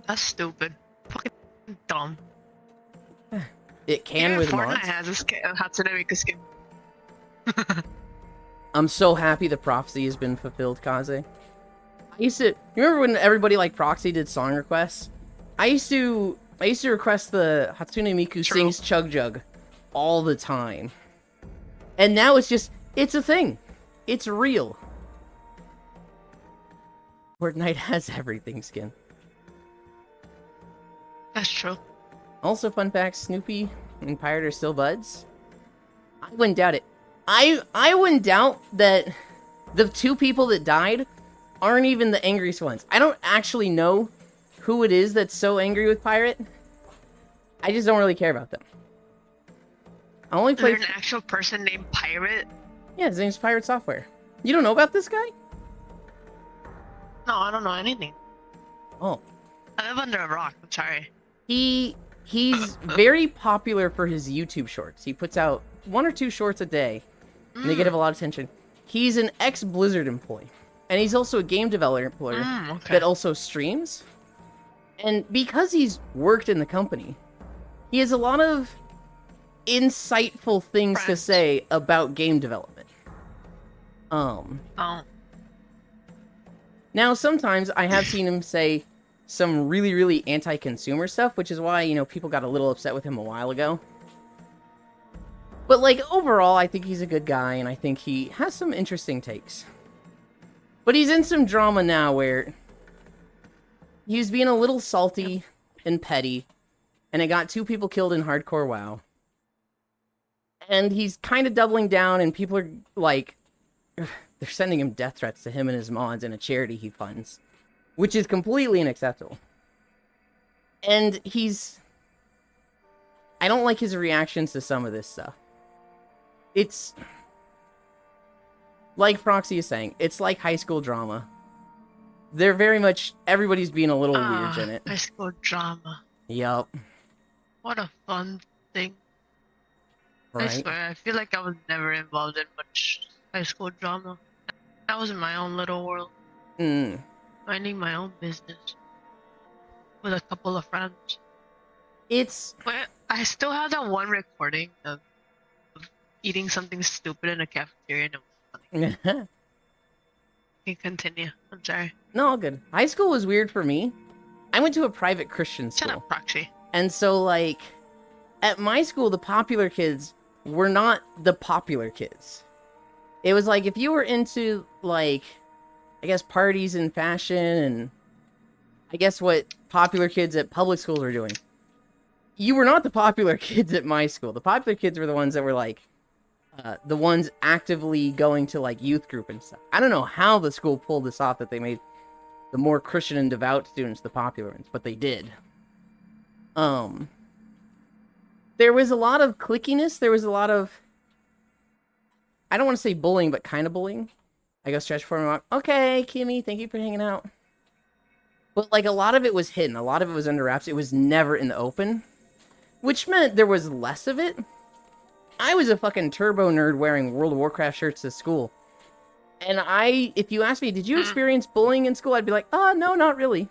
Speaker 7: That's stupid. Fucking dumb.
Speaker 1: It can
Speaker 7: Even
Speaker 1: with
Speaker 7: Fortnite
Speaker 1: mods.
Speaker 7: has a skin, Hatsune Miku skin.
Speaker 1: I'm so happy the prophecy has been fulfilled, Kaze. You remember when everybody like Proxy did song requests? I used to request the Hatsune Miku sings Chug Jug all the time. And now it's a thing. It's real. Fortnite has everything skin.
Speaker 7: That's true.
Speaker 1: Also, fun fact, Snoopy and Pirate are still buds. I wouldn't doubt it. I wouldn't doubt that the two people that died aren't even the angriest ones. I don't actually know who it is that's so angry with Pirate. I just don't really care about them. I only play...
Speaker 7: Is there an actual person named Pirate?
Speaker 1: Yeah, his name's Pirate Software. You don't know about this guy?
Speaker 7: No, I don't know anything.
Speaker 1: Oh.
Speaker 7: I live under a rock, I'm sorry.
Speaker 1: He's very popular for his YouTube shorts. He puts out 1 or 2 shorts a day, and they get him a lot of attention. He's an ex-Blizzard employee, and he's also a game developer that also streams. And because he's worked in the company, he has a lot of insightful things to say about game development. Now, sometimes I have seen him say some really, really anti-consumer stuff, which is why, you know, people got a little upset with him a while ago. But, like, overall, I think he's a good guy, and I think he has some interesting takes. But he's in some drama now where he was being a little salty and petty, and it got 2 people killed in Hardcore WoW. And he's kind of doubling down, and people are, like, they're sending him death threats to him and his mods in a charity he funds, which is completely unacceptable. And I don't like his reactions to some of this stuff. It's like Proxy is saying, it's like high school drama. They're very much, everybody's being a little weird in it.
Speaker 7: High school drama.
Speaker 1: Yup.
Speaker 7: What a fun thing.
Speaker 1: Right?
Speaker 7: I swear, I feel like I was never involved in much high school drama. I was in my own little world. Minding my own business. With a couple of friends. But I still have that one recording of eating something stupid in a cafeteria and it was funny. You can continue. I'm sorry.
Speaker 1: No, all good. High school was weird for me. I went to a private Christian school.
Speaker 7: Shut up, Proxy.
Speaker 1: And so, like, at my school, the popular kids were not the popular kids. It was like, if you were into, like, I guess parties and fashion and I guess what popular kids at public schools were doing. You were not the popular kids at my school. The popular kids were the ones that were like, the ones actively going to like youth group and stuff. I don't know how the school pulled this off, that they made the more Christian and devout students the popular ones, but they did. There was a lot of clickiness. There was a lot of, I don't want to say bullying, but kind of bullying. I go stretch for him. Okay, Kimmy, thank you for hanging out. But like a lot of it was hidden. A lot of it was under wraps. It was never in the open, which meant there was less of it. I was a fucking turbo nerd wearing World of Warcraft shirts to school. And if you asked me, did you experience bullying in school? I'd be like, oh, no, not really.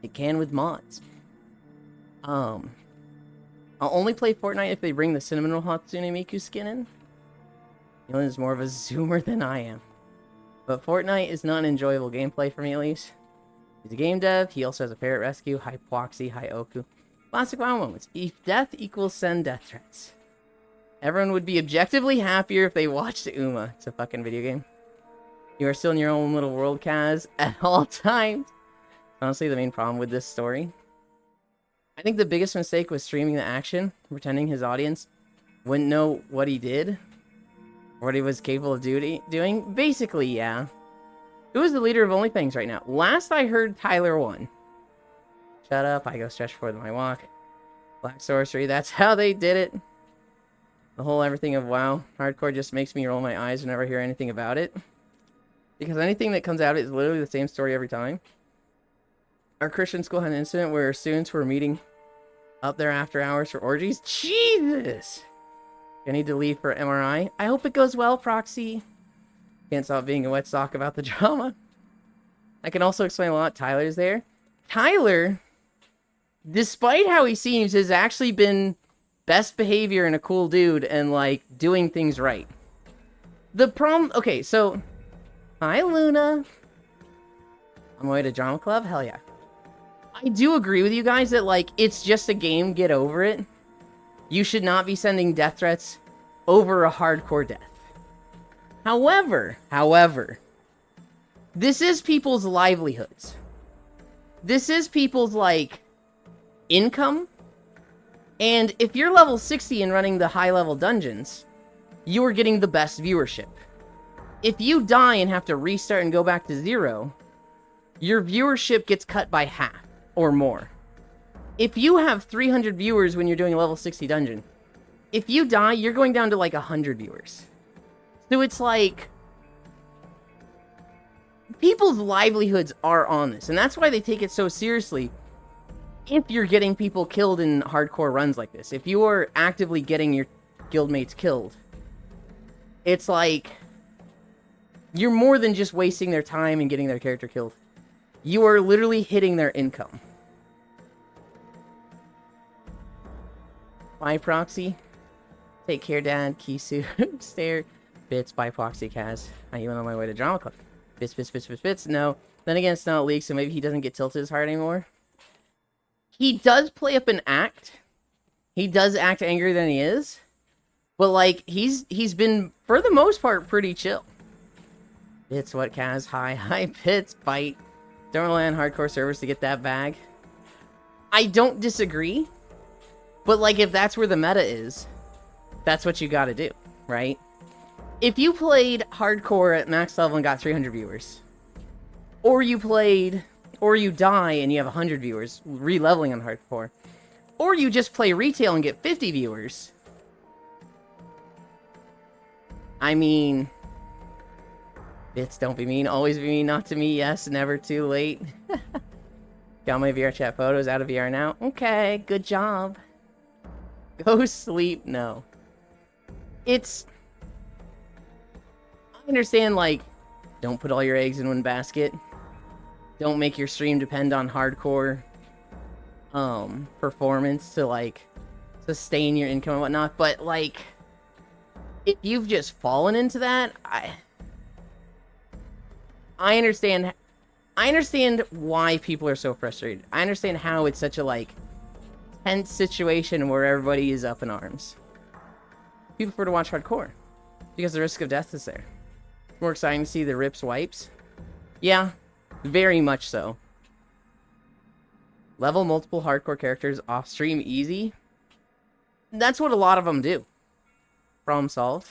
Speaker 1: It can with mods. I'll only play Fortnite if they bring the Cinnamon Roll Hatsune Miku skin in. Dylan is more of a zoomer than I am. But Fortnite is not an enjoyable gameplay for me, at least. He's a game dev. He also has a parrot rescue. Hi Pwoxy, hi Oku. Classic WoW moments. If death equals send death threats. Everyone would be objectively happier if they watched Uma. It's a fucking video game. You are still in your own little world, Kaz, at all times. Honestly, the main problem with this story, I think the biggest mistake was streaming the action, pretending his audience wouldn't know what he did, or what he was capable of doing. Basically, yeah. Who is the leader of OnlyFans right now? Last I heard, Tyler won. Shut up, I go stretch further than my walk. Black Sorcery, that's how they did it. The whole everything of WoW. Hardcore just makes me roll my eyes whenever I hear anything about it. Because anything that comes out of it is literally the same story every time. Our Christian school had an incident where students were meeting up there after hours for orgies. Jesus! I need to leave for MRI. I hope it goes well, Proxy. Can't stop being a wet sock about the drama. I can also explain a lot. Tyler's there. Tyler, despite how he seems, has actually been best behavior and a cool dude and, like, doing things right. The problem... Okay, so... Hi, Luna. On my way to drama club? Hell yeah. I do agree with you guys that, like, it's just a game. Get over it. You should not be sending death threats over a hardcore death. However, this is people's livelihoods. This is people's, like, income. And if you're level 60 and running the high-level dungeons, you are getting the best viewership. If you die and have to restart and go back to 0, your viewership gets cut by half or more. If you have 300 viewers when you're doing a level 60 dungeon, if you die, you're going down to like 100 viewers. So it's like, people's livelihoods are on this, and that's why they take it so seriously. If you're getting people killed in hardcore runs like this, if you are actively getting your guildmates killed, it's like, you're more than just wasting their time and getting their character killed. You are literally hitting their income. Bye, Proxy. Take care, Dad. Kisu. Stare. Bits by Proxy Kaz. I even on my way to drama club. Bits. No. Then again, it's not a league, so maybe he doesn't get tilted as hard anymore. He does play up an act. He does act angrier than he is. But, like, he's been, for the most part, pretty chill. Bits, what, Kaz? Hi, Bits, bite. Don't rely on hardcore servers to get that bag. I don't disagree. But, like, if that's where the meta is, that's what you gotta do, right? If you played hardcore at max level and got 300 viewers, or you die and you have 100 viewers, re-leveling on hardcore, or you just play retail and get 50 viewers, I mean, Bits, don't be mean, always be mean, not to me, yes, never too late. Got my VR chat photos out of VR now. Okay, good job. Go sleep, no. I understand, like, don't put all your eggs in one basket. Don't make your stream depend on hardcore performance to, like, sustain your income and whatnot, but, like, if you've just fallen into that, I understand why people are so frustrated. I understand how it's such a, like, tense situation where everybody is up in arms. People prefer to watch hardcore because the risk of death is there. more exciting to see the rips wipes. Yeah, very much so. Level multiple hardcore characters off stream easy. That's what a lot of them do. Problem solved.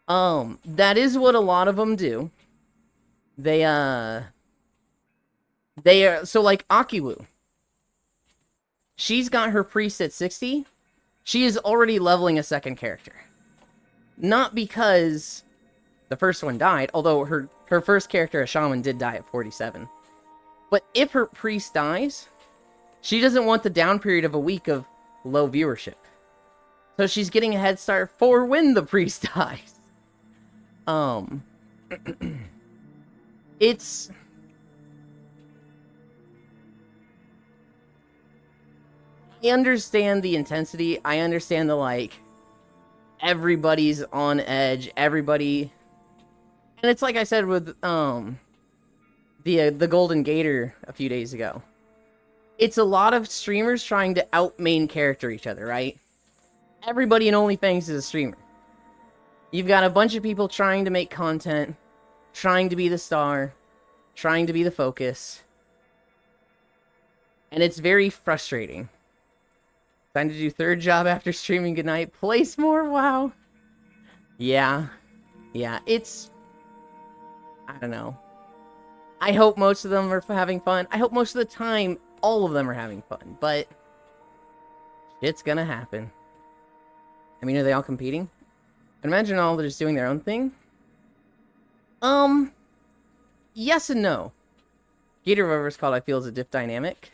Speaker 1: That is what a lot of them do. They are, so like Akiwu. She's got her priest at 60. She is already leveling a second character. Not because the first one died, although her first character, a shaman, did die at 47. But if her priest dies, she doesn't want the down period of a week of low viewership. So she's getting a head start for when the priest dies. It's... I understand the intensity. I understand the, like, everybody's on edge. Everybody... And it's like I said with, the Golden Gator a few days ago. It's a lot of streamers trying to out-main character each other, right? Everybody in OnlyFans is a streamer. You've got a bunch of people trying to make content, trying to be the star, trying to be the focus. And it's very frustrating. Time to do third job after streaming. Good night. Place more. Wow. Yeah. Yeah, it's... I don't know. I hope most of them are having fun. I hope most of the time all of them are having fun. But it's gonna happen. I mean, are they all competing? I imagine all they're just doing their own thing. Yes and no. Gator Rover's called, I feel, is a diff dynamic.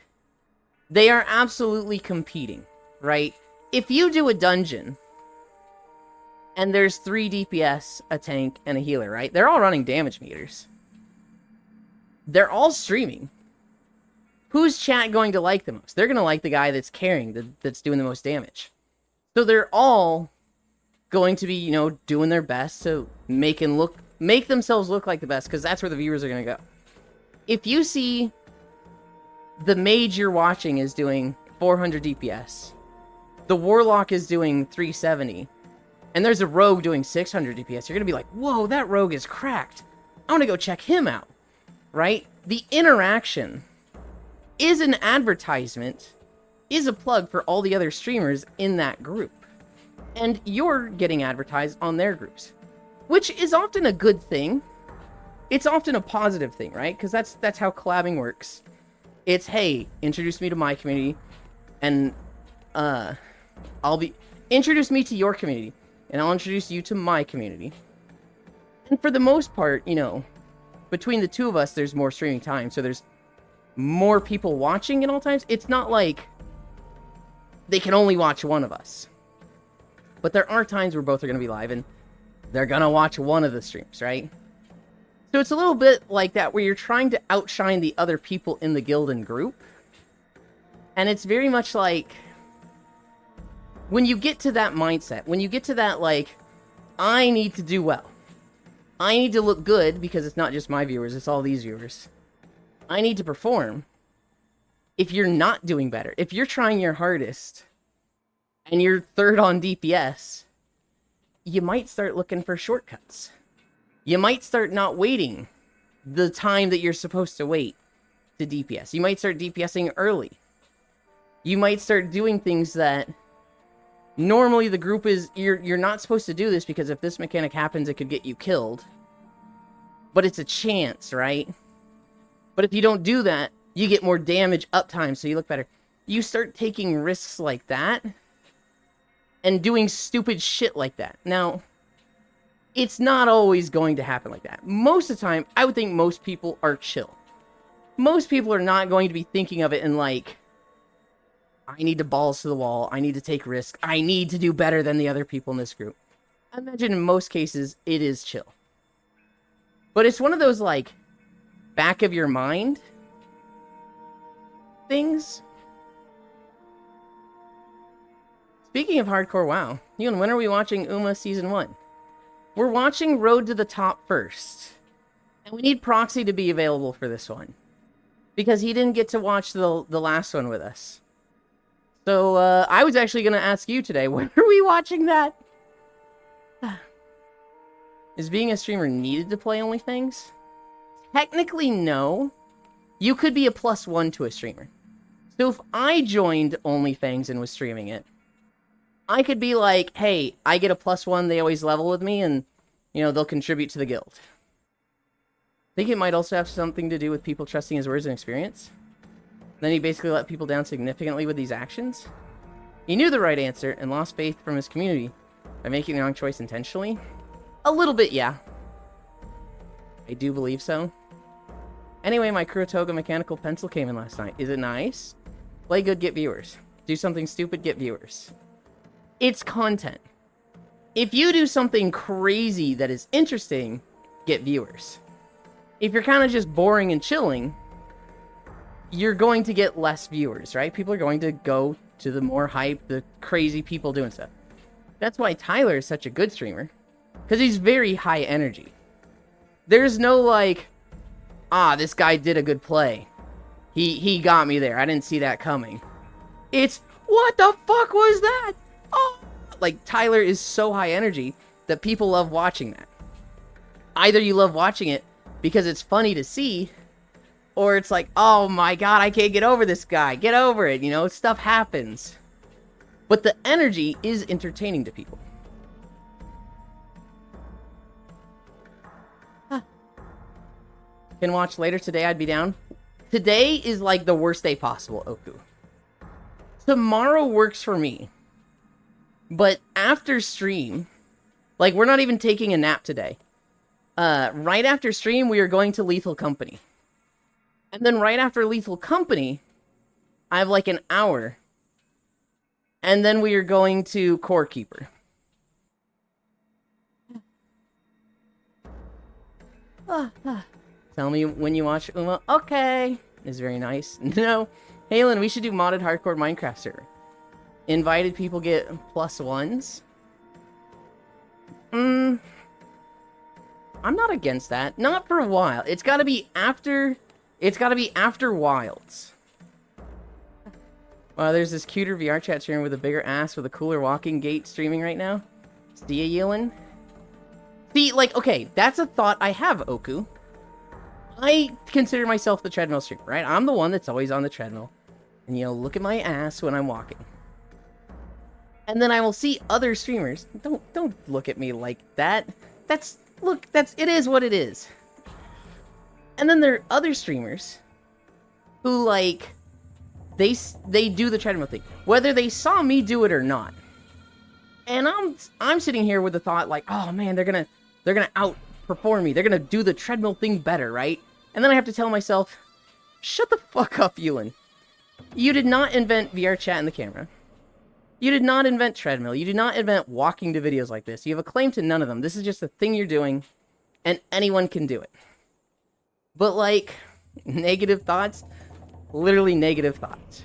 Speaker 1: They are absolutely competing, right? If you do a dungeon, and there's 3 DPS, a tank, and a healer, right? They're all running damage meters. They're all streaming. Who's chat going to like the most? They're going to like the guy that's carrying, that's doing the most damage. So they're all going to be, you know, doing their best to make themselves look like the best, because that's where the viewers are going to go. If you see the mage you're watching is doing 400 DPS, the warlock is doing 370, and there's a rogue doing 600 DPS, you're going to be like, whoa, that rogue is cracked. I want to go check him out, right? The interaction is an advertisement, is a plug for all the other streamers in that group. And you're getting advertised on their groups, which is often a good thing. It's often a positive thing, right? Because that's how collabing works. It's, hey, introduce me to my community, and introduce me to your community, and I'll introduce you to my community. And for the most part, you know, between the two of us, there's more streaming time, so there's more people watching at all times. It's not like they can only watch one of us. But there are times where both are going to be live, and they're going to watch one of the streams, right? So it's a little bit like that, where you're trying to outshine the other people in the guild and group. And it's very much like, when you get to that mindset, when you get to that, like, I need to do well. I need to look good, because it's not just my viewers, it's all these viewers. I need to perform. If you're not doing better, if you're trying your hardest, and you're third on DPS, you might start looking for shortcuts. You might start not waiting the time that you're supposed to wait to DPS. You might start DPSing early. You might start doing things that normally the group is, you're not supposed to do this, because if this mechanic happens, it could get you killed. But it's a chance, right? But if you don't do that, you get more damage uptime, so you look better. You start taking risks like that, and doing stupid shit like that. Now, it's not always going to happen like that. Most of the time, I would think most people are chill. Most people are not going to be thinking of it in like, I need to balls to the wall, I need to take risks, I need to do better than the other people in this group. I imagine in most cases, it is chill. But it's one of those, like, back of your mind things. Speaking of hardcore WoW, Ewan, when are we watching Uma Season 1? We're watching Road to the Top first. And we need Proxy to be available for this one. Because he didn't get to watch the last one with us. So, I was actually going to ask you today, when are we watching that? Is being a streamer needed to play OnlyFans? Technically, no. You could be a +1 to a streamer. So if I joined OnlyFans and was streaming it, I could be like, hey, I get a +1, they always level with me, and, you know, they'll contribute to the guild. I think it might also have something to do with people trusting his words and experience. Then he basically let people down significantly with these actions. He knew the right answer and lost faith from his community by making the wrong choice intentionally. A little bit, yeah. I do believe so. Anyway, my Kurotoga mechanical pencil came in last night. Is it nice? Play good, get viewers. Do something stupid, get viewers. It's content. If you do something crazy that is interesting, get viewers. If you're kind of just boring and chilling, you're going to get less viewers, right? People are going to go to the more hype, the crazy people doing stuff. That's why Tyler is such a good streamer. Because he's very high energy. There's no like, this guy did a good play. He got me there. I didn't see that coming. It's, what the fuck was that? Oh! Like, Tyler is so high energy that people love watching that. Either you love watching it because it's funny to see, or it's like, oh my god, I can't get over this guy. Get over it, you know, stuff happens. But the energy is entertaining to people. Can watch later today, I'd be down. Today is like the worst day possible, Oku. Tomorrow works for me. But after stream, like we're not even taking a nap today. Right after stream, we are going to Lethal Company. And then right after Lethal Company, I have like an hour. And then we are going to Core Keeper. Tell me when you watch Uma. Okay. Is very nice. No. Halen, we should do modded hardcore Minecraft server. Invited people get +1s. I'm not against that. Not for a while. It's gotta be after Wilds. Wow, there's this cuter VR chat streamer with a bigger ass with a cooler walking gait streaming right now. See ya, Yelin? See, like, okay, that's a thought I have, Oku. I consider myself the treadmill streamer, right? I'm the one that's always on the treadmill. And, you know, look at my ass when I'm walking. And then I will see other streamers. Don't look at me like that. It is what it is. And then there are other streamers who, like, they do the treadmill thing. Whether they saw me do it or not. And I'm sitting here with the thought, like, oh man, they're gonna outperform me. They're gonna do the treadmill thing better, right? And then I have to tell myself, shut the fuck up, Ewan. You did not invent VR chat in the camera. You did not invent treadmill. You did not invent walking to videos like this. You have a claim to none of them. This is just a thing you're doing, and anyone can do it. But, like, negative thoughts? Literally negative thoughts.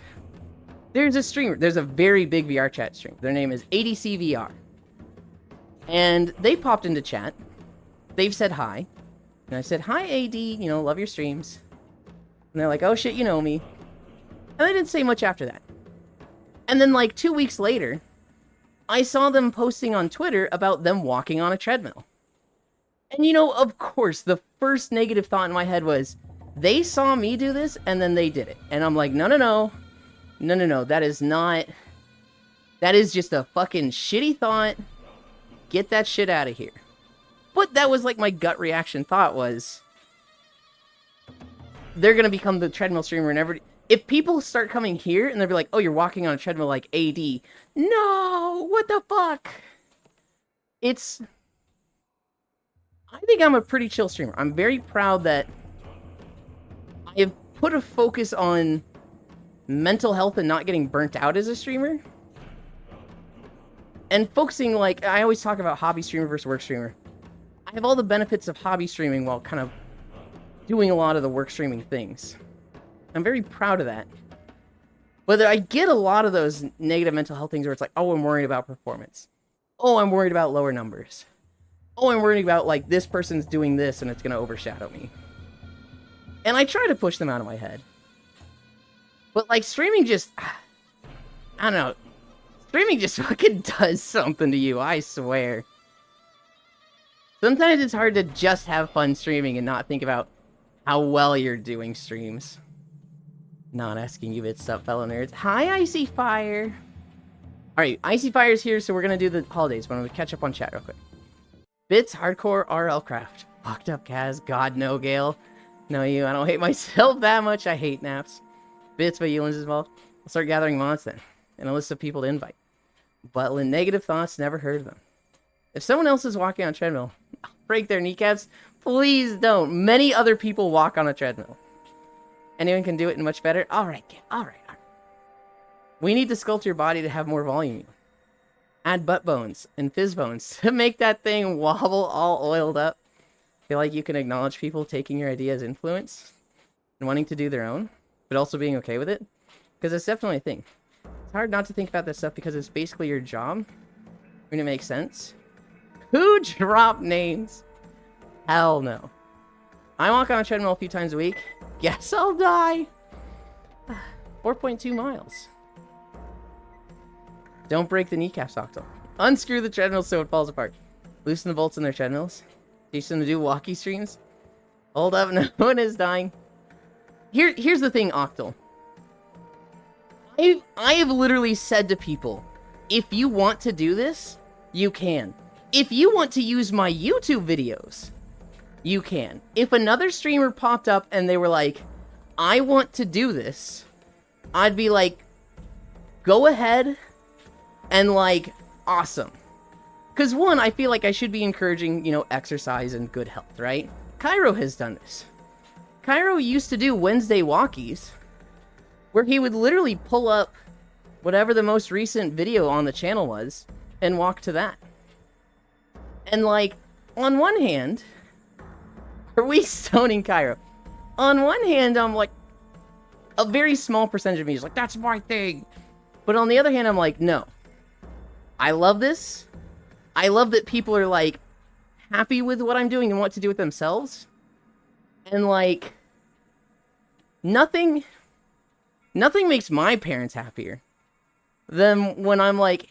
Speaker 1: There's a streamer. There's a very big VR chat streamer. Their name is ADC VR. And they popped into chat. They've said hi. And I said, hi, AD. You know, love your streams. And they're like, oh shit, you know me. And they didn't say much after that. And then, like, 2 weeks later, I saw them posting on Twitter about them walking on a treadmill. And, you know, of course, the first negative thought in my head was, they saw me do this, and then they did it. And I'm like, no, that is not... That is just a fucking shitty thought. Get that shit out of here. But that was, like, my gut reaction thought was, they're gonna become the treadmill streamer and everybody... If people start coming here and they'll be like, oh, you're walking on a treadmill like AD. No! What the fuck? I think I'm a pretty chill streamer. I'm very proud that I have put a focus on mental health and not getting burnt out as a streamer. And focusing, like, I always talk about hobby streamer versus work streamer. I have all the benefits of hobby streaming while kind of doing a lot of the work streaming things. I'm very proud of that. But I get a lot of those negative mental health things where it's like, oh, I'm worried about performance. Oh, I'm worried about lower numbers. Oh, I'm worried about, like, this person's doing this and it's going to overshadow me. And I try to push them out of my head. But, like, streaming just... I don't know. Streaming just fucking does something to you, I swear. Sometimes it's hard to just have fun streaming and not think about how well you're doing streams. Not asking you bits up, fellow nerds. Hi, Icy Fire. Alright, Icy Fire's here, so we're gonna do the holidays, but I'm gonna catch up on chat real quick. Bits, hardcore, RL craft. Fucked up, Kaz. God, no, Gale. No, you. I don't hate myself that much. I hate naps. Bits, but Eulin's as well. I'll start gathering mods then, and a list of people to invite. Buttlin, negative thoughts, never heard of them. If someone else is walking on a treadmill, I'll break their kneecaps. Please don't. Many other people walk on a treadmill. Anyone can do it and much better. All right. We need to sculpt your body to have more volume. Add butt bones and fizz bones to make that thing wobble all oiled up. Feel like you can acknowledge people taking your idea as influence and wanting to do their own, but also being okay with it. Because it's definitely a thing. It's hard not to think about this stuff because it's basically your job. When it makes sense. Who dropped names? Hell no. I walk on a treadmill a few times a week. Guess I'll die. 4.2 miles. Don't break the kneecaps, Octo. Unscrew the treadmill so it falls apart. Loosen the bolts in their treadmills. Teach them to do walkie streams. Hold up, no one is dying. Here's the thing, Octal. I have literally said to people, if you want to do this, you can. If you want to use my YouTube videos, you can. If another streamer popped up and they were like, I want to do this, I'd be like, go ahead and like, awesome. Because one, I feel like I should be encouraging, exercise and good health, right? Cairo has done this. Cairo used to do Wednesday walkies, where he would literally pull up whatever the most recent video on the channel was, and walk to that. And like, on one hand, are we stoning Cairo? On one hand, I'm like, a very small percentage of me is like, that's my thing. But on the other hand, I'm like, no. I love this. I love that people are like, happy with what I'm doing and want to do it themselves. And like, nothing makes my parents happier than when I'm like,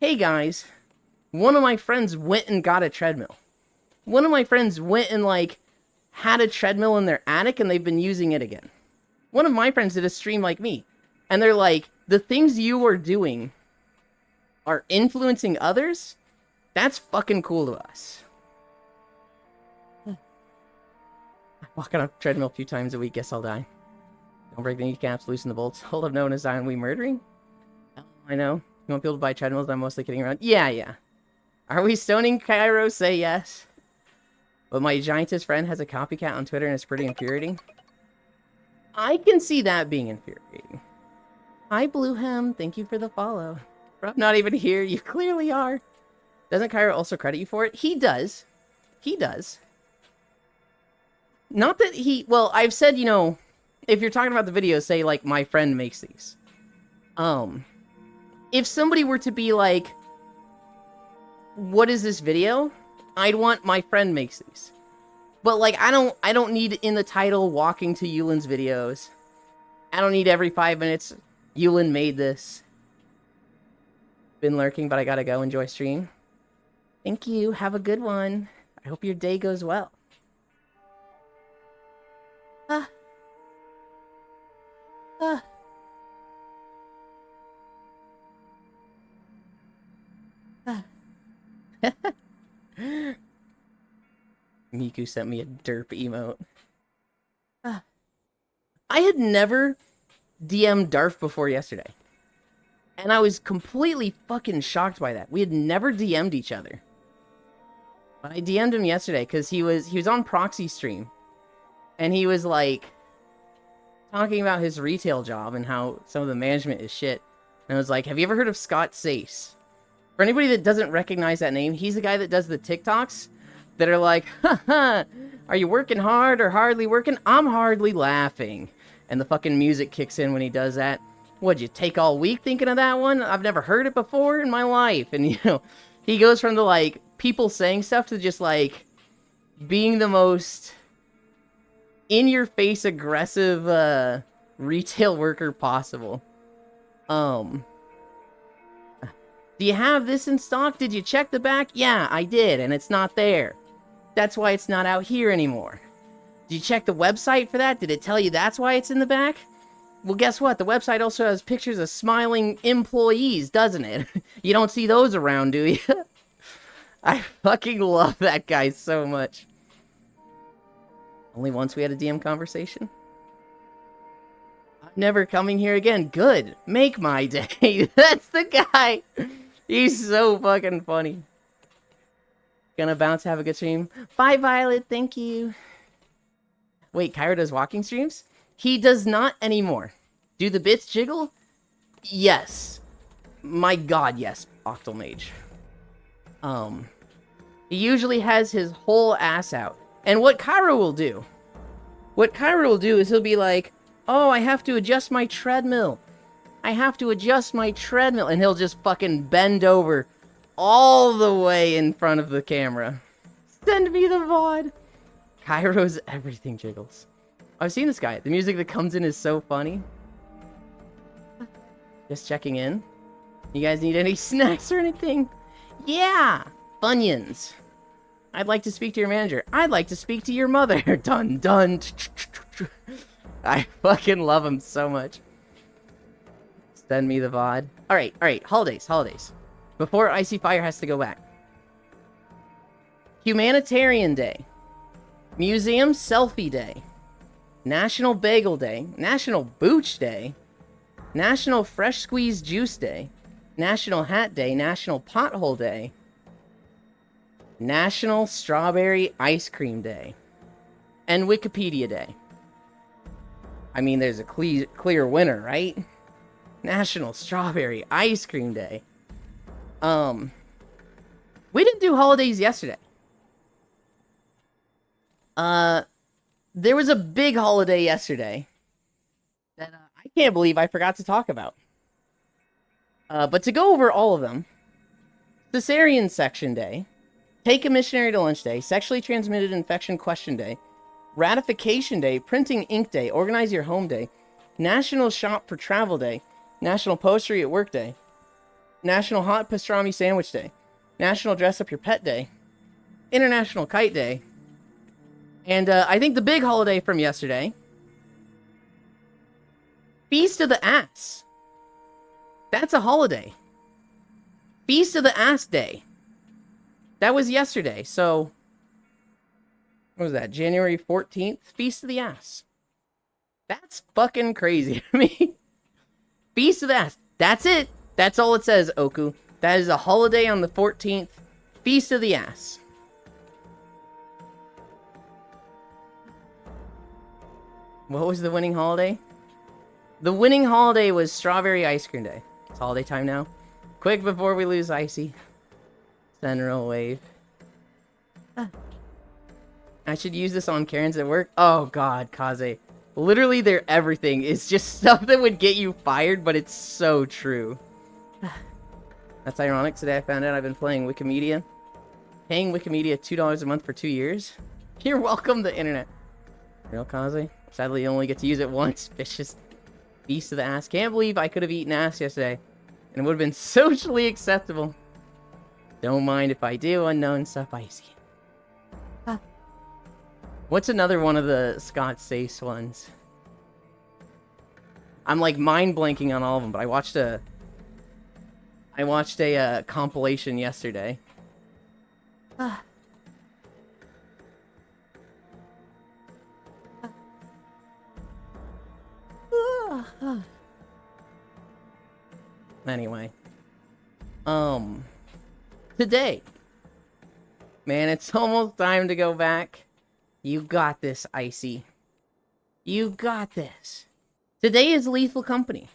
Speaker 1: hey guys, one of my friends went and got a treadmill. One of my friends went and like had a treadmill in their attic and they've been using it again. One of my friends did a stream like me. And they're like, the things you are doing are influencing others? That's fucking cool to us. I walk on a treadmill a few times a week, guess I'll die. Don't break the kneecaps, loosen the bolts. Hold up, no one is dying, we murdering? Oh, I know. You want people to buy treadmills? I'm mostly kidding around. Yeah. Are we stoning Cairo? Say yes. But my giantess friend has a copycat on Twitter and it's pretty infuriating. I can see that being infuriating. Hi, Bluehem. Thank you for the follow. I'm not even here. You clearly are. Doesn't Cairo also credit you for it? He does. He does. Not that he... Well, I've said, if you're talking about the videos, say, like, my friend makes these. If somebody were to be like, what is this video? I'd want my friend makes these. But, like, I don't need in the title walking to Yulin's videos. I don't need every 5 minutes, Yulin made this. Been lurking, but I gotta go enjoy stream. Thank you. Have a good one. I hope your day goes well. Miku sent me a derp emote. I had never DM'd Darf before yesterday. And I was completely fucking shocked by that. We had never DM'd each other. But I DM'd him yesterday because he was on Proxy stream. And he was like talking about his retail job and how some of the management is shit. And I was like, have you ever heard of Scott Sace? For anybody that doesn't recognize that name, he's the guy that does the TikToks that are like, haha, are you working hard or hardly working? I'm hardly laughing. And the fucking music kicks in when he does that. What'd you take all week thinking of that one? I've never heard it before in my life. And, he goes from the, like, people saying stuff to just, like, being the most in-your-face aggressive, retail worker possible. Do you have this in stock? Did you check the back? Yeah, I did, and it's not there. That's why it's not out here anymore. Did you check the website for that? Did it tell you that's why it's in the back? Well, guess what? The website also has pictures of smiling employees, doesn't it? You don't see those around, do you? I fucking love that guy so much. Only once we had a DM conversation? I'm never coming here again. Good. Make my day. That's the guy. He's so fucking funny. Gonna bounce, have a good stream. Bye, Violet. Thank you. Wait, Kyra does walking streams? He does not anymore. Do the bits jiggle? Yes. My god, yes, Octomage. He usually has his whole ass out. And what Kyra will do is he'll be like, oh, I have to adjust my treadmill. I have to adjust my treadmill. And he'll just fucking bend over all the way in front of the camera. Send me the VOD. Kairo's everything jiggles. I've seen this guy. The music that comes in is so funny. Just checking in. You guys need any snacks or anything? Yeah! Funyuns. I'd like to speak to your manager. I'd like to speak to your mother. Dun dun. I fucking love him so much. Send me the VOD. Alright. Holidays. Before Icy Fire has to go back. Humanitarian Day. Museum Selfie Day. National Bagel Day. National Booch Day. National Fresh Squeezed Juice Day. National Hat Day. National Pothole Day. National Strawberry Ice Cream Day. And Wikipedia Day. I mean, there's a clear winner, right? National Strawberry Ice Cream Day. We didn't do holidays yesterday. There was a big holiday yesterday that I can't believe I forgot to talk about. But to go over all of them, Cesarean Section Day, Take a Missionary to Lunch Day, Sexually Transmitted Infection Question Day, Ratification Day, Printing Ink Day, Organize Your Home Day, National Shop for Travel Day, National Postery at Work Day, National Hot Pastrami Sandwich Day, National Dress Up Your Pet Day, International Kite Day, and I think the big holiday from yesterday, Feast of the Ass. That's a holiday. Feast of the Ass Day. That was yesterday, so... What was that? January 14th? Feast of the Ass. That's fucking crazy to me. Feast of the Ass. That's it. That's all it says, Oku. That is a holiday on the 14th. Feast of the Ass. What was the winning holiday? The winning holiday was Strawberry Ice Cream Day. It's holiday time now. Quick before we lose Icy. Sentinel Wave. I should use this on Karens at work. Oh god, Kaze. Literally their everything is just stuff that would get you fired, but it's so true. That's ironic. Today I found out I've been playing Wikimedia. Paying Wikimedia $2 a month for 2 years. You're welcome, the internet. Real Kaze? Sadly, you only get to use it once. Vicious beast of the ass. Can't believe I could have eaten ass yesterday. And it would have been socially acceptable. Don't mind if I do. Unknown stuff Icy. What's another one of the Scott Stace ones? I'm like mind blanking on all of them, but I watched a compilation yesterday. Anyway. Today. Man, it's almost time to go back. You got this, Icy. You got this. Today is Lethal Company.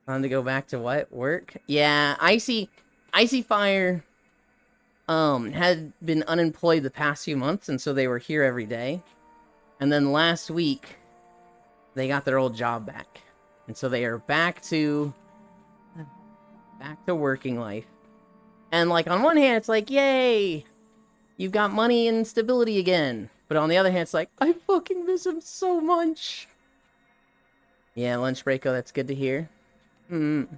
Speaker 1: Time to go back to what? Work? Yeah, Icy Fire had been unemployed the past few months, and so they were here every day. And then last week, they got their old job back. And so they are back to working life. And like on one hand, it's like, yay! You've got money and stability again. But on the other hand, it's like, I fucking miss him so much. Yeah, lunch breako, that's good to hear. I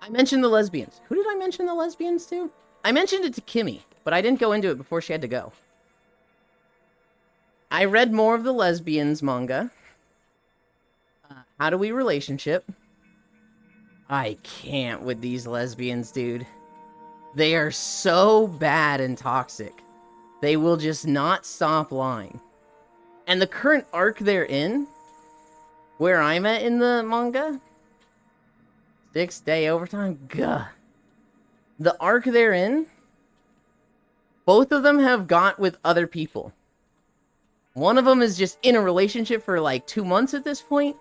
Speaker 1: I mentioned the lesbians. Who did I mention the lesbians to? I mentioned it to Kimmy, but I didn't go into it before she had to go. I read more of the lesbians manga. How do we relationship? I can't with these lesbians, dude. They are so bad and toxic. They will just not stop lying. And the current arc they're in, where I'm at in the manga, 6-day overtime, gah. The arc they're in, both of them have got with other people. One of them is just in a relationship for like 2 months at this point,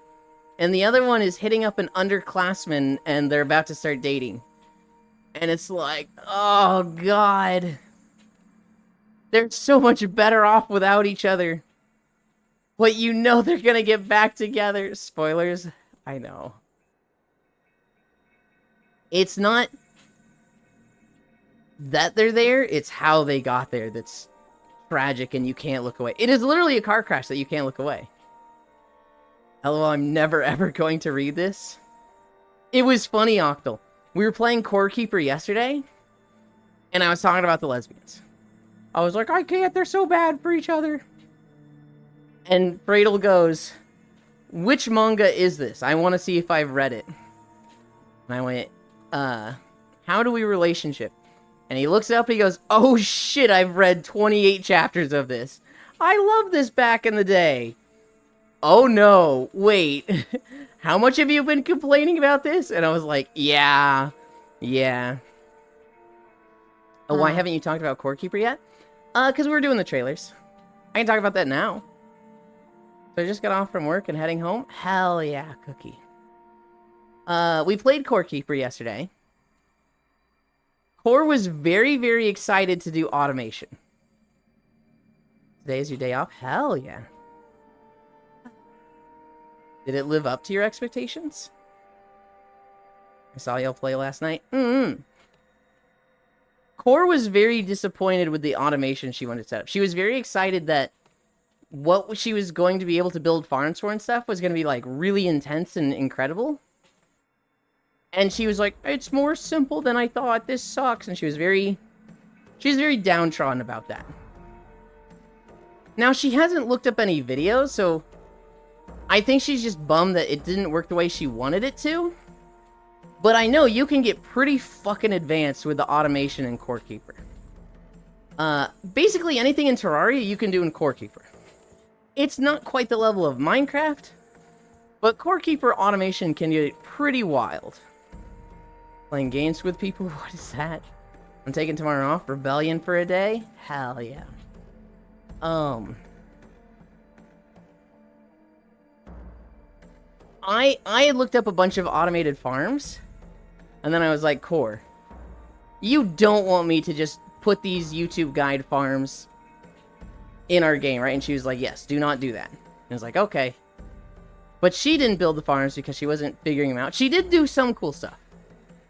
Speaker 1: and the other one is hitting up an underclassman and they're about to start dating. And it's like, oh god. They're so much better off without each other. But you know they're gonna get back together. Spoilers, I know. It's not that they're there, it's how they got there that's tragic and you can't look away. It is literally a car crash that you can't look away. LOL, I'm never ever going to read this. It was funny, Octal. We were playing Core Keeper yesterday, and I was talking about the lesbians. I was like, I can't, they're so bad for each other. And Bradle goes, which manga is this? I want to see if I've read it. And I went, how do we relationship? And he looks up and he goes, oh shit, I've read 28 chapters of this. I loved this back in the day. Oh no, wait. How much have you been complaining about this? And I was like, yeah. Oh, why haven't you talked about Core Keeper yet? Because we're doing the trailers. I can talk about that now. So I just got off from work and heading home. Hell yeah, Cookie. We played Core Keeper yesterday. Core was very, very excited to do automation. Today is your day off? Hell yeah. Did it live up to your expectations? I saw y'all play last night. Core was very disappointed with the automation she wanted to set up. She was very excited that what she was going to be able to build farms for and stuff was going to be like really intense and incredible. And she was like, it's more simple than I thought. This sucks. And she was very downtrodden about that. Now, she hasn't looked up any videos, so I think she's just bummed that it didn't work the way she wanted it to. But I know you can get pretty fucking advanced with the automation in Core Keeper. Basically anything in Terraria you can do in Core Keeper. It's not quite the level of Minecraft, but Core Keeper automation can get pretty wild. Playing games with people? What is that? I'm taking tomorrow off. Rebellion for a day? Hell yeah. I had looked up a bunch of automated farms, and then I was like, Core, you don't want me to just put these YouTube guide farms in our game, right? And she was like, yes, do not do that. And I was like, okay. But she didn't build the farms because she wasn't figuring them out. She did do some cool stuff.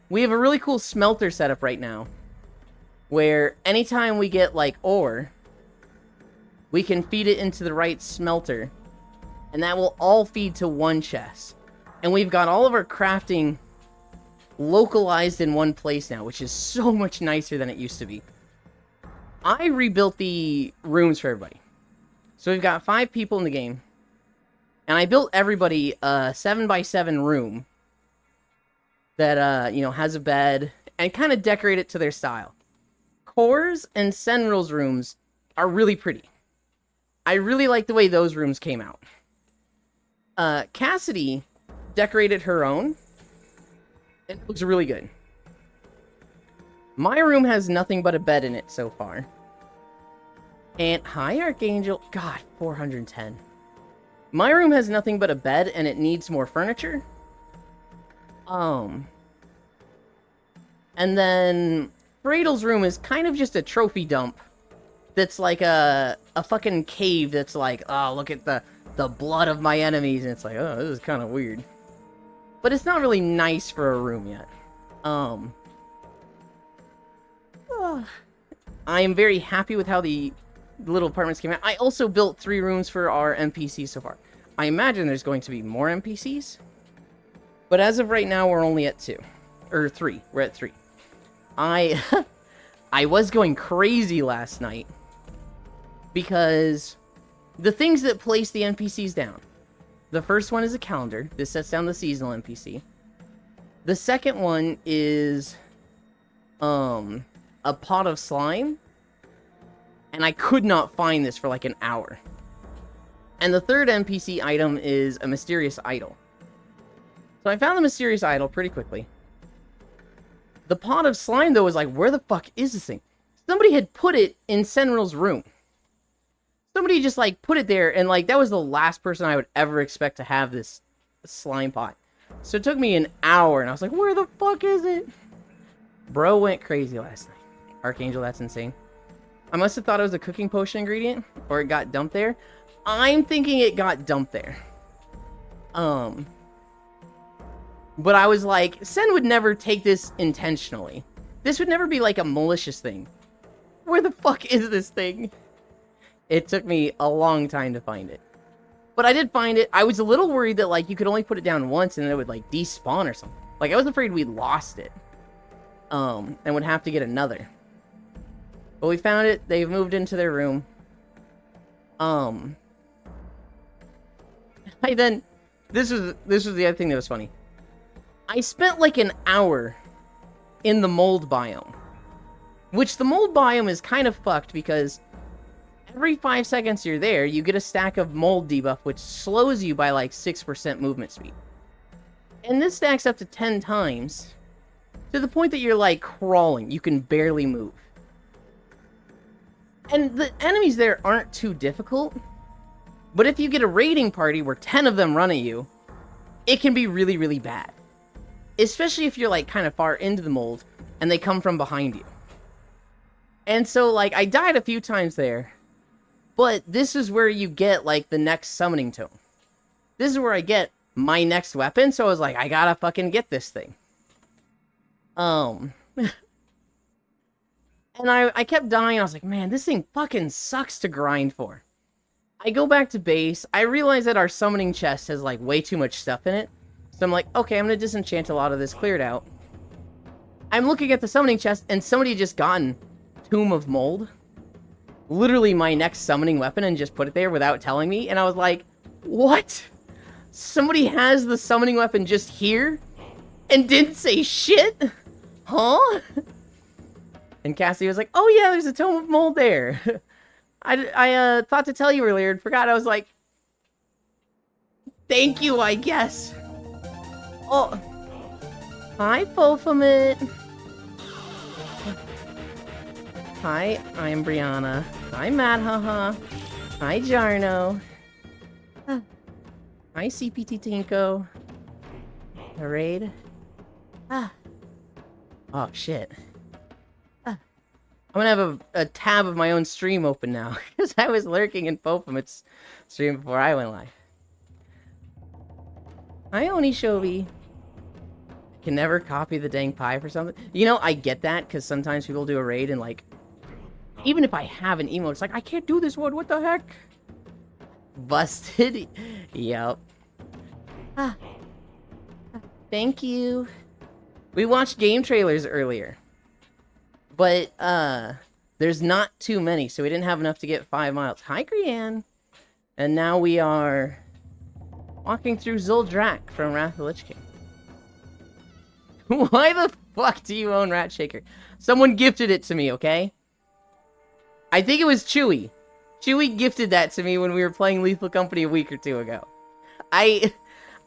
Speaker 1: We have a really cool smelter setup right now, where anytime we get, like, ore, we can feed it into the right smelter, and that will all feed to one chest. And we've got all of our crafting localized in one place now, which is so much nicer than it used to be. I rebuilt the rooms for everybody. So we've got 5 people in the game, and I built everybody a 7x7 room that, has a bed, and kind of decorate it to their style. Core's and Senril's rooms are really pretty. I really like the way those rooms came out. Cassidy decorated her own. It looks really good. My room has nothing but a bed in it so far. And, hi, Archangel. God, 410. My room has nothing but a bed, and it needs more furniture. And then Bradle's room is kind of just a trophy dump. That's like a fucking cave that's like, oh, look at the blood of my enemies. And it's like, oh, this is kind of weird. But it's not really nice for a room yet. I am very happy with how the little apartments came out. I also built 3 rooms for our NPCs so far. I imagine there's going to be more NPCs. But as of right now, we're only at 2. or 3. We're at 3. I was going crazy last night because the things that place the NPCs down. The first one is a calendar. This sets down the seasonal NPC. The second one is a pot of slime. And I could not find this for like an hour. And the third NPC item is a mysterious idol. So I found the mysterious idol pretty quickly. The pot of slime, though, was like, where the fuck is this thing? Somebody had put it in Senrinel's room. Somebody just, like, put it there, and, like, that was the last person I would ever expect to have this slime pot. So it took me an hour, and I was like, where the fuck is it? Bro went crazy last night. Archangel, that's insane. I must have thought it was a cooking potion ingredient, or it got dumped there. I'm thinking it got dumped there. But I was like, Sen would never take this intentionally. This would never be like a malicious thing. Where the fuck is this thing? It took me a long time to find it. But I did find it. I was a little worried that like you could only put it down once and then it would like despawn or something. Like I was afraid we lost it. And would have to get another. But we found it. They've moved into their room. This was the other thing that was funny. I spent like an hour in the mold biome. Which the mold biome is kind of fucked because every 5 seconds you're there, you get a stack of mold debuff, which slows you by like 6% movement speed. And this stacks up to 10 times, to the point that you're like crawling. You can barely move. And the enemies there aren't too difficult, but if you get a raiding party where 10 of them run at you, it can be really, really bad. Especially if you're like kind of far into the mold and they come from behind you. And so like I died a few times there, but this is where you get like the next summoning tome. This is where I get my next weapon, so I was like, I gotta fucking get this thing. And I kept dying. I was like, man, this thing fucking sucks to grind for. I go back to base. I realize that our summoning chest has like way too much stuff in it. So I'm like, okay, I'm gonna disenchant a lot of this cleared out. I'm looking at the summoning chest and somebody had just gotten Tomb of Mold. Literally my next summoning weapon and just put it there without telling me. And I was like, what? Somebody has the summoning weapon just here and didn't say shit? Huh? And Cassie was like, oh yeah, there's a Tome of Mold there. I thought to tell you earlier and forgot. I was like, thank you, I guess. Oh. Hi, Fulfilment. Hi, I'm Brianna. Hi, Mad Haha. Hi, Jarno. Hi, CPT Tinko. Raid. Oh, shit. I'm gonna have a tab of my own stream open now, because I was lurking in Fulfilment's stream before I went live. Hi, Onishobi. Can never copy the dang pie for something. You know, I get that, because sometimes people do a raid and, like, even if I have an emote, it's like, I can't do this one, what the heck? Busted. Yep. Thank you. We watched game trailers earlier. But, there's not too many, so we didn't have enough to get 5 miles. Hi, Grianne. And now we are walking through Zuldrak from Wrath of the Lich King. Why the fuck do you own Rat Shaker? Someone gifted it to me, okay? I think it was Chewy. Chewy gifted that to me when we were playing Lethal Company a week or two ago. I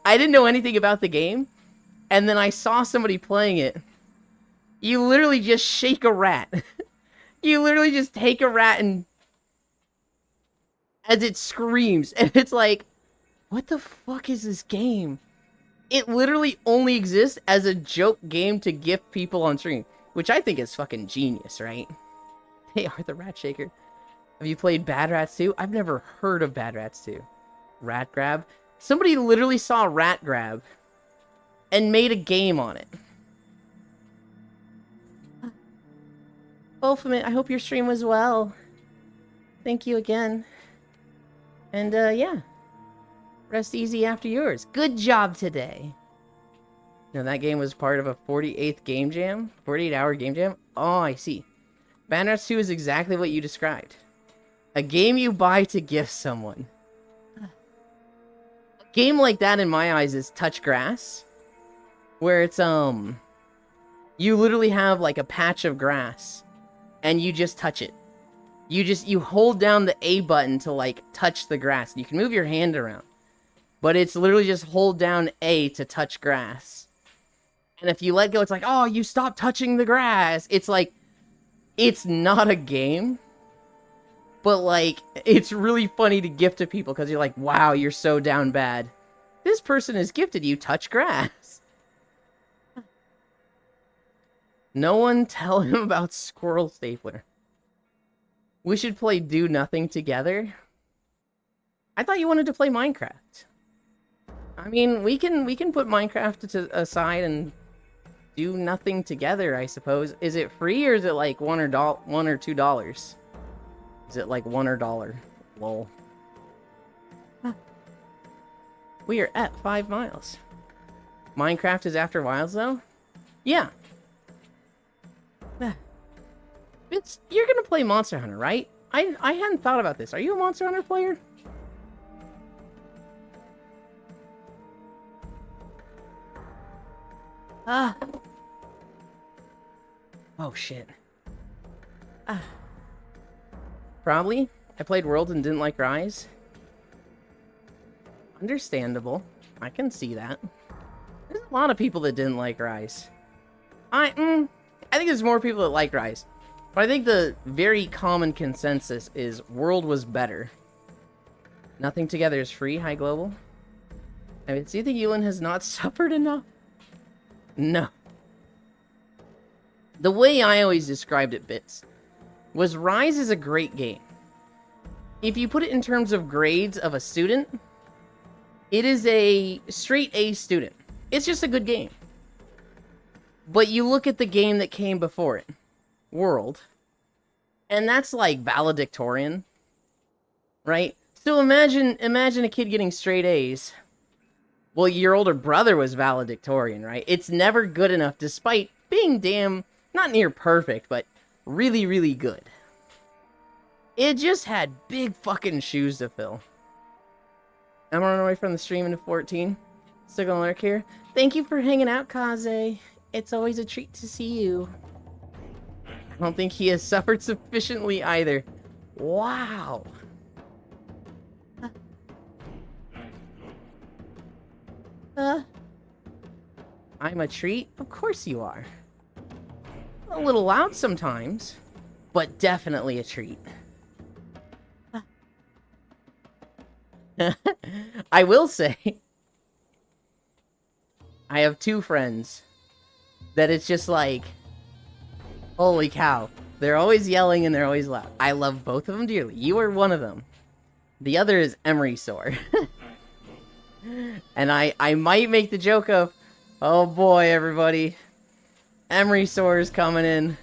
Speaker 1: didn't know anything about the game, and then I saw somebody playing it. You literally just shake a rat. You literally just take a rat and as it screams, and it's like, what the fuck is this game? It literally only exists as a joke game to gift people on stream, which I think is fucking genius, right? They are the Rat Shaker. Have you played Bad Rats 2? I've never heard of Bad Rats 2. Rat Grab? Somebody literally saw Rat Grab and made a game on it. Ultimate, I hope your stream was well. Thank you again. And, yeah. Rest easy after yours. Good job today. No, that game was part of a 48th game jam? 48-hour game jam? Oh, I see. Bannerlords 2 is exactly what you described. A game you buy to gift someone. A game like that, in my eyes, is Touch Grass. Where it's, you literally have, like, a patch of grass. And you just touch it. You hold down the A button to, like, touch the grass. You can move your hand around. But it's literally just hold down A to touch grass. And if you let go, it's like, oh, you stopped touching the grass. It's like, it's not a game. But, like, it's really funny to gift to people because you're like, wow, you're so down bad. This person has gifted you Touch Grass. No one tell him about Squirrel Stapler. We should play Do Nothing together. I thought you wanted to play Minecraft. I mean, we can put Minecraft aside and do nothing together, I suppose. Is it free or is it like $1 or $2? Is it like $1 or $1? Lol. Huh. We are at 5 miles. Minecraft is after Wilds, though? Yeah. You're gonna play Monster Hunter, right? I hadn't thought about this. Are you a Monster Hunter player? Ah. Oh, shit. Ah. Probably. I played Worlds and didn't like Rise. Understandable. I can see that. There's a lot of people that didn't like Rise. I think there's more people that like Rise. But I think the very common consensus is World was better. Nothing Together is free. Hi, Global. I mean, do you think Yulin has not suffered enough? No. The way I always described it, Bits, was Rise is a great game. If you put it in terms of grades of a student, it is a straight A student. It's just a good game. But you look at the game that came before it, World, and that's like valedictorian, right? So imagine a kid getting straight A's. Well, your older brother was valedictorian, right? It's never good enough, despite being damn, not near perfect, but really, really good. It just had big fucking shoes to fill. I'm running away from the stream into 14. Still gonna lurk here. Thank you for hanging out, Kaze. It's always a treat to see you. I don't think he has suffered sufficiently either. Wow. I'm a treat? Of course you are. A little loud sometimes, but definitely a treat. I will say, I have 2 friends that it's just like, holy cow. They're always yelling and they're always loud. I love both of them dearly. You are one of them. The other is Emery Sore. And I might make the joke of, oh boy, everybody. Emery Sore is coming in.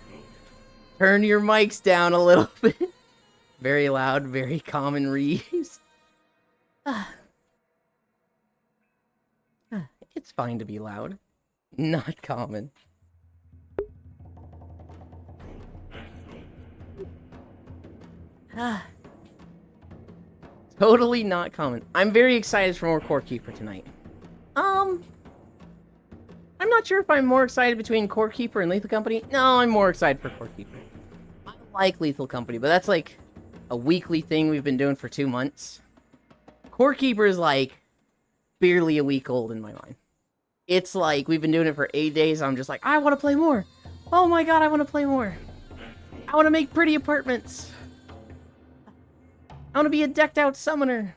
Speaker 1: Turn your mics down a little bit. Very loud, very common reads. It's fine to be loud. Not common. Totally not common. I'm very excited for more Core Keeper tonight. I'm not sure if I'm more excited between Core Keeper and Lethal Company. No, I'm more excited for Core Keeper. I like Lethal Company, but that's like a weekly thing we've been doing for 2 months. Core Keeper is like barely a week old in my mind. It's like we've been doing it for 8 days. I'm just like, I want to play more. Oh my god, I want to play more. I want to make pretty apartments. I want to be a decked out summoner.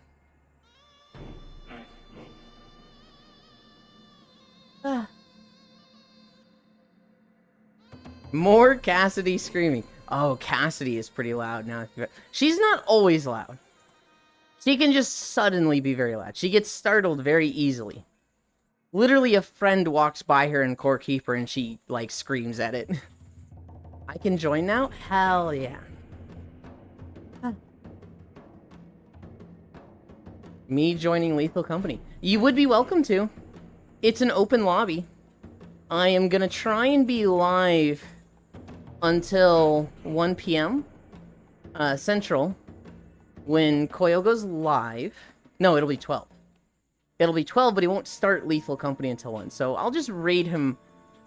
Speaker 1: More Cassidy screaming. Oh, Cassidy is pretty loud now. She's not always loud. She can just suddenly be very loud. She gets startled very easily. Literally, a friend walks by her in Core Keeper and she, like, screams at it. I can join now? Hell yeah. Me joining Lethal Company. You would be welcome to. It's an open lobby. I am gonna try and be live until 1 p.m. Central when Koyo goes live. No, it'll be 12. It'll be 12, but he won't start Lethal Company until 1. So I'll just raid him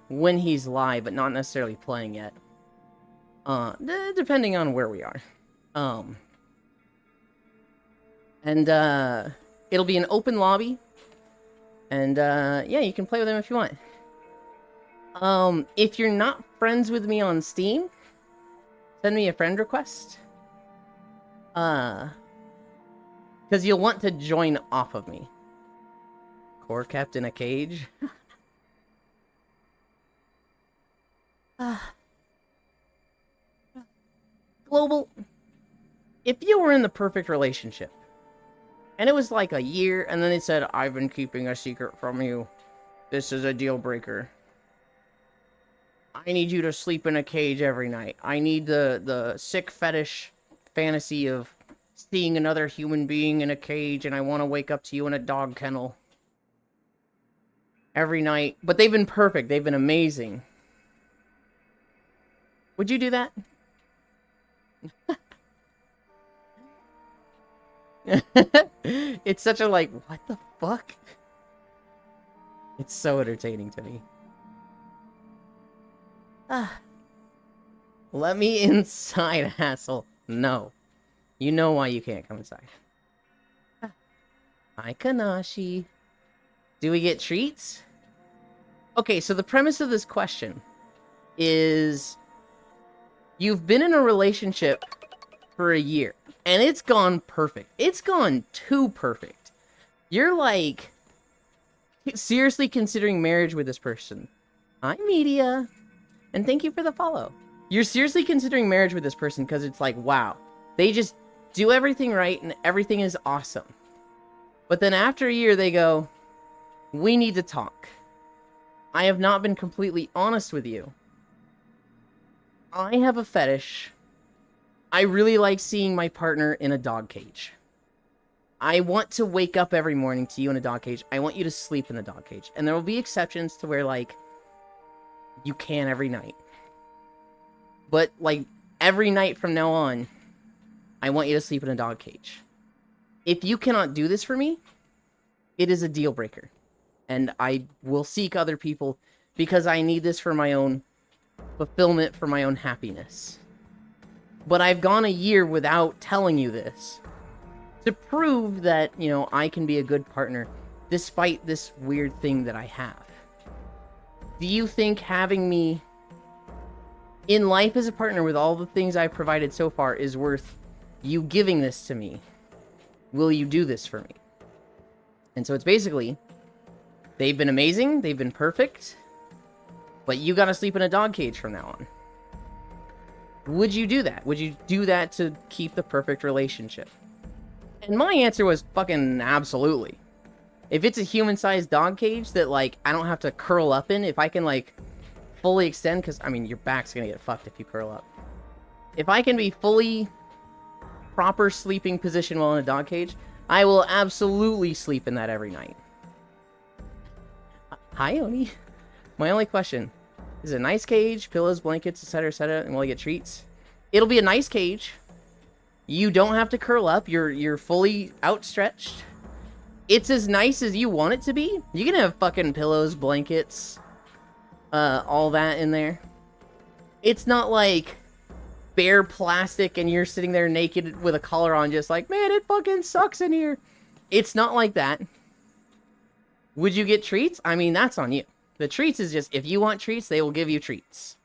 Speaker 1: when he's live, but not necessarily playing yet. Depending on where we are. And it'll be an open lobby. And yeah, you can play with him if you want. If you're not friends with me on Steam, send me a friend request. Because you'll want to join off of me. Core kept in a cage. Global, if you were in the perfect relationship, and it was like a year, and then they said, I've been keeping a secret from you. This is a deal breaker. I need you to sleep in a cage every night. I need the sick fetish fantasy of seeing another human being in a cage, and I want to wake up to you in a dog kennel. Every night. But they've been perfect. They've been amazing. Would you do that? It's such a like, what the fuck? It's so entertaining to me. Let me inside, asshole. No. You know why you can't come inside. Hi, Kanashi. Do we get treats? Okay, so the premise of this question is you've been in a relationship for a year, and it's gone perfect. It's gone too perfect. You're like seriously considering marriage with this person. Hi, Media. And thank you for the follow. You're seriously considering marriage with this person because it's like, wow, they just do everything right and everything is awesome. But then after a year, they go, we need to talk. I have not been completely honest with you. I have a fetish. I really like seeing my partner in a dog cage. I want to wake up every morning to you in a dog cage. I want you to sleep in the dog cage. And there will be exceptions to where, like, you can every night. But, like, every night from now on, I want you to sleep in a dog cage. If you cannot do this for me, it is a deal breaker. And I will seek other people because I need this for my own fulfillment, for my own happiness. But I've gone a year without telling you this to prove that, you know, I can be a good partner despite this weird thing that I have. Do you think having me in life as a partner with all the things I've provided so far is worth you giving this to me? Will you do this for me? And so it's basically, they've been amazing, they've been perfect, but you gotta sleep in a dog cage from now on. Would you do that? Would you do that to keep the perfect relationship? And my answer was fucking absolutely. If it's a human-sized dog cage that, like, I don't have to curl up in, if I can, like, fully extend, because, I mean, your back's gonna get fucked if you curl up. If I can be fully proper sleeping position while in a dog cage, I will absolutely sleep in that every night. Hi, Oni. My only question, is it a nice cage, pillows, blankets, etc., and will I get treats? It'll be a nice cage. You don't have to curl up. You're fully outstretched. It's as nice as you want it to be. You can have fucking pillows, blankets, all that in there. It's not like bare plastic and you're sitting there naked with a collar on just like, man, it fucking sucks in here. It's not like that. Would you get treats? I mean, that's on you. The treats is just, if you want treats, they will give you treats.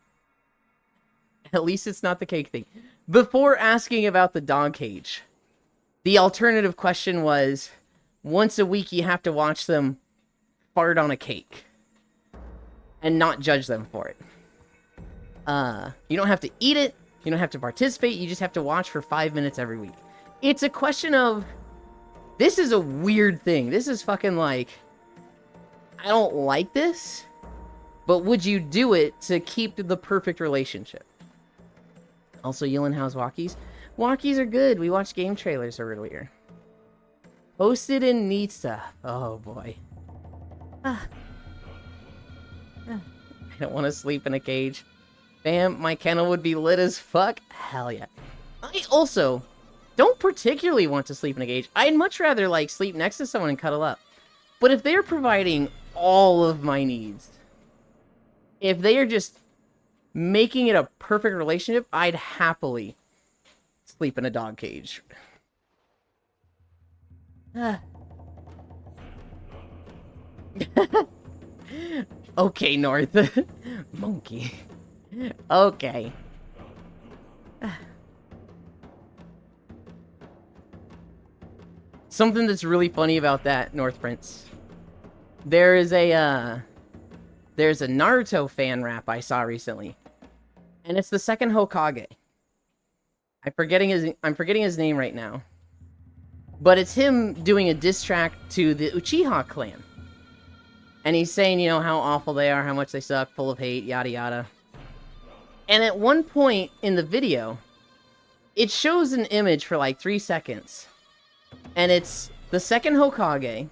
Speaker 1: At least it's not the cake thing. Before asking about the dog cage, the alternative question was, once a week you have to watch them fart on a cake and not judge them for it. You don't have to eat it. You don't have to participate. You just have to watch for 5 minutes every week. It's a question of, this is a weird thing. This is fucking like, I don't like this, but would you do it to keep the perfect relationship? Also, Yulin, how's walkies? Walkies are good. We watched game trailers earlier. Posted in neat stuff. Oh boy. don't want to sleep in a cage. Bam, my kennel would be lit as fuck. Hell yeah. I also don't particularly want to sleep in a cage. I'd much rather, like, sleep next to someone and cuddle up. But if they're providing all of my needs, if they are just making it a perfect relationship, I'd happily sleep in a dog cage. Okay, North. Monkey. Okay. Something that's really funny about that, North Prince. There's a Naruto fan rap I saw recently. And it's the second Hokage. I'm forgetting his name right now. But it's him doing a diss track to the Uchiha clan. And he's saying, you know, how awful they are, how much they suck, full of hate, yada yada. And at one point in the video, it shows an image for like 3 seconds. And it's the second Hokage,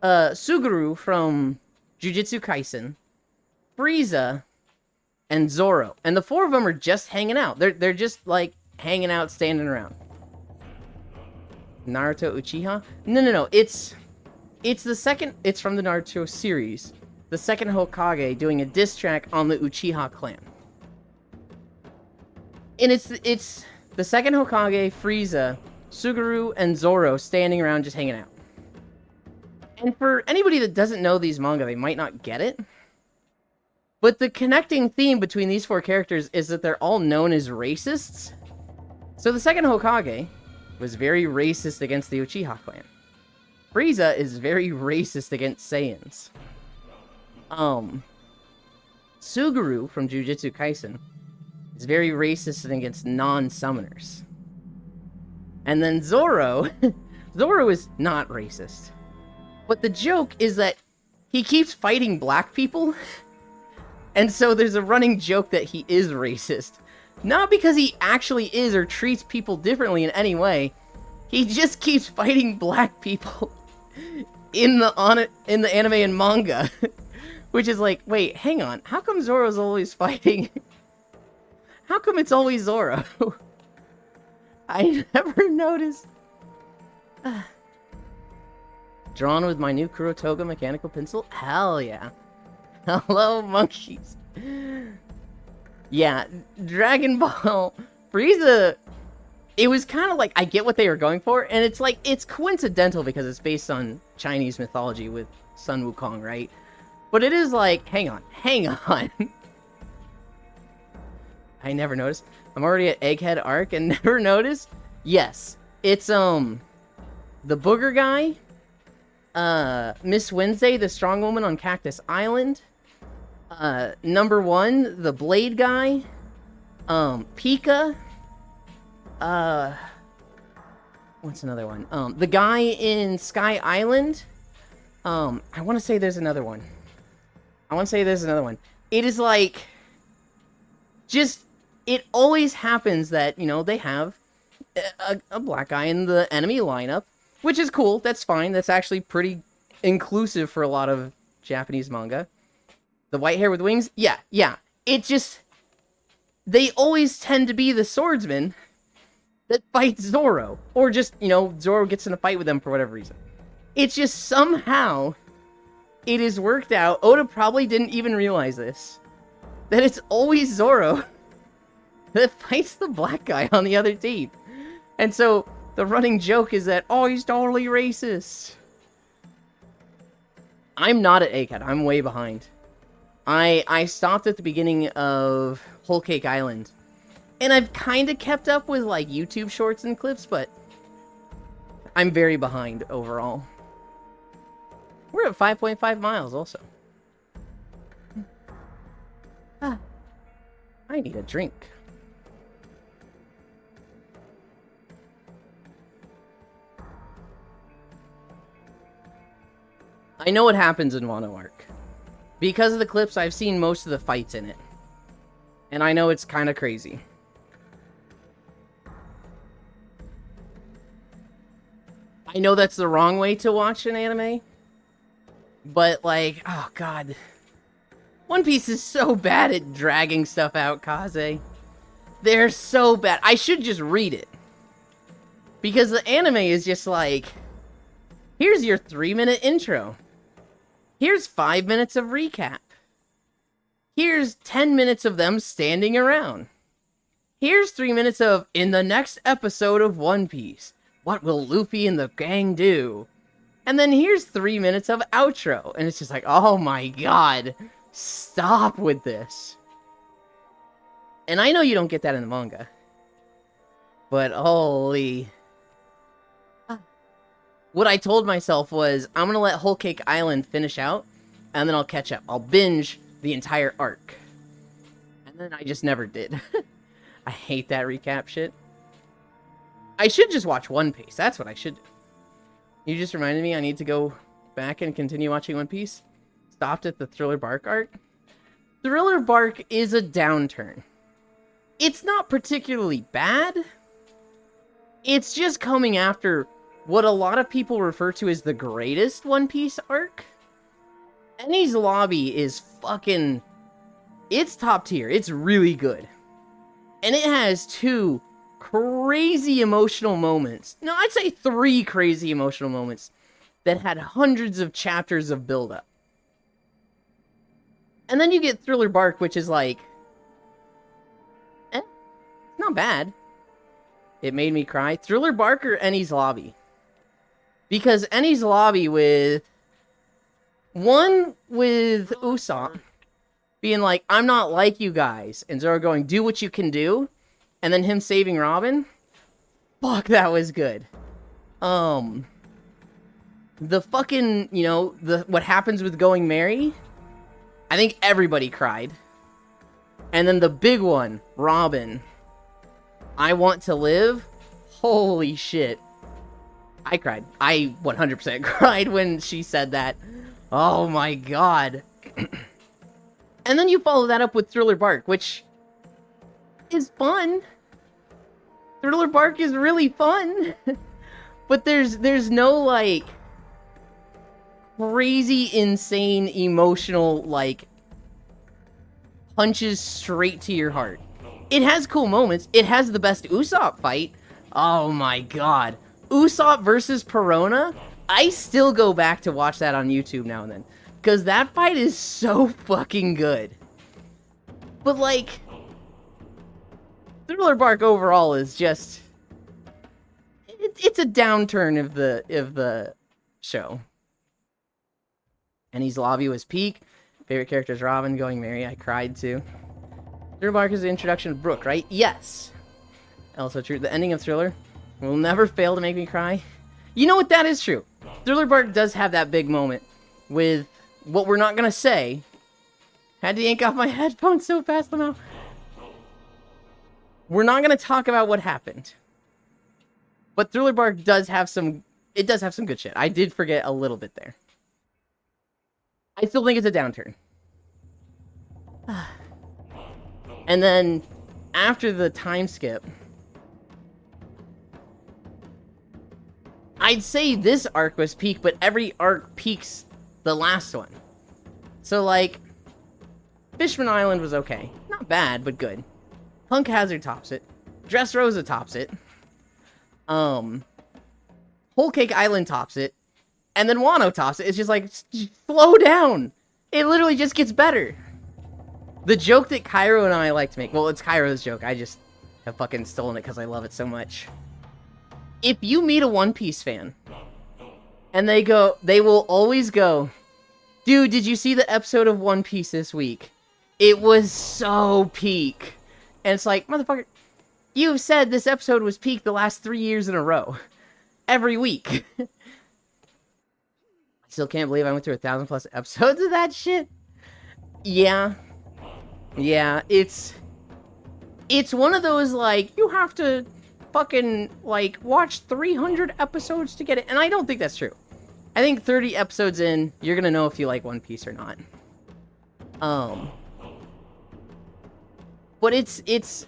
Speaker 1: Suguru from Jujutsu Kaisen, Frieza, and Zoro. And the four of them are just hanging out. They're just like hanging out, standing around. Naruto Uchiha? No. It's the second. It's from the Naruto series. The second Hokage doing a diss track on the Uchiha clan. And it's the second Hokage, Frieza, Suguru, and Zoro standing around just hanging out. And for anybody that doesn't know these manga, they might not get it. But the connecting theme between these four characters is that they're all known as racists. So the second Hokage was very racist against the Uchiha clan. Frieza is very racist against Saiyans. Suguru from Jujutsu Kaisen is very racist against non-summoners. And then Zoro, Zoro is not racist. But the joke is that he keeps fighting black people. And so there's a running joke that he is racist. Not because he actually is or treats people differently in any way. He just keeps fighting black people in the anime and manga. Which is like, wait, hang on. How come Zoro's always fighting? How come it's always Zoro? I never noticed. Drawn with my new Kurotoga mechanical pencil? Hell yeah. Hello, monkeys. Yeah, Dragon Ball Frieza, it was kind of like, I get what they were going for, and it's like, it's coincidental because it's based on Chinese mythology with Sun Wukong, right? But it is like, hang on. I never noticed. I'm already at Egghead Arc and never noticed? Yes. It's, the booger guy, Miss Wednesday, the strong woman on Cactus Island, number 1, the blade guy, Pika, what's another one? The guy in Sky Island, I want to say there's another one. It is like, just, it always happens that, you know, they have a black guy in the enemy lineup, which is cool. That's fine. That's actually pretty inclusive for a lot of Japanese manga. The white hair with wings? Yeah. It just, they always tend to be the swordsman that fights Zoro. Or just, you know, Zoro gets in a fight with them for whatever reason. It's just somehow, it is worked out. Oda probably didn't even realize this. That it's always Zoro that fights the black guy on the other team. And so, the running joke is that, oh, he's totally racist. I'm not at Egghead. I'm way behind. I stopped at the beginning of Whole Cake Island. And I've kind of kept up with, like, YouTube shorts and clips, but I'm very behind overall. We're at 5.5 miles also. I need a drink. I know what happens in Wano Arc. Because of the clips, I've seen most of the fights in it. And I know it's kind of crazy. I know that's the wrong way to watch an anime. But, like, oh god. One Piece is so bad at dragging stuff out, Kaze. They're so bad. I should just read it. Because the anime is just like, here's your 3-minute intro. Here's 5 minutes of recap. Here's 10 minutes of them standing around. Here's 3 minutes of, in the next episode of One Piece, what will Luffy and the gang do? And then here's 3 minutes of outro. And it's just like, oh my god, stop with this. And I know you don't get that in the manga. But holy... What I told myself was, I'm gonna let Whole Cake Island finish out, and then I'll catch up. I'll binge the entire arc. And then I just never did. I hate that recap shit. I should just watch One Piece. That's what I should do. You just reminded me I need to go back and continue watching One Piece. Stopped at the Thriller Bark arc. Thriller Bark is a downturn. It's not particularly bad. It's just coming after what a lot of people refer to as the greatest One Piece arc. Enies Lobby is fucking... It's top tier. It's really good. And it has 2 crazy emotional moments. No, I'd say 3 crazy emotional moments that had hundreds of chapters of build-up. And then you get Thriller Bark, which is like... not bad. It made me cry. Thriller Bark or Enies Lobby? Because Enies Lobby with Usopp being like, I'm not like you guys, and Zoro going, do what you can do, and then him saving Robin, fuck, that was good. The fucking, you know, what happens with Going Merry, I think everybody cried. And then the big one, Robin, I Want to Live, holy shit. I cried. I 100% cried when she said that. Oh my god. And then you follow that up with Thriller Bark, which is fun. Thriller Bark is really fun. But there's no, like, crazy, insane, emotional, like, punches straight to your heart. It has cool moments. It has the best Usopp fight. Oh my god. Usopp versus Perona, I still go back to watch that on YouTube now and then. Because that fight is so fucking good. But, like, Thriller Bark overall is just... It's a downturn of the show. Enies Lobby was peak. Favorite character is Robin, Going Merry. I cried too. Thriller Bark is the introduction of Brook, right? Yes. Also true. The ending of Thriller will never fail to make me cry. You know what? That is true. Thriller Bark does have that big moment with what we're not going to say. Had to yank off my headphones so fast somehow. We're not going to talk about what happened. But Thriller Bark does have some... It does have some good shit. I did forget a little bit there. I still think it's a downturn. And then, after the time skip... I'd say this arc was peak, but every arc peaks the last one. So, like, Fishman Island was okay. Not bad, but good. Punk Hazard tops it. Dressrosa tops it. Whole Cake Island tops it. And then Wano tops it. It's just like, slow down. It literally just gets better. The joke that Cairo and I like to make, well, it's Cairo's joke. I just have fucking stolen it because I love it so much. If you meet a One Piece fan, and they will always go, dude, did you see the episode of One Piece this week? It was so peak. And it's like, motherfucker, you've said this episode was peak the last 3 years in a row. Every week. I still can't believe I went through 1,000+ episodes of that shit. Yeah. Yeah, it's one of those, like, you have to fucking, like, watch 300 episodes to get it. And I don't think that's true. I think 30 episodes in, you're gonna know if you like One Piece or not. But it's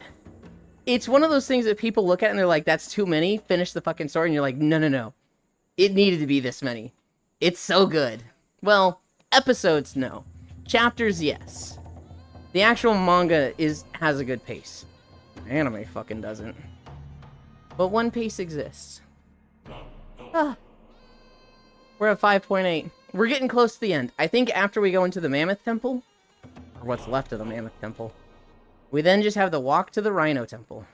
Speaker 1: one of those things that people look at and they're like, that's too many, finish the fucking story, and you're like, no. It needed to be this many. It's so good. Well, episodes, no. Chapters, yes. The actual manga has a good pace. Anime fucking doesn't. But One Piece exists. Ah. We're at 5.8. We're getting close to the end. I think after we go into the Mammoth Temple, or what's left of the Mammoth Temple, we then just have the walk to the Rhino Temple.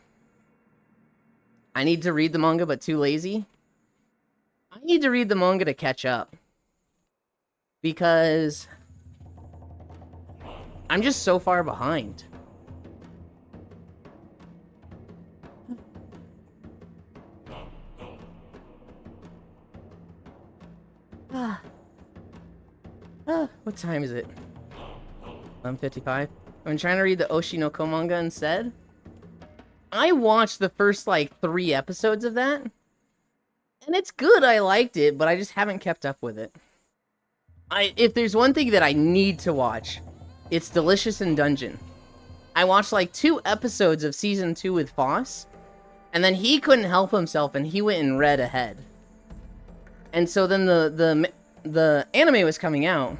Speaker 1: I need to read the manga, but too lazy. I need to read the manga to catch up. Because I'm just so far behind. What time is it? 11:55. I'm trying to read the Oshi no Ko manga instead. I watched the first, like, 3 episodes of that. And it's good, I liked it, but I just haven't kept up with it. If there's one thing that I need to watch, it's Delicious in Dungeon. I watched, like, 2 episodes of Season 2 with Foss, and then he couldn't help himself, and he went and read ahead. And so then the anime was coming out,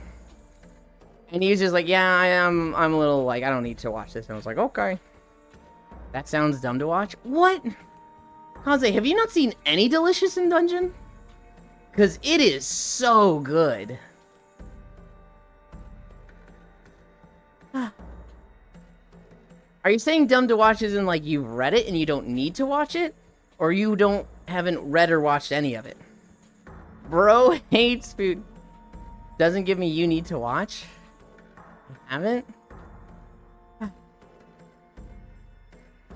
Speaker 1: and he was just like, yeah, I'm a little, like, I don't need to watch this. And I was like, okay. That sounds dumb to watch. What? Kaze, have you not seen any Delicious in Dungeon? Because it is so good. Are you saying dumb to watch as in, like, you've read it and you don't need to watch it? Or you haven't read or watched any of it? Bro hates food. Doesn't give me you need to watch? You haven't?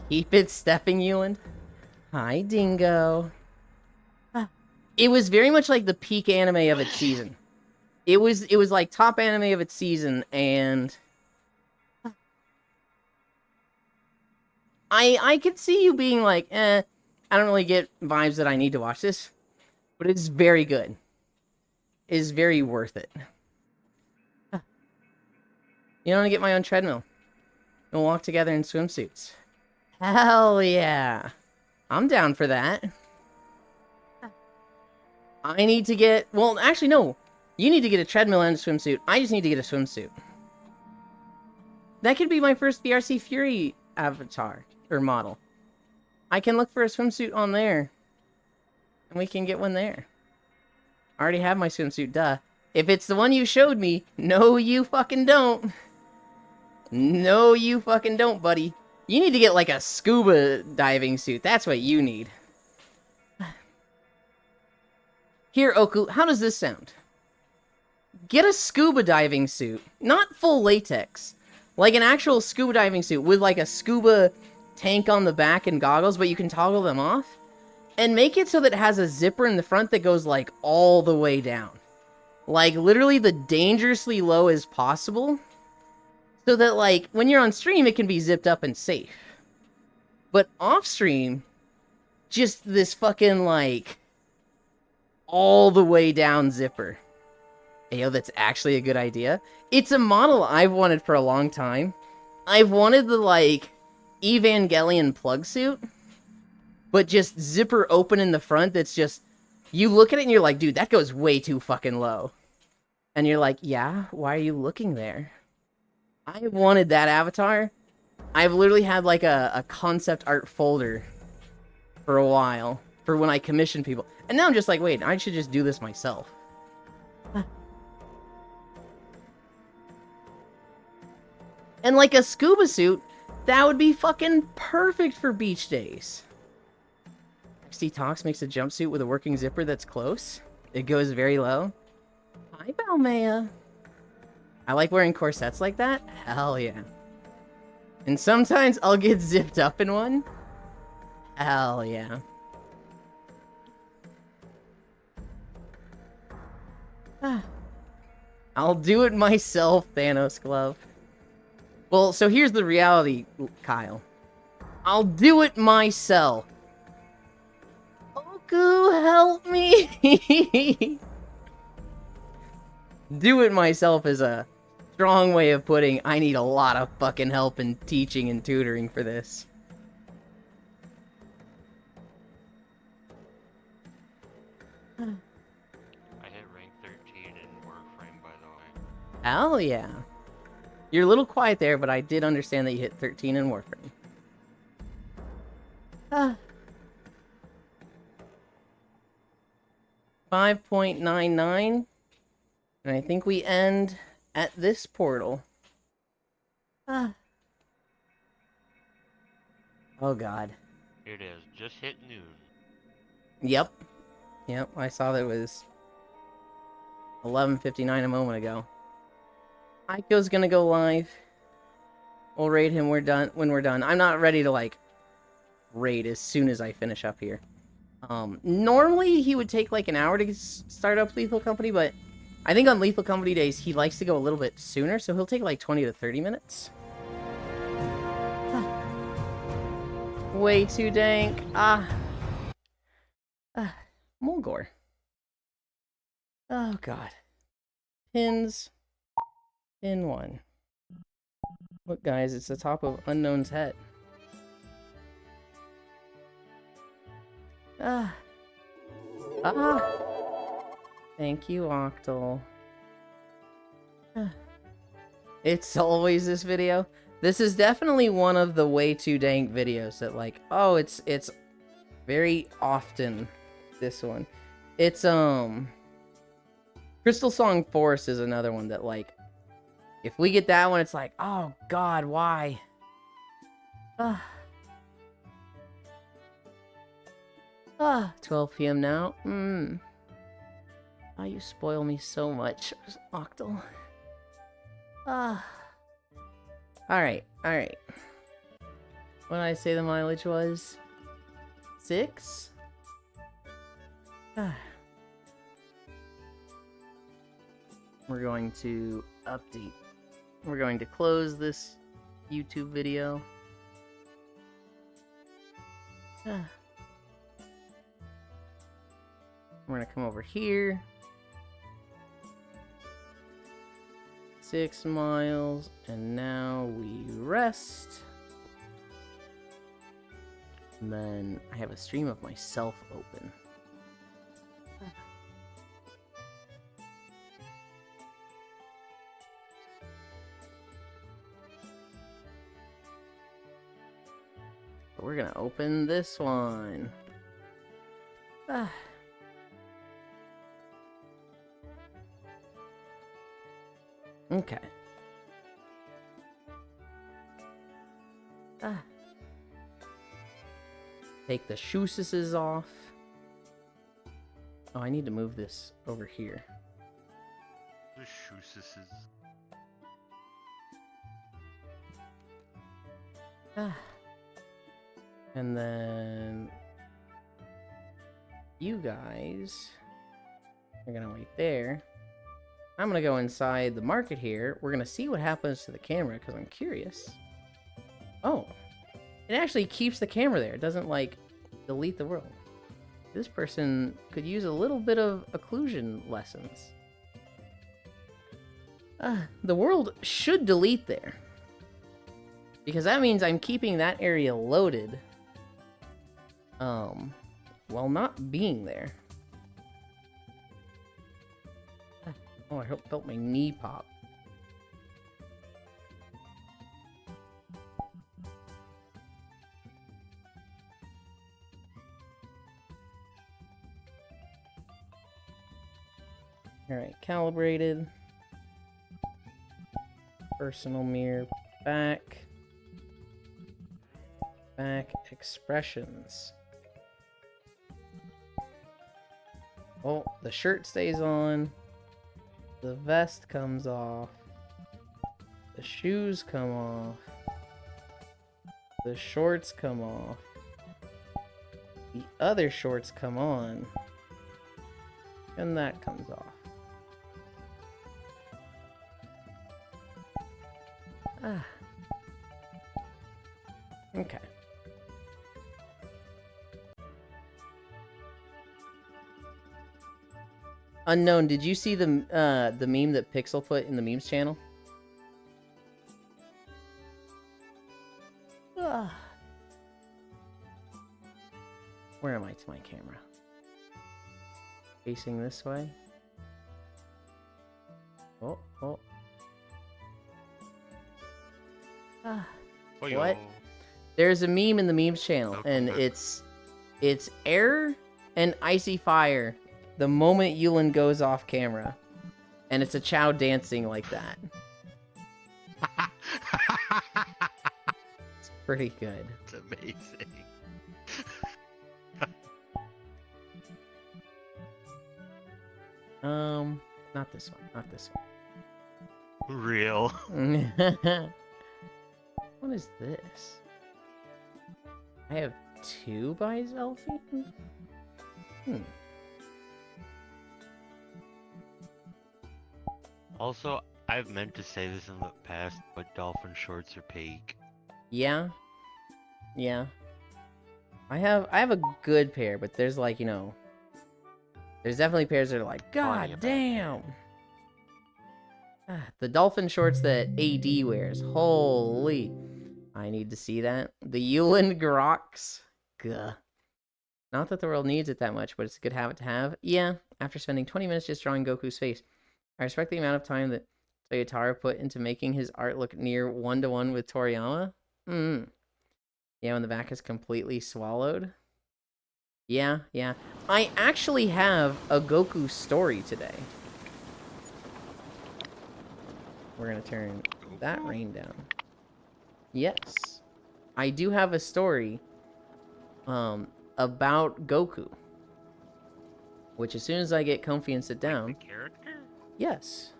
Speaker 1: Keep it stepping, Euland. Hi, Dingo. It was very much like the peak anime of its season. It was like top anime of its season, and I could see you being like, I don't really get vibes that I need to watch this, but it's very good. It is very worth it. You know, I want to get my own treadmill. We'll walk together in swimsuits. Hell yeah. I'm down for that. I need to get... Well, actually, no. You need to get a treadmill and a swimsuit. I just need to get a swimsuit. That could be my first BRC Fury avatar. Or model. I can look for a swimsuit on there. And we can get one there. I already have my swimsuit, duh. If it's the one you showed me, no you fucking don't. No you fucking don't, buddy. You need to get, like, a scuba diving suit. That's what you need. Here, Oku, how does this sound? Get a scuba diving suit. Not full latex. Like an actual scuba diving suit with, like, a scuba tank on the back and goggles, but you can toggle them off. And make it so that it has a zipper in the front that goes, like, all the way down. Like, literally the dangerously low as possible. So that, like, when you're on stream, it can be zipped up and safe. But off stream, just this fucking, like, all the way down zipper. Ayo, that's actually a good idea. It's a model I've wanted for a long time. I've wanted the, like, Evangelion plug suit, but just zipper open in the front that's just... You look at it and you're like, dude, that goes way too fucking low. And you're like, yeah, why are you looking there? I wanted that avatar. I've literally had, like, a concept art folder for a while for when I commission people. And now I'm just like, wait, I should just do this myself. And, like, a scuba suit, that would be fucking perfect for beach days. XD Talks makes a jumpsuit with a working zipper that's close. It goes very low. Hi, Balmea. I like wearing corsets like that. Hell yeah. And sometimes I'll get zipped up in one. Hell yeah. I'll do it myself, Thanos Glove. Well, so here's the reality, Kyle. I'll do it myself. Oku, help me! Do it myself is a strong way of putting I need a lot of fucking help in teaching and tutoring for this.
Speaker 8: I hit rank 13 in Warframe, by the way.
Speaker 1: Hell yeah. You're a little quiet there, but I did understand that you hit 13 in Warframe. Ah. 5.99. And I think we end at this portal. Ah. Oh god.
Speaker 9: It is just hit noon.
Speaker 1: Yep. Yep, I saw that it was 11:59 a moment ago. Aiko's gonna go live. We'll raid him when we're done. I'm not ready to, like, raid as soon as I finish up here. Normally he would take, like, an hour to start up Lethal Company, but I think on Lethal Company days he likes to go a little bit sooner, so he'll take, like, 20 to 30 minutes. Way too dank. Mulgore. Oh, God. Pins. Pin 1. Look, guys, it's the top of Unknown's head. Thank you, Octal. It's always this video. This is definitely one of the way too dank videos that, like, oh, it's very often this one. It's, Crystal Song Forest is another one that, like, if we get that one, it's like, oh god, why? 12 p.m. now. Oh, you spoil me so much, Octal. Alright. What did I say the mileage was? 6? We're going to update. We're going to close this YouTube video. We're going to come over here. 6 miles, and now we rest. And then I have a stream of myself open. We're gonna open this one. Okay. Take the shoelaces off. Oh, I need to move this over here.
Speaker 9: The shoelaces.
Speaker 1: And then you guys are gonna wait there. I'm gonna go inside the market here. We're gonna see what happens to the camera because I'm curious. Oh, it actually keeps the camera there. It doesn't, like, delete the world. This person could use a little bit of occlusion lessons. The world should delete there, because that means I'm keeping that area loaded while not being there. Oh, I felt my knee pop. Alright, calibrated. Personal mirror back. Back expressions. Oh, the shirt stays on. The vest comes off. The shoes come off. The shorts come off. The other shorts come on. And that comes off. Okay. Unknown, did you see the meme that Pixel put in the memes channel? Where am I to my camera? Facing this way? Oh. What? There's a meme in the memes channel, and it's air and icy fire the moment Yulin goes off camera, and it's a Chow dancing like that. It's pretty good.
Speaker 9: It's amazing.
Speaker 1: Not this one. Not this one.
Speaker 9: Real.
Speaker 1: What is this? I have 2 by Zelfie?
Speaker 9: Also, I've meant to say this in the past, but dolphin shorts are peak.
Speaker 1: Yeah. Yeah. I have a good pair, but there's like, you know, there's definitely pairs that are like, God damn. The dolphin shorts that AD wears. Holy. I need to see that. The Yulin Grox. Gah. Not that the world needs it that much, but it's a good habit to have. Yeah, after spending 20 minutes just drawing Goku's face. I respect the amount of time that Toyotaro put into making his art look near 1-to-1 with Toriyama. Yeah, when the back is completely swallowed. Yeah. I actually have a Goku story today. We're gonna turn that rain down. Yes. I do have a story about Goku. Which as soon as I get comfy and sit down.
Speaker 9: Character?
Speaker 1: Yes.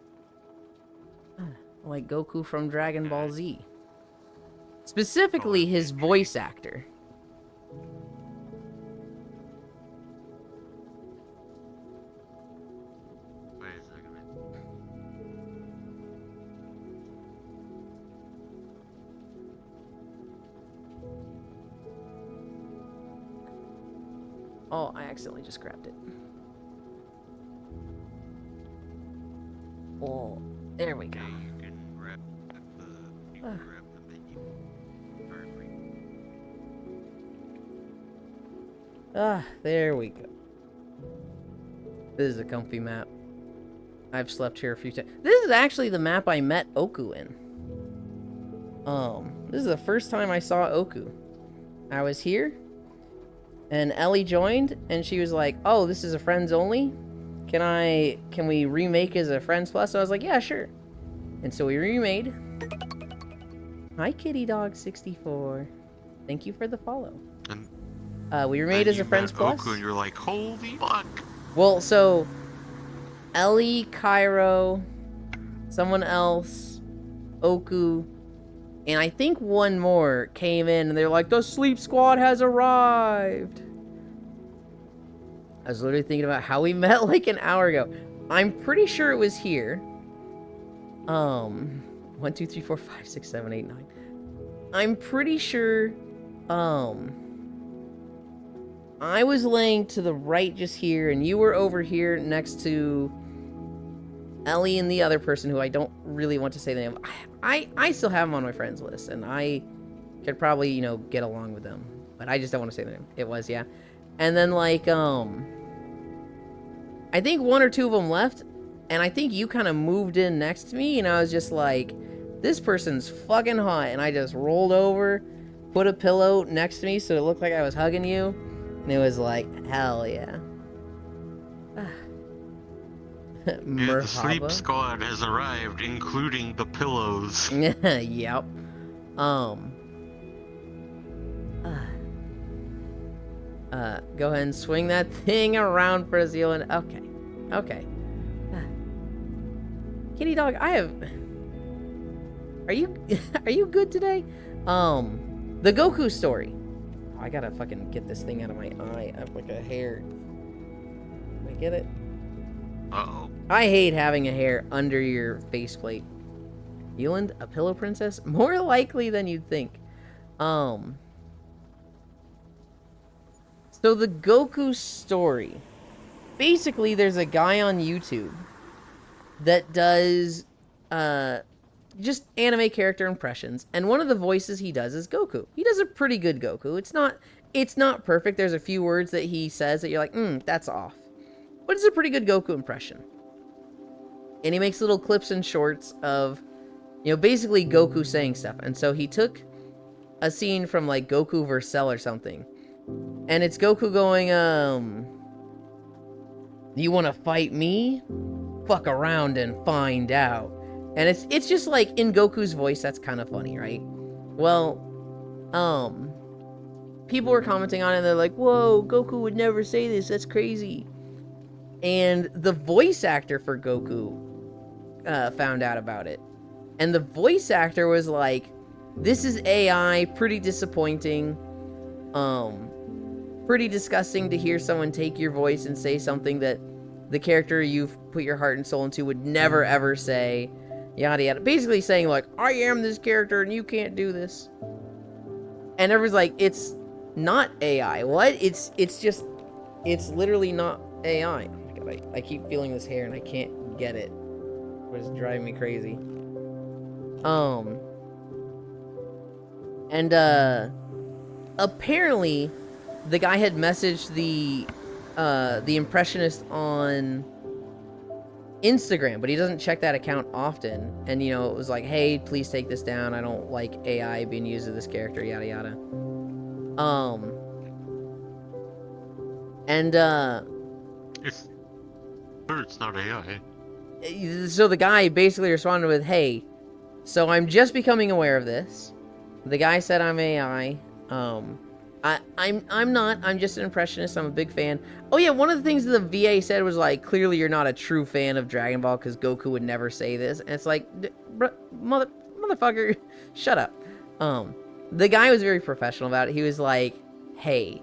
Speaker 1: Like Goku from Dragon Ball Z. Specifically his voice actor.
Speaker 9: Wait a second.
Speaker 1: Oh, I accidentally just grabbed it. Oh, there we go.
Speaker 9: You can grab the menu.
Speaker 1: There we go. This is a comfy map. I've slept here a few times. This is actually the map I met Oku in. This is the first time I saw Oku. I was here, and Ellie joined, and she was like, "Oh, this is a friends only. Can we remake as a friends plus?" So I was like, "Yeah, sure." And so we remade. Hi, Kitty Dog 64. Thank you for the follow.
Speaker 9: And
Speaker 1: we remade as a friends plus.
Speaker 9: Oku and you're like, holy fuck.
Speaker 1: Well, so Ellie, Cairo, someone else, Oku, and I think one more came in, and they're like, "The sleep squad has arrived." I was literally thinking about how we met like an hour ago. I'm pretty sure it was here. 1, 2, 3, 4, 5, 6, 7, 8, 9. I'm pretty sure, I was laying to the right just here, and you were over here next to Ellie and the other person who I don't really want to say the name of. I still have them on my friends list, and I could probably, you know, get along with them. But I just don't want to say the name. It was, yeah. And then, like, I think 1 or 2 of them left, and I think you kind of moved in next to me, and I was just like, this person's fucking hot, and I just rolled over, put a pillow next to me so it looked like I was hugging you, and it was like, hell yeah.
Speaker 9: The sleep squad has arrived, including the pillows.
Speaker 1: Yep. Go ahead and swing that thing around for us, Zealand. Okay. Kitty Dog, I have... Are you good today? The Goku story. Oh, I gotta fucking get this thing out of my eye. I have like a hair. Can I get it?
Speaker 9: Uh-oh.
Speaker 1: I hate having a hair under your faceplate. Zealand, a pillow princess? More likely than you'd think. So the Goku story. Basically, there's a guy on YouTube that does just anime character impressions, and one of the voices he does is Goku. He does a pretty good Goku. It's not perfect. There's a few words that he says that you're like, that's off. But it's a pretty good Goku impression. And he makes little clips and shorts of You know, basically Goku saying stuff. And so he took a scene from like Goku vs. Cell or something. And it's Goku going, you want to fight me? Fuck around and find out. And it's just like in Goku's voice, that's kind of funny, right? Well, people were commenting on it and they're like, whoa, Goku would never say this, that's crazy. And the voice actor for Goku found out about it. And the voice actor was like, this is AI, pretty disappointing. Pretty disgusting to hear someone take your voice and say something that the character you've put your heart and soul into would never ever say. Yada yada. Basically saying like, I am this character and you can't do this. And everyone's like, it's not AI. What? It's literally not AI. Oh my God, I keep feeling this hair and I can't get it. It's driving me crazy. And apparently the guy had messaged the Impressionist on Instagram, but he doesn't check that account often. And, you know, it was like, hey, please take this down. I don't like AI being used as this character, yada yada.
Speaker 9: It's not AI.
Speaker 1: So the guy basically responded with, hey, so I'm just becoming aware of this. The guy said I'm AI. I'm not. I'm just an impressionist. I'm a big fan. Oh yeah, one of the things that the VA said was like, clearly you're not a true fan of Dragon Ball because Goku would never say this. And it's like, motherfucker, shut up. The guy was very professional about it. He was like, hey,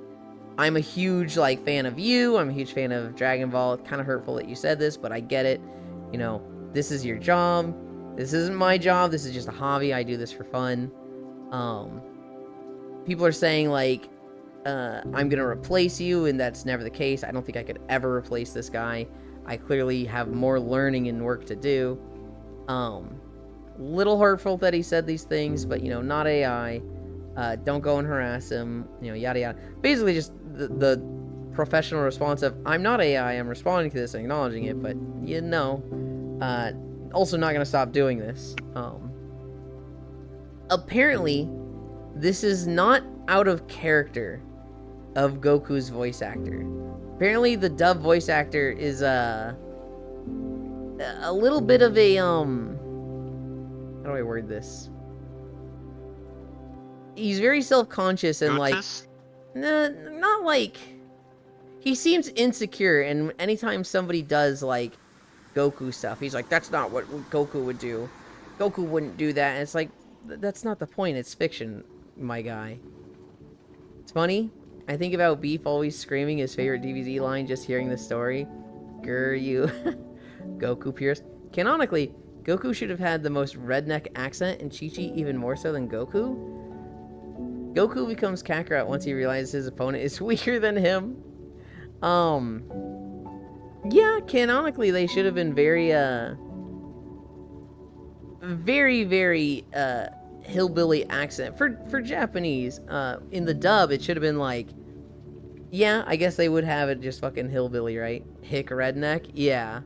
Speaker 1: I'm a huge like fan of you. I'm a huge fan of Dragon Ball. It's kind of hurtful that you said this, but I get it. You know, this is your job. This isn't my job. This is just a hobby. I do this for fun. People are saying like, I'm gonna replace you, and that's never the case. I don't think I could ever replace this guy. I clearly have more learning and work to do. Little hurtful that he said these things, but you know, not AI. Don't go and harass him. You know, yada yada. Basically, just the professional response of, I'm not AI. I'm responding to this and acknowledging it, but you know, also not gonna stop doing this. Apparently, this is not out of character of Goku's voice actor. Apparently, the dub voice actor is a little bit of a how do I word this? He's very self-conscious and like, not like, he seems insecure, and anytime somebody does like Goku stuff, he's like, that's not what Goku would do. Goku wouldn't do that. And it's like, that's not the point. It's fiction, my guy. It's funny. I think about Beef always screaming his favorite DBZ line just hearing the story. Grr you. Goku Pierce. Canonically, Goku should have had the most redneck accent, and Chi-Chi even more so than Goku. Goku becomes Kakarot once he realizes his opponent is weaker than him. Yeah, canonically they should have been very, very hillbilly accent. For Japanese, in the dub, it should have been like, yeah, I guess they would have it just fucking hillbilly, right? Hick redneck? Yeah.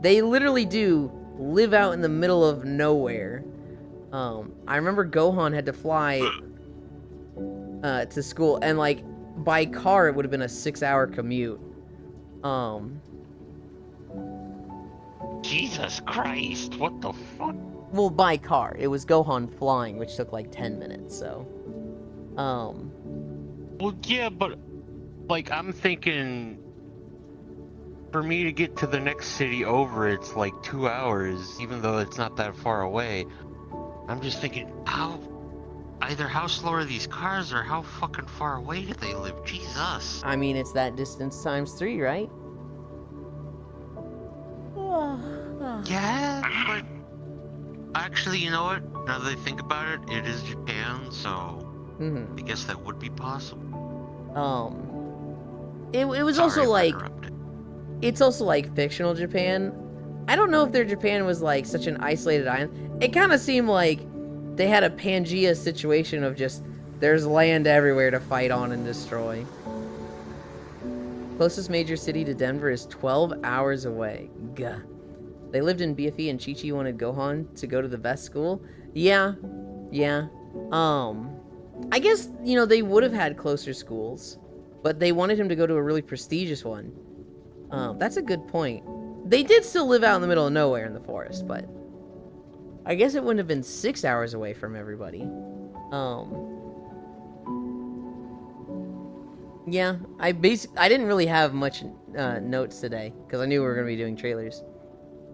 Speaker 1: They literally do live out in the middle of nowhere. I remember Gohan had to fly to school, and like by car it would have been a 6-hour commute.
Speaker 9: Jesus Christ, what the fuck?
Speaker 1: Well, by car. It was Gohan flying, which took like 10 minutes, so.
Speaker 9: Well, yeah, but like I'm thinking, for me to get to the next city over, it's like 2 hours, even though it's not that far away. I'm just thinking, either how slow are these cars, or how fucking far away do they live? Jesus.
Speaker 1: I mean, it's that distance times 3, right?
Speaker 9: Yeah, but actually, you know what? Now that I think about it, it is Japan, so I guess that would be possible.
Speaker 1: It was also like, it's also like fictional Japan. I don't know if their Japan was like such an isolated island. It kind of seemed like they had a Pangea situation of just, there's land everywhere to fight on and destroy. Closest major city to Denver is 12 hours away. Gah. They lived in BFE and Chi-Chi wanted Gohan to go to the best school. Yeah. I guess, you know, they would have had closer schools, but they wanted him to go to a really prestigious one. That's a good point. They did still live out in the middle of nowhere in the forest, but I guess it wouldn't have been 6 hours away from everybody. Yeah, I didn't really have much notes today because I knew we were going to be doing trailers.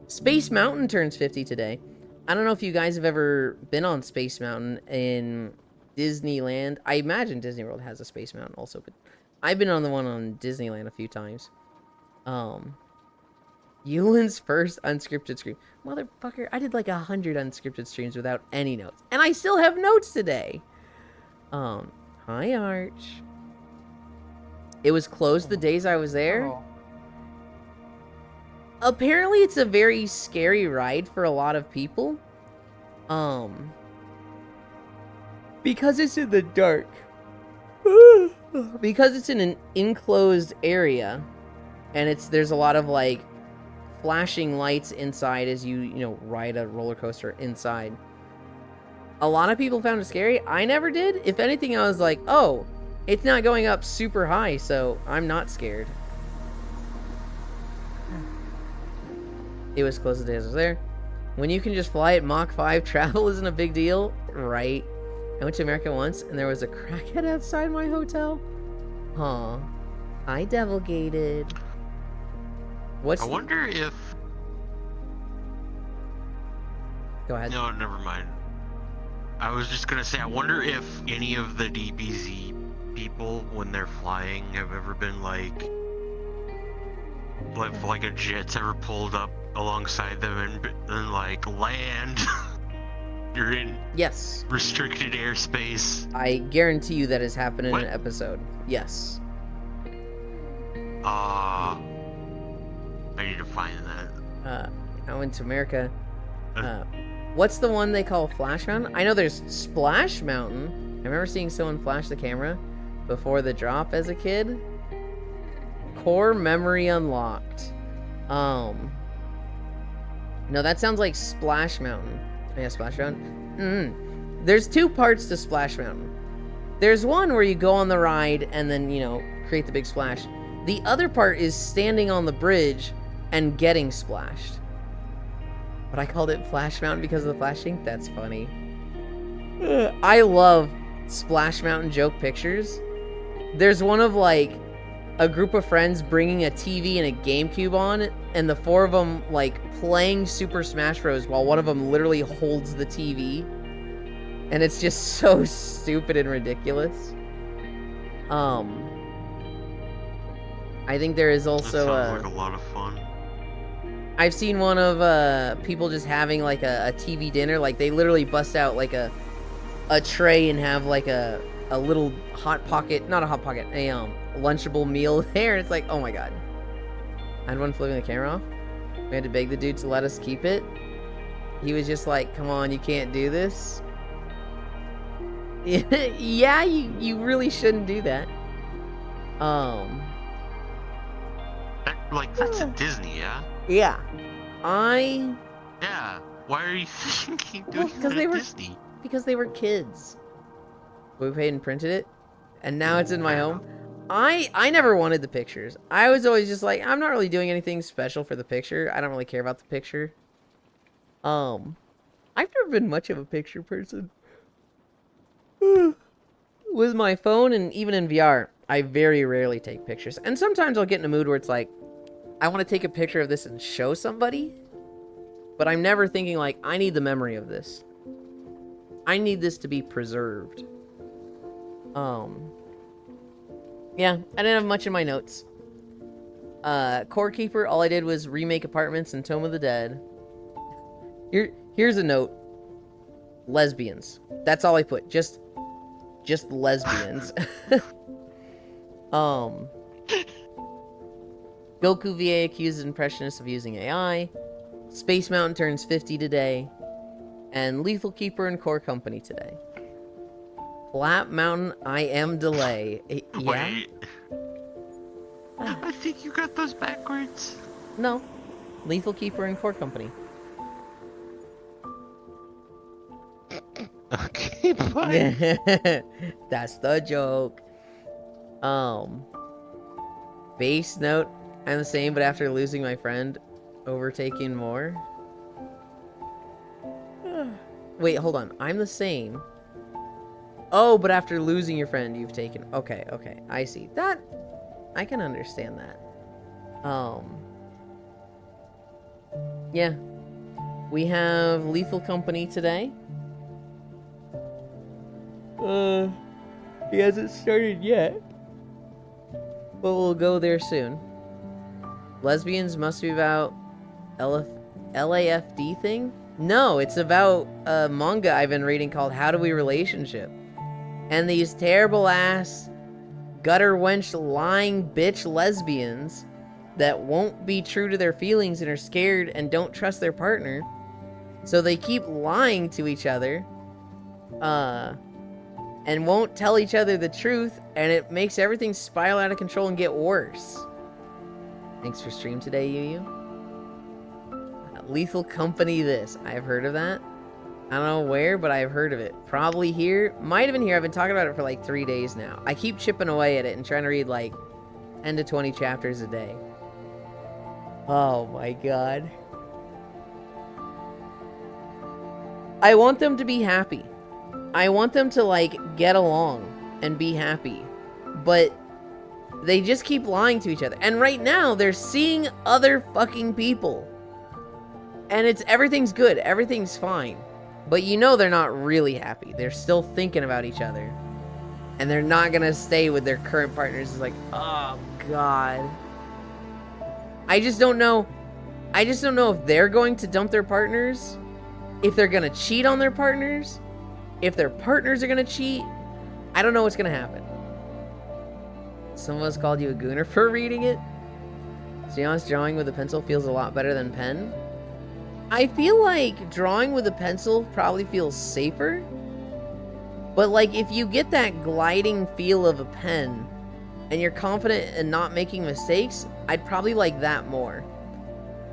Speaker 1: Space Mountain turns 50 today. I don't know if you guys have ever been on Space Mountain in Disneyland. I imagine Disney World has a Space Mountain also, but I've been on the one on Disneyland a few times. Yulin's first unscripted stream. Motherfucker, I did like 100 unscripted streams without any notes. And I still have notes today. Hi, Arch. It was closed the days I was there. Apparently, it's a very scary ride for a lot of people. Because it's in the dark. Because it's in an enclosed area. And there's a lot of, like, flashing lights inside as you ride a roller coaster inside. A lot of people found it scary. I never did. If anything, I was like, oh, it's not going up super high, so I'm not scared. It was close to the days I was there. When you can just fly at Mach 5, travel isn't a big deal, right? I went to America once, and there was a crackhead outside my hotel. Aw. I devil-gated.
Speaker 9: I wonder if...
Speaker 1: Go ahead.
Speaker 9: No, never mind. I was just gonna say, I wonder if any of the DBZ people, when they're flying, have ever been like a jet's ever pulled up alongside them and like, land. You're in restricted airspace.
Speaker 1: I guarantee you that has happened in an episode. Yes.
Speaker 9: I need to find that.
Speaker 1: I went to America. What's the one they call Flash Mountain? I know there's Splash Mountain. I remember seeing someone flash the camera before the drop as a kid. Core memory unlocked. No, that sounds like Splash Mountain. Yeah, Splash Mountain. There's two parts to Splash Mountain. There's one where you go on the ride and then, create the big splash. The other part is standing on the bridge and getting splashed. But I called it Flash Mountain because of the flashing? That's funny. I love Splash Mountain joke pictures. There's one of, like, a group of friends bringing a TV and a GameCube on, and the four of them, like, playing Super Smash Bros. While one of them literally holds the TV. And it's just so stupid and ridiculous. I think there is also
Speaker 9: that sounds like a lot of fun.
Speaker 1: I've seen one of people just having like a TV dinner. Like they literally bust out like a tray and have like a little hot pocket, not a hot pocket, a lunchable meal there. And it's like, oh my god. I had one flipping the camera off. We had to beg the dude to let us keep it. He was just like, come on, you can't do this. Yeah, you really shouldn't do that.
Speaker 9: Like, that's at Disney, yeah?
Speaker 1: Yeah.
Speaker 9: Yeah. Why are you thinking doing that at Disney?
Speaker 1: Because they were kids. We paid and printed it, and now it's in my home. I never wanted the pictures. I was always just like, I'm not really doing anything special for the picture. I don't really care about the picture. I've never been much of a picture person. With my phone and even in VR, I very rarely take pictures. And sometimes I'll get in a mood where it's like, I want to take a picture of this and show somebody. But I'm never thinking like, I need the memory of this. I need this to be preserved. Yeah, I didn't have much in my notes. Core Keeper, all I did was remake Apartments and Tomb of the Dead. Here's a note. Lesbians. That's all I put. Just lesbians. Goku VA accuses Impressionists of using AI. Space Mountain turns 50 today. And Lethal Keeper and Core Company today. Flat Mountain, I am delay. Yeah?
Speaker 9: Wait. I think you got those backwards.
Speaker 1: No. Lethal Keeper and Core Company.
Speaker 9: Okay, fine.
Speaker 1: That's the joke. Base note, I'm the same, but after losing my friend, overtaking more. Wait, hold on. I'm the same. Oh, but after losing your friend, you've taken... Okay, okay. I see. That... I can understand that. Yeah. We have Lethal Company today. He hasn't started yet. But we'll go there soon. Lesbians must be about LAFD thing? No, it's about a manga I've been reading called How Do We Relationship. And these terrible ass, gutter wench, lying bitch lesbians that won't be true to their feelings and are scared and don't trust their partner. So they keep lying to each other. And won't tell each other the truth, and it makes everything spiral out of control and get worse. Thanks for stream today, Yu. Lethal Company this. I've heard of that. I don't know where, but I've heard of it. Probably here. Might have been here. I've been talking about it for like 3 days now. I keep chipping away at it and trying to read like 10 to 20 chapters a day. Oh my god. I want them to be happy. I want them to, like, get along and be happy. But they just keep lying to each other. And right now, they're seeing other fucking people. And everything's good. Everything's fine. But you know they're not really happy. They're still thinking about each other. And they're not gonna stay with their current partners. It's like, oh, God. I just don't know. I just don't know if they're going to dump their partners. If they're gonna cheat on their partners. If their partners are gonna cheat, I don't know what's gonna happen. Someone else called you a gooner for reading it. To be honest, drawing with a pencil feels a lot better than pen. I feel like drawing with a pencil probably feels safer. But like if you get that gliding feel of a pen and you're confident in not making mistakes, I'd probably like that more.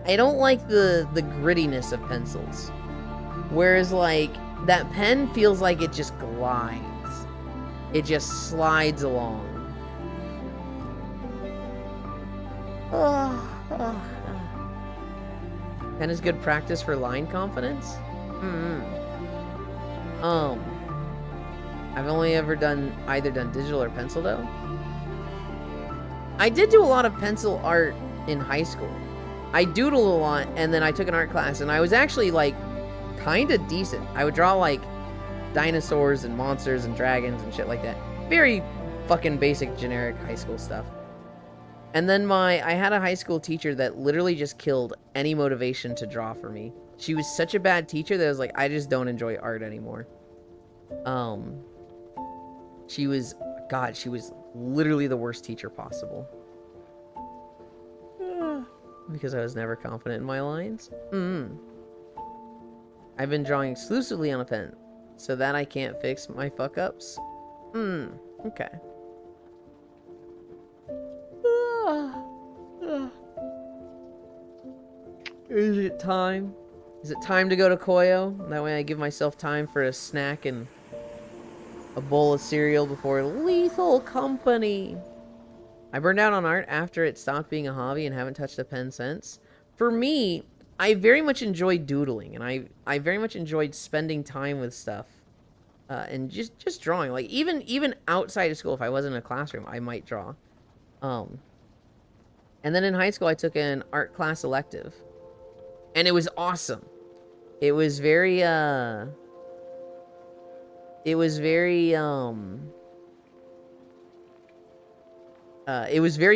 Speaker 1: I don't like the grittiness of pencils. Whereas like that pen feels like it just glides. It just slides along. Pen is good practice for line confidence? I've only ever either done digital or pencil though. I did do a lot of pencil art in high school. I doodled a lot and then I took an art class and I was actually like kinda decent. I would draw like dinosaurs and monsters and dragons and shit like that. Very fucking basic generic high school stuff. And then I had a high school teacher that literally just killed any motivation to draw for me. She was such a bad teacher that I was like, I just don't enjoy art anymore. She was literally the worst teacher possible. Because I was never confident in my lines. I've been drawing exclusively on a pen, so that I can't fix my fuck-ups. Okay. Is it time? Is it time to go to Koyo? That way I give myself time for a snack and a bowl of cereal before Lethal Company. I burned out on art after it stopped being a hobby and haven't touched a pen since. For me, I very much enjoyed doodling, and I very much enjoyed spending time with stuff. And just drawing. Like, even outside of school, if I wasn't in a classroom, I might draw. And then in high school, I took an art class elective. And it was awesome. It was very, it was very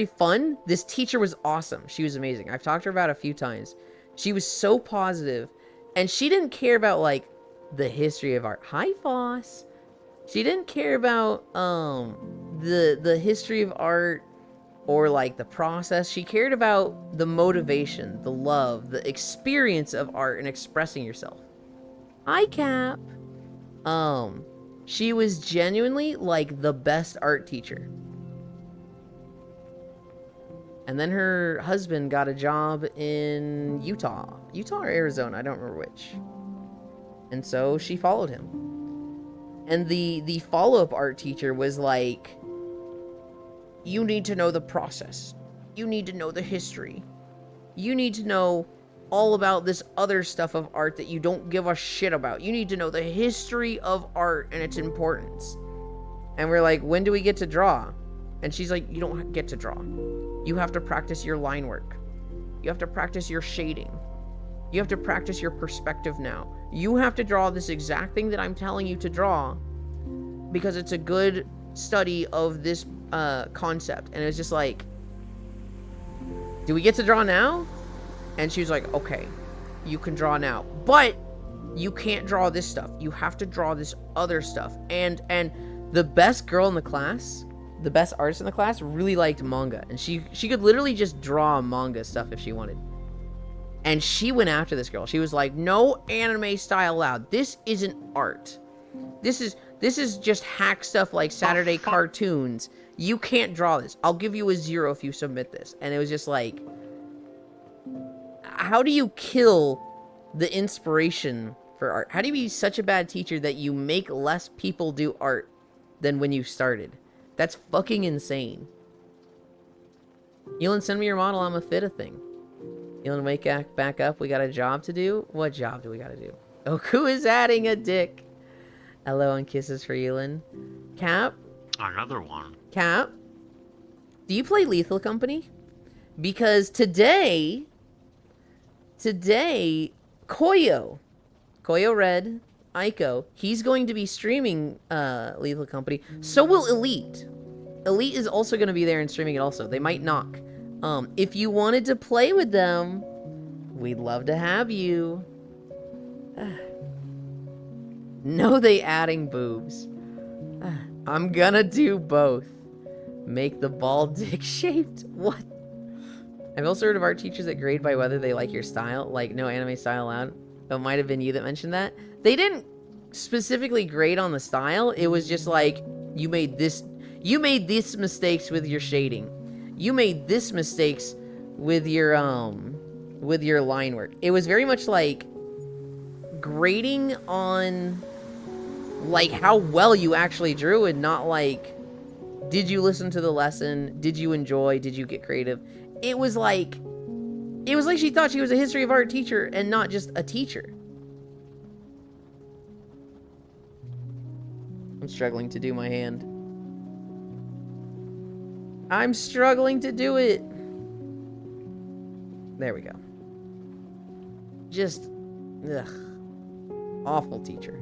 Speaker 1: fun. This teacher was awesome. She was amazing. I've talked to her about it a few times. She was so positive, and she didn't care about like the history of art. Hi, Foss. She didn't care about the history of art or like the process. She cared about the motivation, the love, the experience of art and expressing yourself. Hi, Cap. She was genuinely like the best art teacher. And then her husband got a job in Utah or Arizona, I don't remember which. And so she followed him. And the follow-up art teacher was like, you need to know the process. You need to know the history. You need to know all about this other stuff of art that you don't give a shit about. You need to know the history of art and its importance. And we're like, when do we get to draw? And she's like, you don't get to draw. You have to practice your line work. You have to practice your shading. You have to practice your perspective now. You have to draw this exact thing that I'm telling you to draw because it's a good study of this concept. And it was just like, do we get to draw now? And she was like, okay, you can draw now, but you can't draw this stuff. You have to draw this other stuff. And the best girl in the class, the best artist in the class, really liked manga. And she could literally just draw manga stuff if she wanted. And she went after this girl. She was like, no anime style allowed. This isn't art. This is just hack stuff like Saturday cartoons. You can't draw this. I'll give you a 0 if you submit this. And it was just like, how do you kill the inspiration for art? How do you be such a bad teacher that you make less people do art than when you started? That's fucking insane. Elon, send me your model. I'm a fit a thing. Elon, wake back up. We got a job to do. What job do we got to do? Oku is adding a dick. Hello and kisses for Elon. Cap?
Speaker 9: Another one.
Speaker 1: Cap? Do you play Lethal Company? Because today, Koyo Red, Aiko, he's going to be streaming Lethal Company. So will Elite. Elite is also going to be there and streaming it also. They might knock. If you wanted to play with them, we'd love to have you. No, they adding boobs. I'm gonna do both. Make the ball dick shaped. What? I've also heard of art teachers that grade by whether they like your style, like no anime style allowed. It might have been you that mentioned that. They didn't specifically grade on the style. It was just like, you made this mistakes with your shading. You made this mistakes with your line work. It was very much like grading on like how well you actually drew and not like, did you listen to the lesson? Did you enjoy? Did you get creative? It was like she thought she was a history of art teacher and not just a teacher. I'm struggling to do my hand. I'm struggling to do it. There we go. Just, ugh. Awful teacher.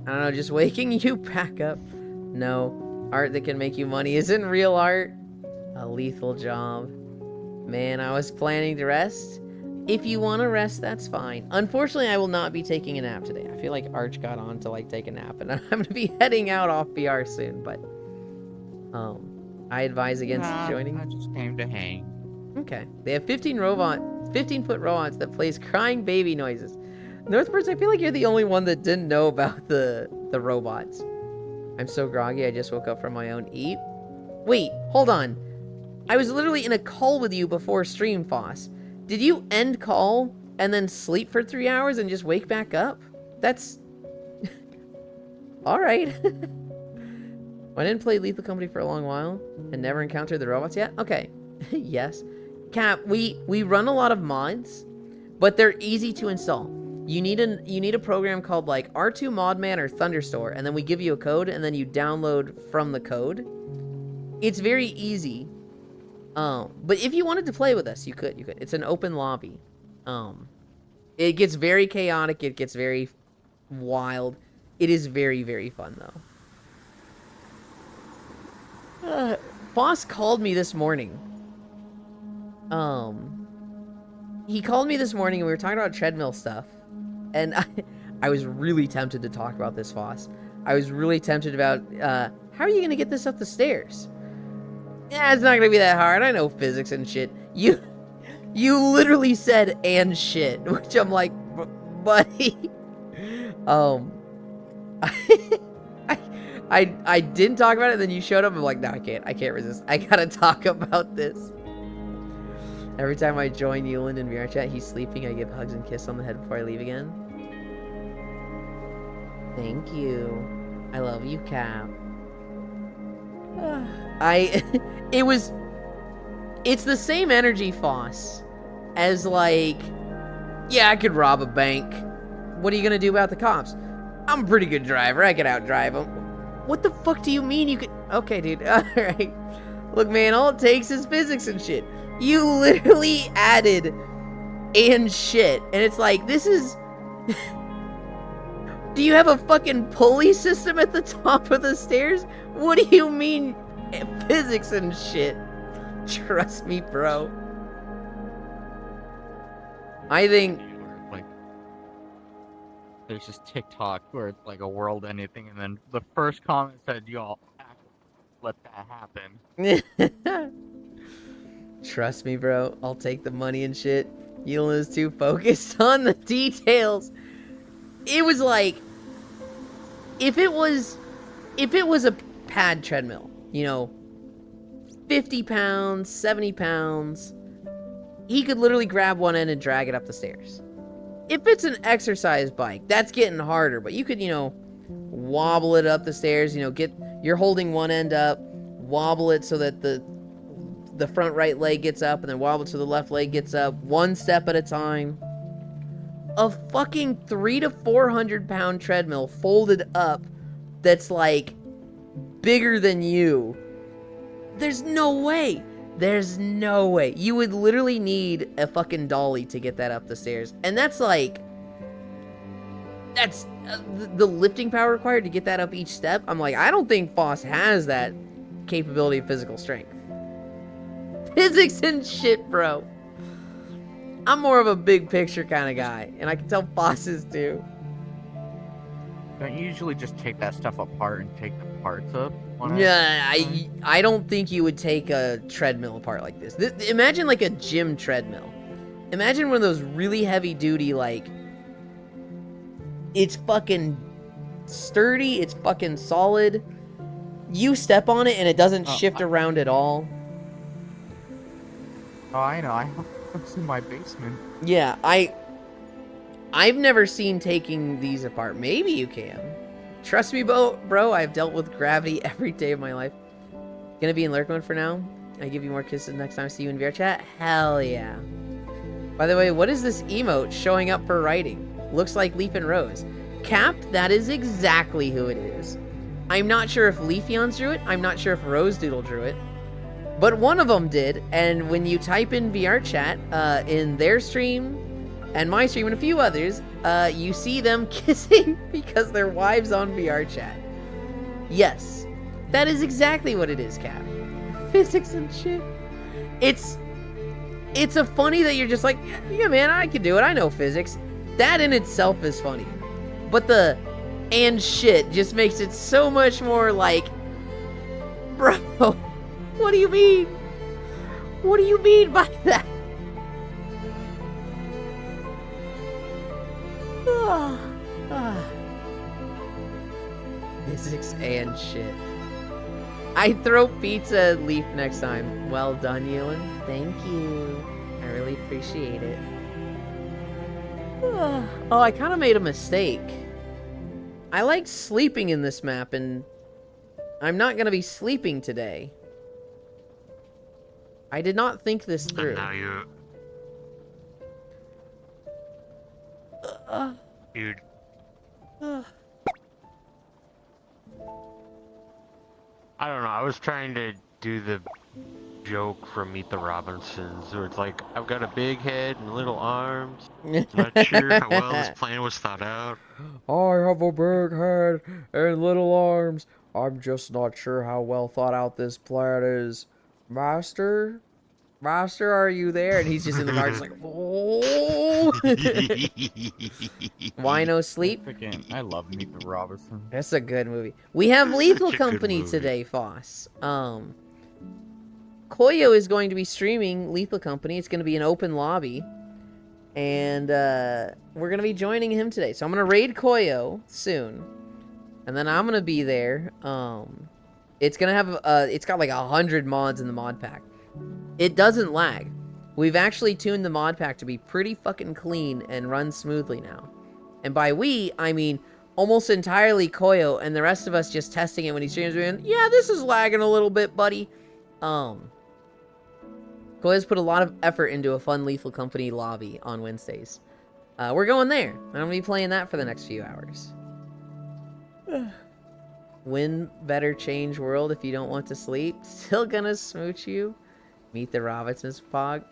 Speaker 1: I don't know, just waking you back up. No, art that can make you money isn't real art. A lethal job. Man, I was planning to rest. If you want to rest, that's fine. Unfortunately, I will not be taking a nap today. I feel like Arch got on to like take a nap, and I'm going to be heading out off BR soon, but I advise against joining.
Speaker 10: I just came to hang.
Speaker 1: Okay. They have 15-foot robots that plays crying baby noises. Northbirds, I feel like you're the only one that didn't know about the robots. I'm so groggy, I just woke up from my own eat. Wait, hold on. I was literally in a call with you before stream, Foss. Did you end call and then sleep for 3 hours and just wake back up? That's... Alright. I didn't play Lethal Company for a long while and never encountered the robots yet? Okay. Yes. Cap, we run a lot of mods, but they're easy to install. You need a program called like R2 Modman or Thunderstore, and then we give you a code, and then you download from the code. It's very easy. But if you wanted to play with us, you could. It's an open lobby. It gets very chaotic. It gets very wild. It is very, very fun, though. Boss called me this morning. He called me this morning, and we were talking about treadmill stuff. And I was really tempted to talk about this, Foss. I was really tempted about, how are you going to get this up the stairs? Yeah, it's not going to be that hard. I know physics and shit. You literally said, and shit, which I'm like, I didn't talk about it, then you showed up. I'm like, no, I can't resist. I gotta talk about this. Every time I join Yuland in VR chat, he's sleeping. I give hugs and kiss on the head before I leave again. Thank you. I love you, Cap. It's the same energy, Foss, as like, yeah, I could rob a bank. What are you gonna do about the cops? I'm a pretty good driver. I could outdrive them. What the fuck do you mean you could? Okay, dude. All right. Look, man, all it takes is physics and shit. You literally added and shit, and it's like, this is. Do you have a fucking pulley system at the top of the stairs? What do you mean physics and shit? Trust me, bro. I think
Speaker 10: like there's just TikTok where it's like a world anything, and then the first comment said, "Y'all let that happen."
Speaker 1: Trust me, bro. I'll take the money and shit. Yulin is too focused on the details. It was like, if it was a pad treadmill, you know, 50 pounds, 70 pounds, he could literally grab one end and drag it up the stairs. If it's an exercise bike, that's getting harder, but you could, you know, wobble it up the stairs, you know, you're holding one end up, wobble it so that the front right leg gets up, and then wobble so the left leg gets up, one step at a time. A fucking 300 to 400 pound treadmill folded up that's like bigger than you. There's no way. There's no way. You would literally need a fucking dolly to get that up the stairs. And that's like, that's the lifting power required to get that up each step. I'm like, I don't think Foss has that capability of physical strength. Physics and shit, bro. I'm more of a big picture kind of guy, and I can tell Foss is too.
Speaker 10: Don't you usually just take that stuff apart and take the parts up?
Speaker 1: Yeah, I don't think you would take a treadmill apart like this. Imagine like a gym treadmill. Imagine one of those really heavy duty, like, it's fucking sturdy, it's fucking solid. You step on it and it doesn't shift around at all.
Speaker 10: Oh, I know. I have this in my basement.
Speaker 1: Yeah, I've never seen taking these apart. Maybe you can. Trust me, bro, I've dealt with gravity every day of my life. Gonna be in lurk mode for now. I give you more kisses next time I see you in VR chat. Hell yeah. By the way, what is this emote showing up for writing? Looks like Leaf and Rose. Cap, that is exactly who it is. I'm not sure if Leafeon drew it. I'm not sure if Rose Doodle drew it. But one of them did, and when you type in VR chat, in their stream, and my stream, and a few others, you see them kissing because their wives on VR chat. Yes, that is exactly what it is, Cap. Physics and shit. It's a funny that you're just like, yeah, man, I can do it. I know physics. That in itself is funny. But the and shit just makes it so much more like, bro, what do you mean? What do you mean by that? Physics and shit. I throw pizza at Leaf next time. Well done, Ewan. Thank you. I really appreciate it. Oh, I kind of made a mistake. I like sleeping in this map, and I'm not going to be sleeping today. I did not think this through.
Speaker 9: Now you... Dude. I don't know, I was trying to do the joke from Meet the Robinsons, where it's like, I've got a big head and little arms. Not sure how well this plan was thought out.
Speaker 1: I have a big head and little arms. I'm just not sure how well thought out this plan is. Master? Master, are you there? And he's just in the car, just like, oh. Why no sleep?
Speaker 10: I love Meet the Robinsons.
Speaker 1: That's a good movie. We have Lethal Company today, Foss. Koyo is going to be streaming Lethal Company. It's going to be an open lobby. And we're going to be joining him today. So I'm going to raid Koyo soon. And then I'm gonna be there. It's gonna have it's got like 100 mods in the mod pack. It doesn't lag. We've actually tuned the mod pack to be pretty fucking clean and run smoothly now. And by we, I mean almost entirely Koyo and the rest of us just testing it when he streams. Yeah, this is lagging a little bit, buddy. Koyo's put a lot of effort into a fun Lethal Company lobby on Wednesdays. We're going there. I'm gonna be playing that for the next few hours. Win better change world if you don't want to sleep. Still gonna smooch you. Meet the Robinsons Pog.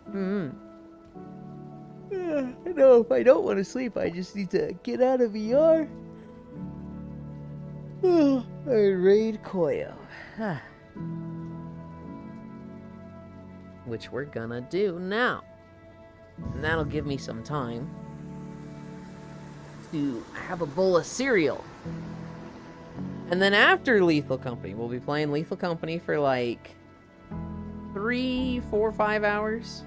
Speaker 1: I know if I don't want to sleep, I just need to get out of VR. I raid Koyo. Which we're gonna do now. And that'll give me some time to have a bowl of cereal. And then after Lethal Company, we'll be playing Lethal Company for like 3, 4, 5 hours.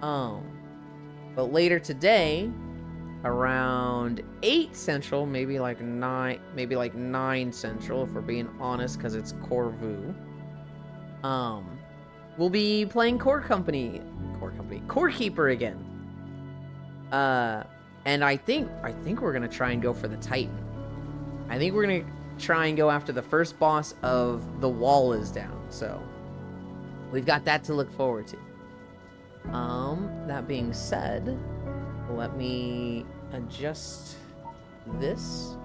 Speaker 1: But later today, around 8 Central, maybe like 9 Central, if we're being honest, because it's Corvu. We'll be playing Core Keeper again. And I think we're gonna try and go for the Titan. I think we're gonna try and go after the first boss of The Wall is Down. So we've got that to look forward to. That being said, let me adjust this.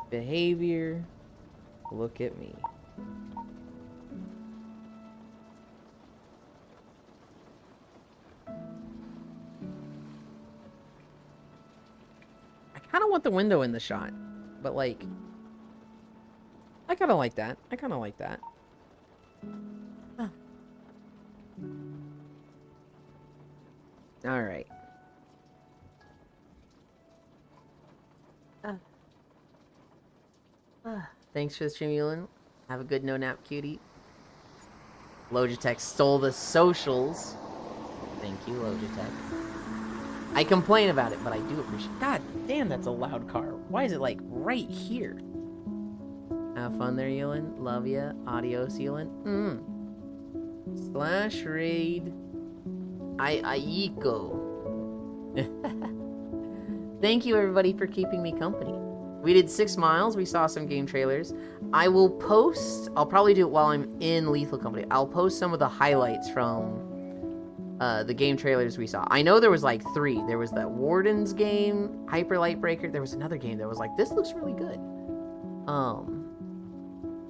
Speaker 1: Behavior. Look at me. I kind of want the window in the shot, but like, I kind of like that. Huh. All right. Thanks for the stream, Yulin. Have a good no-nap, cutie. Logitech stole the socials. Thank you, Logitech. I complain about it, but I do appreciate. God damn, that's a loud car. Why is it like right here? Have fun there, Yulin. Love ya. Adios, Yulin. Slash raid. Aiko. Thank you, everybody, for keeping me company. We did 6 miles. We saw some game trailers. I will post. I'll probably do it while I'm in Lethal Company. I'll post some of the highlights from the game trailers we saw. I know there was like 3. There was that Warden's game, Hyper Light Breaker. There was another game that was like, this looks really good.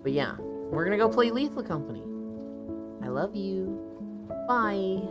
Speaker 1: But yeah, we're gonna go play Lethal Company. I love you. Bye.